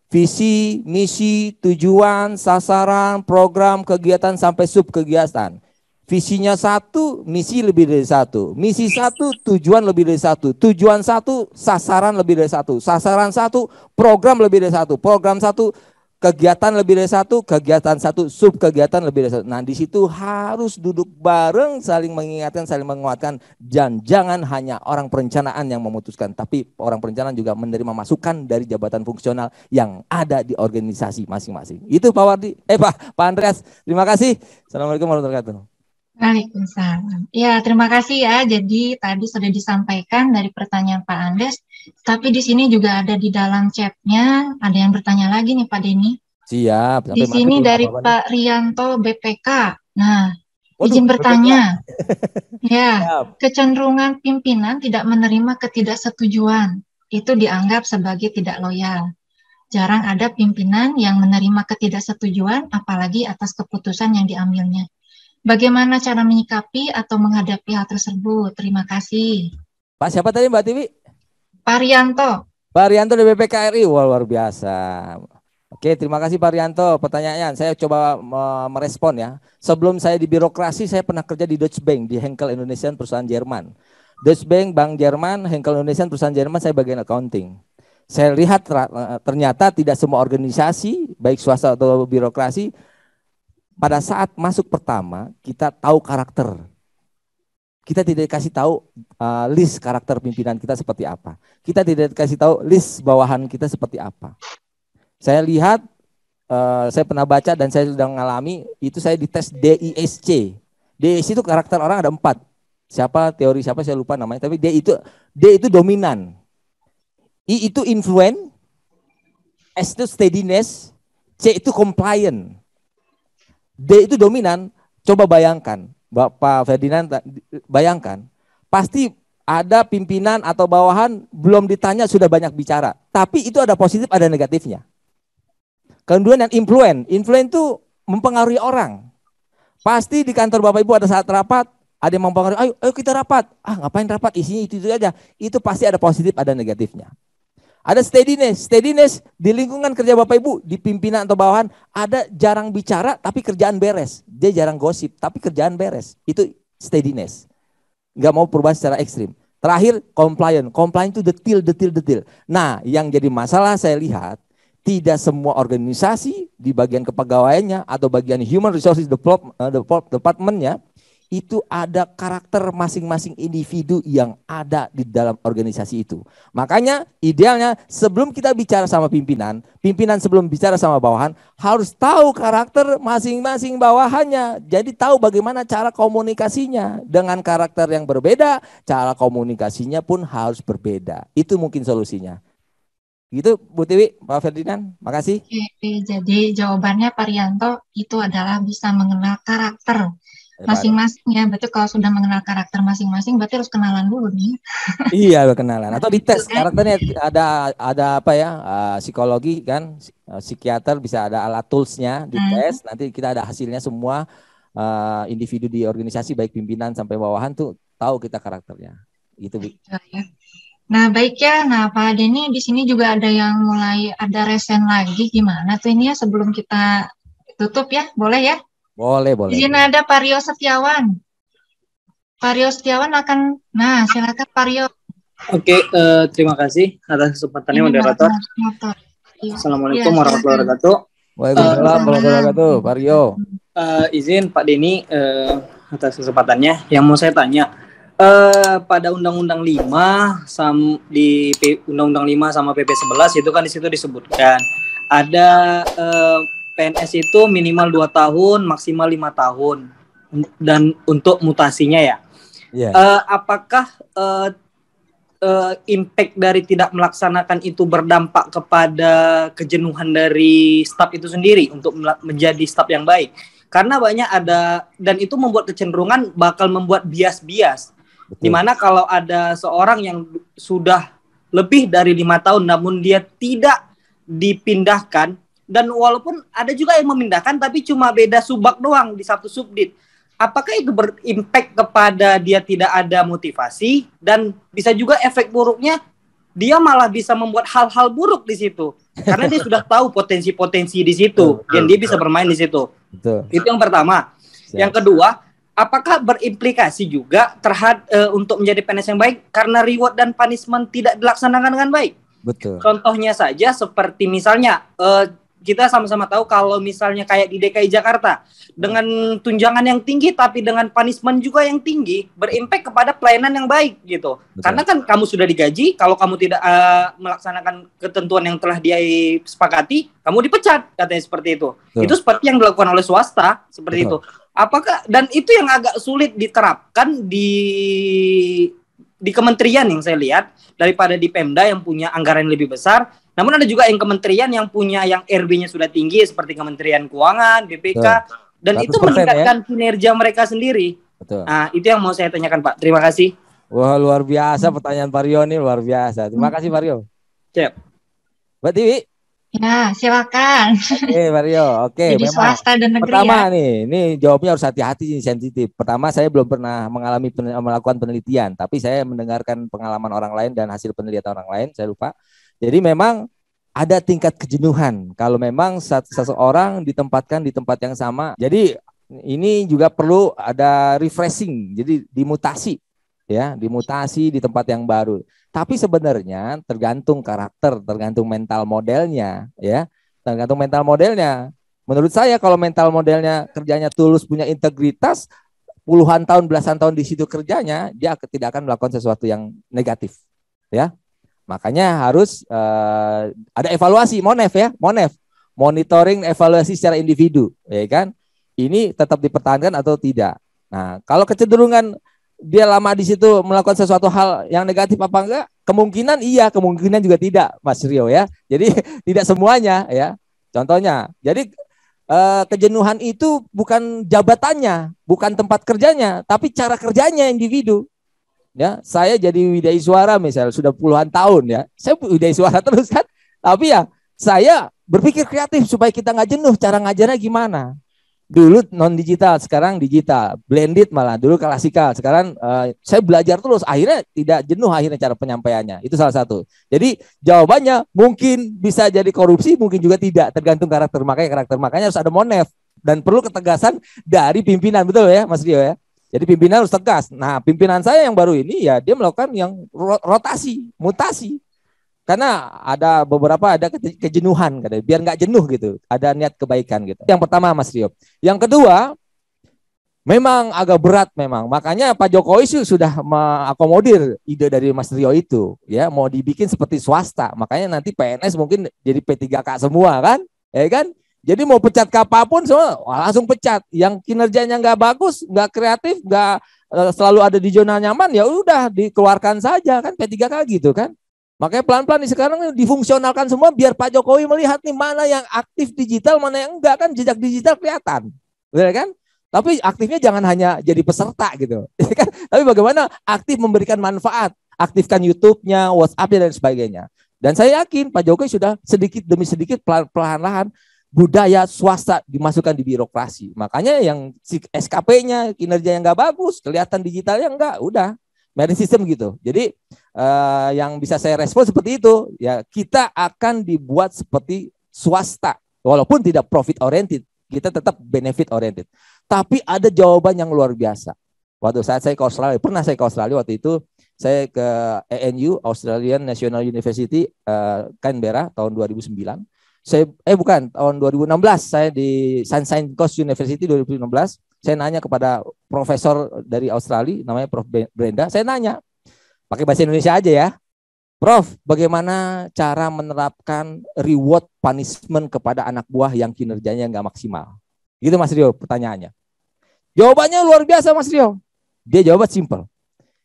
Speaker 5: visi, misi, tujuan, sasaran, program, kegiatan sampai sub kegiatan. Visinya satu, misi lebih dari satu. Misi satu, tujuan lebih dari satu. Tujuan satu, sasaran lebih dari satu. Sasaran satu, program lebih dari satu. Program satu, kegiatan lebih dari satu. Kegiatan satu, sub kegiatan lebih dari satu. Nah, di situ harus duduk bareng, saling mengingatkan, saling menguatkan. Dan jangan hanya orang perencanaan yang memutuskan, tapi orang perencanaan juga menerima masukan dari jabatan fungsional yang ada di organisasi masing-masing. Itu Pak Wardi, Pak Andreas. Terima kasih. Assalamualaikum warahmatullahi wabarakatuh.
Speaker 4: Waalaikumsalam. Ya, terima kasih ya. Jadi tadi sudah disampaikan dari pertanyaan Pak Andes, tapi di sini juga ada di dalam chatnya, ada yang bertanya lagi nih Pak Denny.
Speaker 5: Siap.
Speaker 4: Di sini dari Pak Rianto BPK. Nah, izin bertanya. Ya, kecenderungan pimpinan tidak menerima ketidaksetujuan. Itu dianggap sebagai tidak loyal. Jarang ada pimpinan yang menerima ketidaksetujuan, apalagi atas keputusan yang diambilnya. Bagaimana cara menyikapi atau menghadapi hal tersebut? Terima kasih.
Speaker 5: Pak siapa tadi Mbak Tiwi?
Speaker 4: Pak Rianto.
Speaker 5: Pak Rianto dari BPKRI. Wah, luar biasa. Oke, terima kasih Pak Rianto. Pertanyaannya, saya coba merespon ya. Sebelum saya di birokrasi, saya pernah kerja di Deutsche Bank, di Henkel Indonesia, perusahaan Jerman. Deutsche Bank, Bank Jerman, Henkel Indonesia, perusahaan Jerman, saya bagian accounting. Saya lihat ternyata tidak semua organisasi, baik swasta atau birokrasi, pada saat masuk pertama, kita tahu karakter. Kita tidak dikasih tahu list karakter pimpinan kita seperti apa. Kita tidak dikasih tahu list bawahan kita seperti apa. Saya lihat, saya pernah baca dan saya sudah mengalami, itu saya dites DISC. DISC itu karakter orang ada 4. Teori siapa saya lupa namanya, tapi D itu dominan. I itu influence, S itu steadiness, C itu compliant. D itu dominan. Coba bayangkan, Bapak Ferdinand, bayangkan, pasti ada pimpinan atau bawahan belum ditanya sudah banyak bicara. Tapi itu ada positif, ada negatifnya. Kemudian yang influence itu mempengaruhi orang. Pasti di kantor Bapak Ibu ada saat rapat, ada yang mempengaruhi, ayo kita rapat. Ngapain rapat, isinya itu aja. Itu pasti ada positif, ada negatifnya. Ada steadiness di lingkungan kerja Bapak Ibu, di pimpinan atau bawahan, ada jarang bicara tapi kerjaan beres. Dia jarang gosip tapi kerjaan beres. Itu steadiness. Nggak mau perubahan secara ekstrim. Terakhir, compliant itu detil. Nah, yang jadi masalah saya lihat, tidak semua organisasi di bagian kepegawaiannya atau bagian human resources department-nya, itu ada karakter masing-masing individu yang ada di dalam organisasi itu. Makanya idealnya sebelum kita bicara sama pimpinan sebelum bicara sama bawahan harus tahu karakter masing-masing bawahannya. Jadi tahu bagaimana cara komunikasinya. Dengan karakter yang berbeda, cara komunikasinya pun harus berbeda. Itu mungkin solusinya. Gitu Bu Tiwi, Pak Ferdinand, makasih.
Speaker 4: Jadi jawabannya Pak Rianto itu adalah bisa mengenal karakter masing-masing ya. Berarti kalau sudah mengenal karakter masing-masing berarti harus kenalan dulu nih.
Speaker 5: Iya, kenalan atau dites karakternya. Ada apa ya, psikologi kan, psikiater bisa ada alat toolsnya dites. Nanti kita ada hasilnya semua individu di organisasi baik pimpinan sampai bawahan tuh tahu kita karakternya. Gitu, Bi.
Speaker 4: Nah, baik ya. Nah, Pak Denny di sini juga ada yang mulai ada resen lagi. Gimana tuh ini ya sebelum kita tutup ya? Boleh ya?
Speaker 5: Boleh.
Speaker 4: Di sini ada Pak Rio Setiawan. Pak Rio Setiawan akan, nah silakan Pak Rio.
Speaker 9: Oke, terima kasih atas kesempatannya moderator. Assalamualaikum warahmatullahi wabarakatuh.
Speaker 5: Waalaikumsalam warahmatullahi wabarakatuh, Pak Rio.
Speaker 9: Izin Pak Denny atas kesempatannya. Yang mau saya tanya, pada Undang-Undang 5 di Undang-Undang 5 sama PP 11 itu kan di situ disebutkan ada PNS itu minimal 2 tahun, maksimal 5 tahun dan untuk mutasinya ya. Yeah. Apakah impact dari tidak melaksanakan itu berdampak kepada kejenuhan dari staf itu sendiri untuk menjadi staf yang baik? Karena banyak ada, dan itu membuat kecenderungan bakal membuat bias-bias. Dimana kalau ada seorang yang sudah lebih dari 5 tahun namun dia tidak dipindahkan, dan walaupun ada juga yang memindahkan tapi cuma beda subak doang di satu subdit, apakah itu berimpact kepada dia tidak ada motivasi, dan bisa juga efek buruknya dia malah bisa membuat hal-hal buruk di situ karena dia sudah tahu potensi-potensi di situ dan dia bisa bermain di situ. Itu yang pertama. Yang kedua, apakah berimplikasi juga terhadap untuk menjadi PNS yang baik karena reward dan punishment tidak dilaksanakan dengan baik?
Speaker 5: Betul.
Speaker 9: Contohnya saja seperti misalnya kita sama-sama tahu kalau misalnya kayak di DKI Jakarta dengan tunjangan yang tinggi tapi dengan punishment juga yang tinggi, berimpact kepada pelayanan yang baik gitu. Betul. Karena kan kamu sudah digaji, kalau kamu tidak melaksanakan ketentuan yang telah dia sepakati, kamu dipecat, katanya seperti itu. Betul. Itu seperti yang dilakukan oleh swasta seperti Betul. Itu. Apakah, dan itu yang agak sulit diterapkan di kementerian yang saya lihat daripada di Pemda yang punya anggaran lebih besar. Namun ada juga yang kementerian yang punya yang RB-nya sudah tinggi seperti Kementerian Keuangan, BPK, dan itu meningkatkan kinerja mereka sendiri.
Speaker 5: Betul.
Speaker 9: Nah, itu yang mau saya tanyakan, Pak. Terima kasih.
Speaker 5: Wah, luar biasa pertanyaan Pak Rio ini, luar biasa. Terima kasih Pak Rio.
Speaker 9: Siap.
Speaker 5: Mbak Tiwi.
Speaker 4: Ya, silakan.
Speaker 5: Oke, Pak Rio. Oke,
Speaker 4: jadi memang swasta dan negeri.
Speaker 5: Pertama nih, ini jawabnya harus hati-hati, sensitif. Pertama, saya belum pernah melakukan penelitian, tapi saya mendengarkan pengalaman orang lain dan hasil penelitian orang lain, saya lupa. Jadi memang ada tingkat kejenuhan kalau memang seseorang ditempatkan di tempat yang sama. Jadi ini juga perlu ada refreshing, jadi dimutasi ya, dimutasi di tempat yang baru. Tapi sebenarnya tergantung karakter, tergantung mental modelnya ya, tergantung mental modelnya. Menurut saya kalau mental modelnya kerjanya tulus, punya integritas, puluhan tahun, belasan tahun di situ kerjanya, dia tidak akan melakukan sesuatu yang negatif ya. Makanya harus ada evaluasi, MONEF ya, MONEF, monitoring evaluasi secara individu, ya kan? Ini tetap dipertahankan atau tidak. Nah, kalau kecenderungan dia lama di situ melakukan sesuatu hal yang negatif apa enggak? Kemungkinan iya, kemungkinan juga tidak, Mas Rio ya. Jadi tidak semuanya ya. Contohnya, jadi kejenuhan itu bukan jabatannya, bukan tempat kerjanya, tapi cara kerjanya individu. Ya, saya jadi Widai Suara misalnya sudah puluhan tahun ya. Saya Widai Suara terus kan. Tapi ya saya berpikir kreatif supaya kita nggak jenuh. Cara ngajarnya gimana? Dulu non digital, sekarang digital, blended malah. Dulu klasikal, sekarang saya belajar terus. Akhirnya tidak jenuh akhirnya cara penyampaiannya. Itu salah satu. Jadi jawabannya mungkin bisa jadi korupsi, mungkin juga tidak. Tergantung karakter. Makanya harus ada MONEF dan perlu ketegasan dari pimpinan, betul ya, Mas Rio ya. Jadi pimpinan harus tegas. Nah, pimpinan saya yang baru ini ya dia melakukan yang rotasi, mutasi. Karena ada beberapa ada kejenuhan, katanya, biar nggak jenuh gitu. Ada niat kebaikan gitu. Yang pertama, Mas Rio. Yang kedua, memang agak berat memang. Makanya Pak Jokowi sudah mengakomodir ide dari Mas Rio itu, ya mau dibikin seperti swasta. Makanya nanti PNS mungkin jadi P3K semua kan, ya kan? Jadi mau pecat kapapun semua langsung pecat. Yang kinerjanya nggak bagus, nggak kreatif, nggak selalu ada di zona nyaman, ya udah dikeluarkan saja kan P3K gitu kan. Makanya pelan-pelan nih sekarang difungsionalkan semua biar Pak Jokowi melihat nih mana yang aktif digital, mana yang enggak, kan jejak digital kelihatan. Benar kan? Tapi aktifnya jangan hanya jadi peserta gitu. Kan? Tapi bagaimana aktif memberikan manfaat, aktifkan YouTube-nya, WhatsApp-nya dan sebagainya. Dan saya yakin Pak Jokowi sudah sedikit demi sedikit perlahan-lahan budaya swasta dimasukkan di birokrasi. Makanya yang SKP-nya kinerja yang nggak bagus, kelihatan digitalnya enggak, udah merit system gitu. Jadi yang bisa saya respon seperti itu, ya kita akan dibuat seperti swasta, walaupun tidak profit oriented, kita tetap benefit oriented. Tapi ada jawaban yang luar biasa. Waktu saat saya ke Australia, pernah saya ke Australia waktu itu, saya ke ANU, Australian National University, Canberra tahun 2009. Tahun 2016 saya di Sunshine Coast University 2016. Saya nanya kepada profesor dari Australia, namanya Prof. Brenda. Saya nanya, pakai bahasa Indonesia aja ya. Prof, bagaimana cara menerapkan reward punishment kepada anak buah yang kinerjanya nggak maksimal? Gitu Mas Rio pertanyaannya. Jawabannya luar biasa Mas Rio. Dia jawab simple.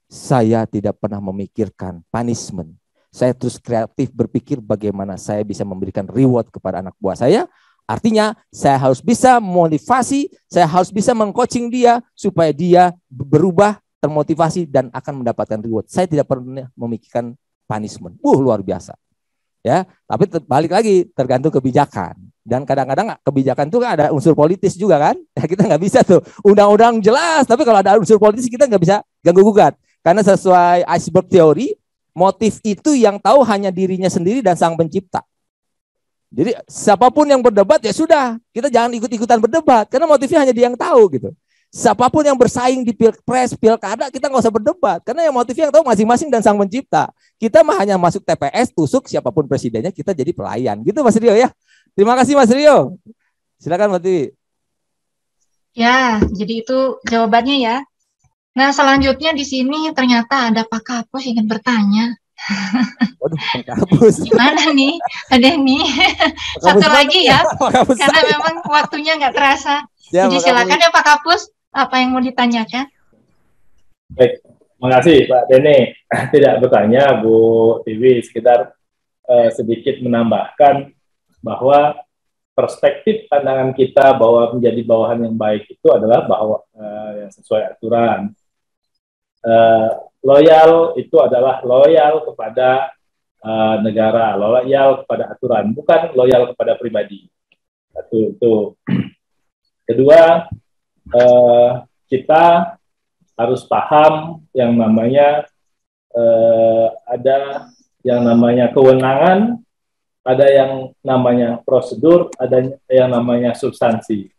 Speaker 5: Saya tidak pernah memikirkan punishment. Saya terus kreatif berpikir bagaimana saya bisa memberikan reward kepada anak buah saya. Artinya saya harus bisa memotivasi, saya harus bisa mengcoaching dia supaya dia berubah, termotivasi dan akan mendapatkan reward. Saya tidak pernah memikirkan punishment. Luar biasa. Ya, tapi balik lagi tergantung kebijakan. Dan kadang-kadang kebijakan itu kan ada unsur politis juga kan. Ya, kita nggak bisa tuh undang-undang jelas, tapi kalau ada unsur politis kita nggak bisa ganggu-gugat. Karena sesuai iceberg teori, motif itu yang tahu hanya dirinya sendiri dan sang pencipta. Jadi siapapun yang berdebat ya sudah, kita jangan ikut-ikutan berdebat karena motifnya hanya dia yang tahu gitu. Siapapun yang bersaing di pilpres, pilkada, kita nggak usah berdebat karena yang motifnya yang tahu masing-masing dan sang pencipta. Kita mah hanya masuk TPS, tusuk siapapun presidennya, kita jadi pelayan. Gitu Mas Rio ya. Terima kasih Mas Rio. Silakan Mbak Tiwi.
Speaker 4: Ya, jadi itu jawabannya ya. Nah, selanjutnya di sini ternyata ada Pak Kapus ingin bertanya.
Speaker 5: Waduh, Pak Kapus.
Speaker 4: Gimana nih? Ada nih. Satu lagi ya, karena memang waktunya nggak terasa. Ya, jadi silakan ya Pak Kapus, apa yang mau ditanyakan?
Speaker 3: Baik, makasih Pak Dene. Tidak bertanya Bu Tiwi, sekedar sedikit menambahkan bahwa perspektif pandangan kita bahwa menjadi bawahan yang baik itu adalah bahwa yang sesuai aturan. Loyal itu adalah loyal kepada negara, loyal kepada aturan, bukan loyal kepada pribadi. Itu. Kedua, kita harus paham yang namanya ada yang namanya kewenangan, ada yang namanya prosedur, ada yang namanya substansi.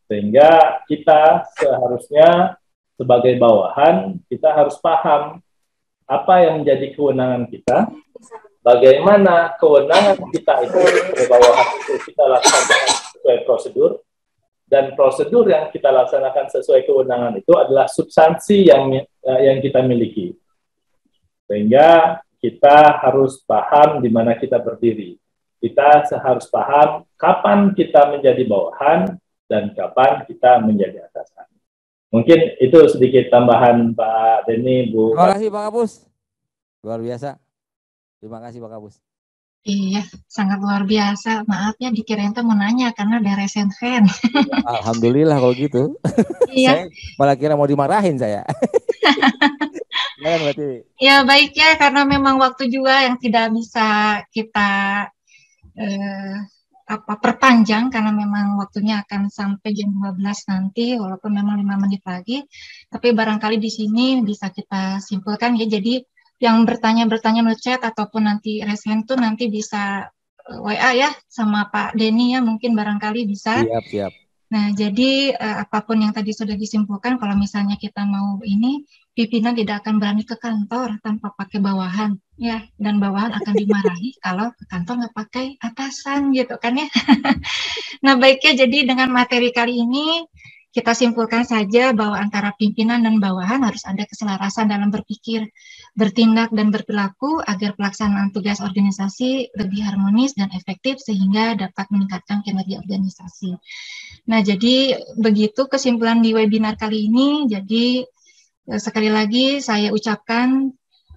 Speaker 3: Sehingga kita seharusnya sebagai bawahan, kita harus paham apa yang menjadi kewenangan kita, bagaimana kewenangan kita itu sebagai bawahan itu kita laksanakan sesuai prosedur, dan prosedur yang kita laksanakan sesuai kewenangan itu adalah substansi yang kita miliki. Sehingga kita harus paham di mana kita berdiri. Kita harus paham kapan kita menjadi bawahan dan kapan kita menjadi atasan. Mungkin itu sedikit tambahan Pak Denny, Bu.
Speaker 5: Terima kasih Pak Kapus. Luar biasa. Terima kasih Pak Kapus.
Speaker 4: Iya, sangat luar biasa. Maaf ya, dikirain tuh mau nanya karena ada recent fan.
Speaker 5: Alhamdulillah kalau gitu.
Speaker 4: Iya.
Speaker 5: Saya malah kira mau dimarahin saya.
Speaker 4: Ya baik ya, karena memang waktu juga yang tidak bisa kita perpanjang karena memang waktunya akan sampai jam 12 nanti, walaupun memang 5 menit lagi. Tapi barangkali di sini bisa kita simpulkan ya. Jadi yang bertanya menurut chat ataupun nanti resen tuh nanti bisa WA ya sama Pak Denny ya, mungkin barangkali bisa.
Speaker 5: Siap.
Speaker 4: Nah, jadi apapun yang tadi sudah disimpulkan, kalau misalnya kita mau ini, pimpinan tidak akan berani ke kantor tanpa pakai bawahan, ya, dan bawahan akan dimarahi kalau ke kantor nggak pakai atasan, gitu kan ya. Nah, baiknya jadi dengan materi kali ini, kita simpulkan saja bahwa antara pimpinan dan bawahan harus ada keselarasan dalam berpikir, bertindak, dan berperilaku agar pelaksanaan tugas organisasi lebih harmonis dan efektif sehingga dapat meningkatkan kinerja organisasi. Nah, jadi begitu kesimpulan di webinar kali ini. Jadi sekali lagi saya ucapkan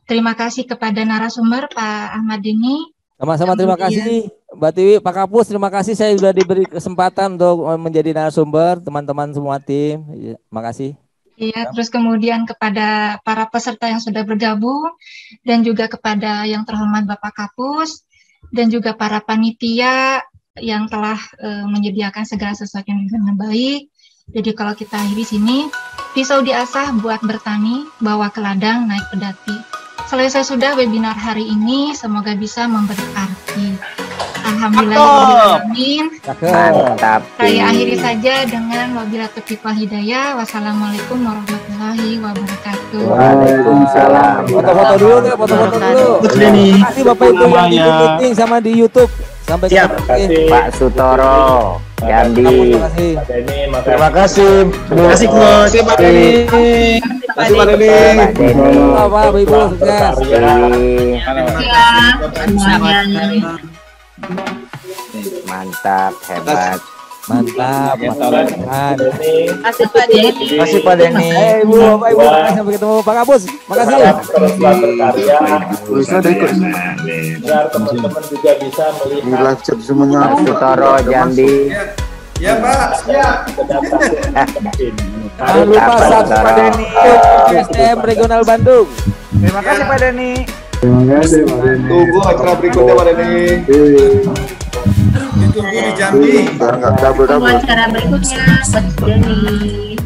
Speaker 4: terima kasih kepada narasumber Pak Ahmad Denny.
Speaker 5: Sama-sama terima kasih Mbak Tiwi, Pak Kapus, terima kasih saya sudah diberi kesempatan untuk menjadi narasumber, teman-teman semua tim. Terima kasih.
Speaker 4: Iya, terus kemudian kepada para peserta yang sudah bergabung dan juga kepada yang terhormat Bapak Kapus dan juga para panitia yang telah menyediakan segala sesuatu yang dengan baik. Jadi kalau kita akhiri sini, pisau diasah buat bertani, bawa ke ladang naik pedati. Selesai sudah webinar hari ini, semoga bisa memberi arti. Alhamdulillahirrahmanirrahim.
Speaker 8: Mantap.
Speaker 4: Saya akhiri saja dengan wabillahi taufiq wal hidayah. Wassalamualaikum warahmatullahi wabarakatuh.
Speaker 8: Waalaikumsalam.
Speaker 5: Foto-foto dulu deh, foto-foto dulu. Terima kasih Bapak Ibu yang di meeting sama di YouTube. Sampai
Speaker 9: Siap.
Speaker 5: ketemu.
Speaker 8: Pak Sutoro, Jambi.
Speaker 3: Terima kasih.
Speaker 6: Terima kasih Coach.
Speaker 8: Pak Denny.
Speaker 5: Bapak Ibu sukses.
Speaker 8: Mantap, hebat.
Speaker 5: Mantap, mantap.
Speaker 8: Kasih Pak Denny.
Speaker 5: Ibu, Bapak Ibu, sampai ketemu Pak Kapus. Makasih.
Speaker 3: Teruslah berkarya. Biar teman-teman juga bisa melihat
Speaker 8: Pak Sutoro, Jambi.
Speaker 6: Ya Pak.
Speaker 5: Jangan lupa subscribe Pak Denny SDM Regional Bandung.
Speaker 6: Terima kasih Pak Denny.
Speaker 2: Terima kasih Pak Denny.
Speaker 10: Tunggu acara berikutnya Pak Denny.
Speaker 6: Ditunggu di Jambi.
Speaker 2: Biar nggak double-double.
Speaker 1: Acara berikutnya Pak Denny.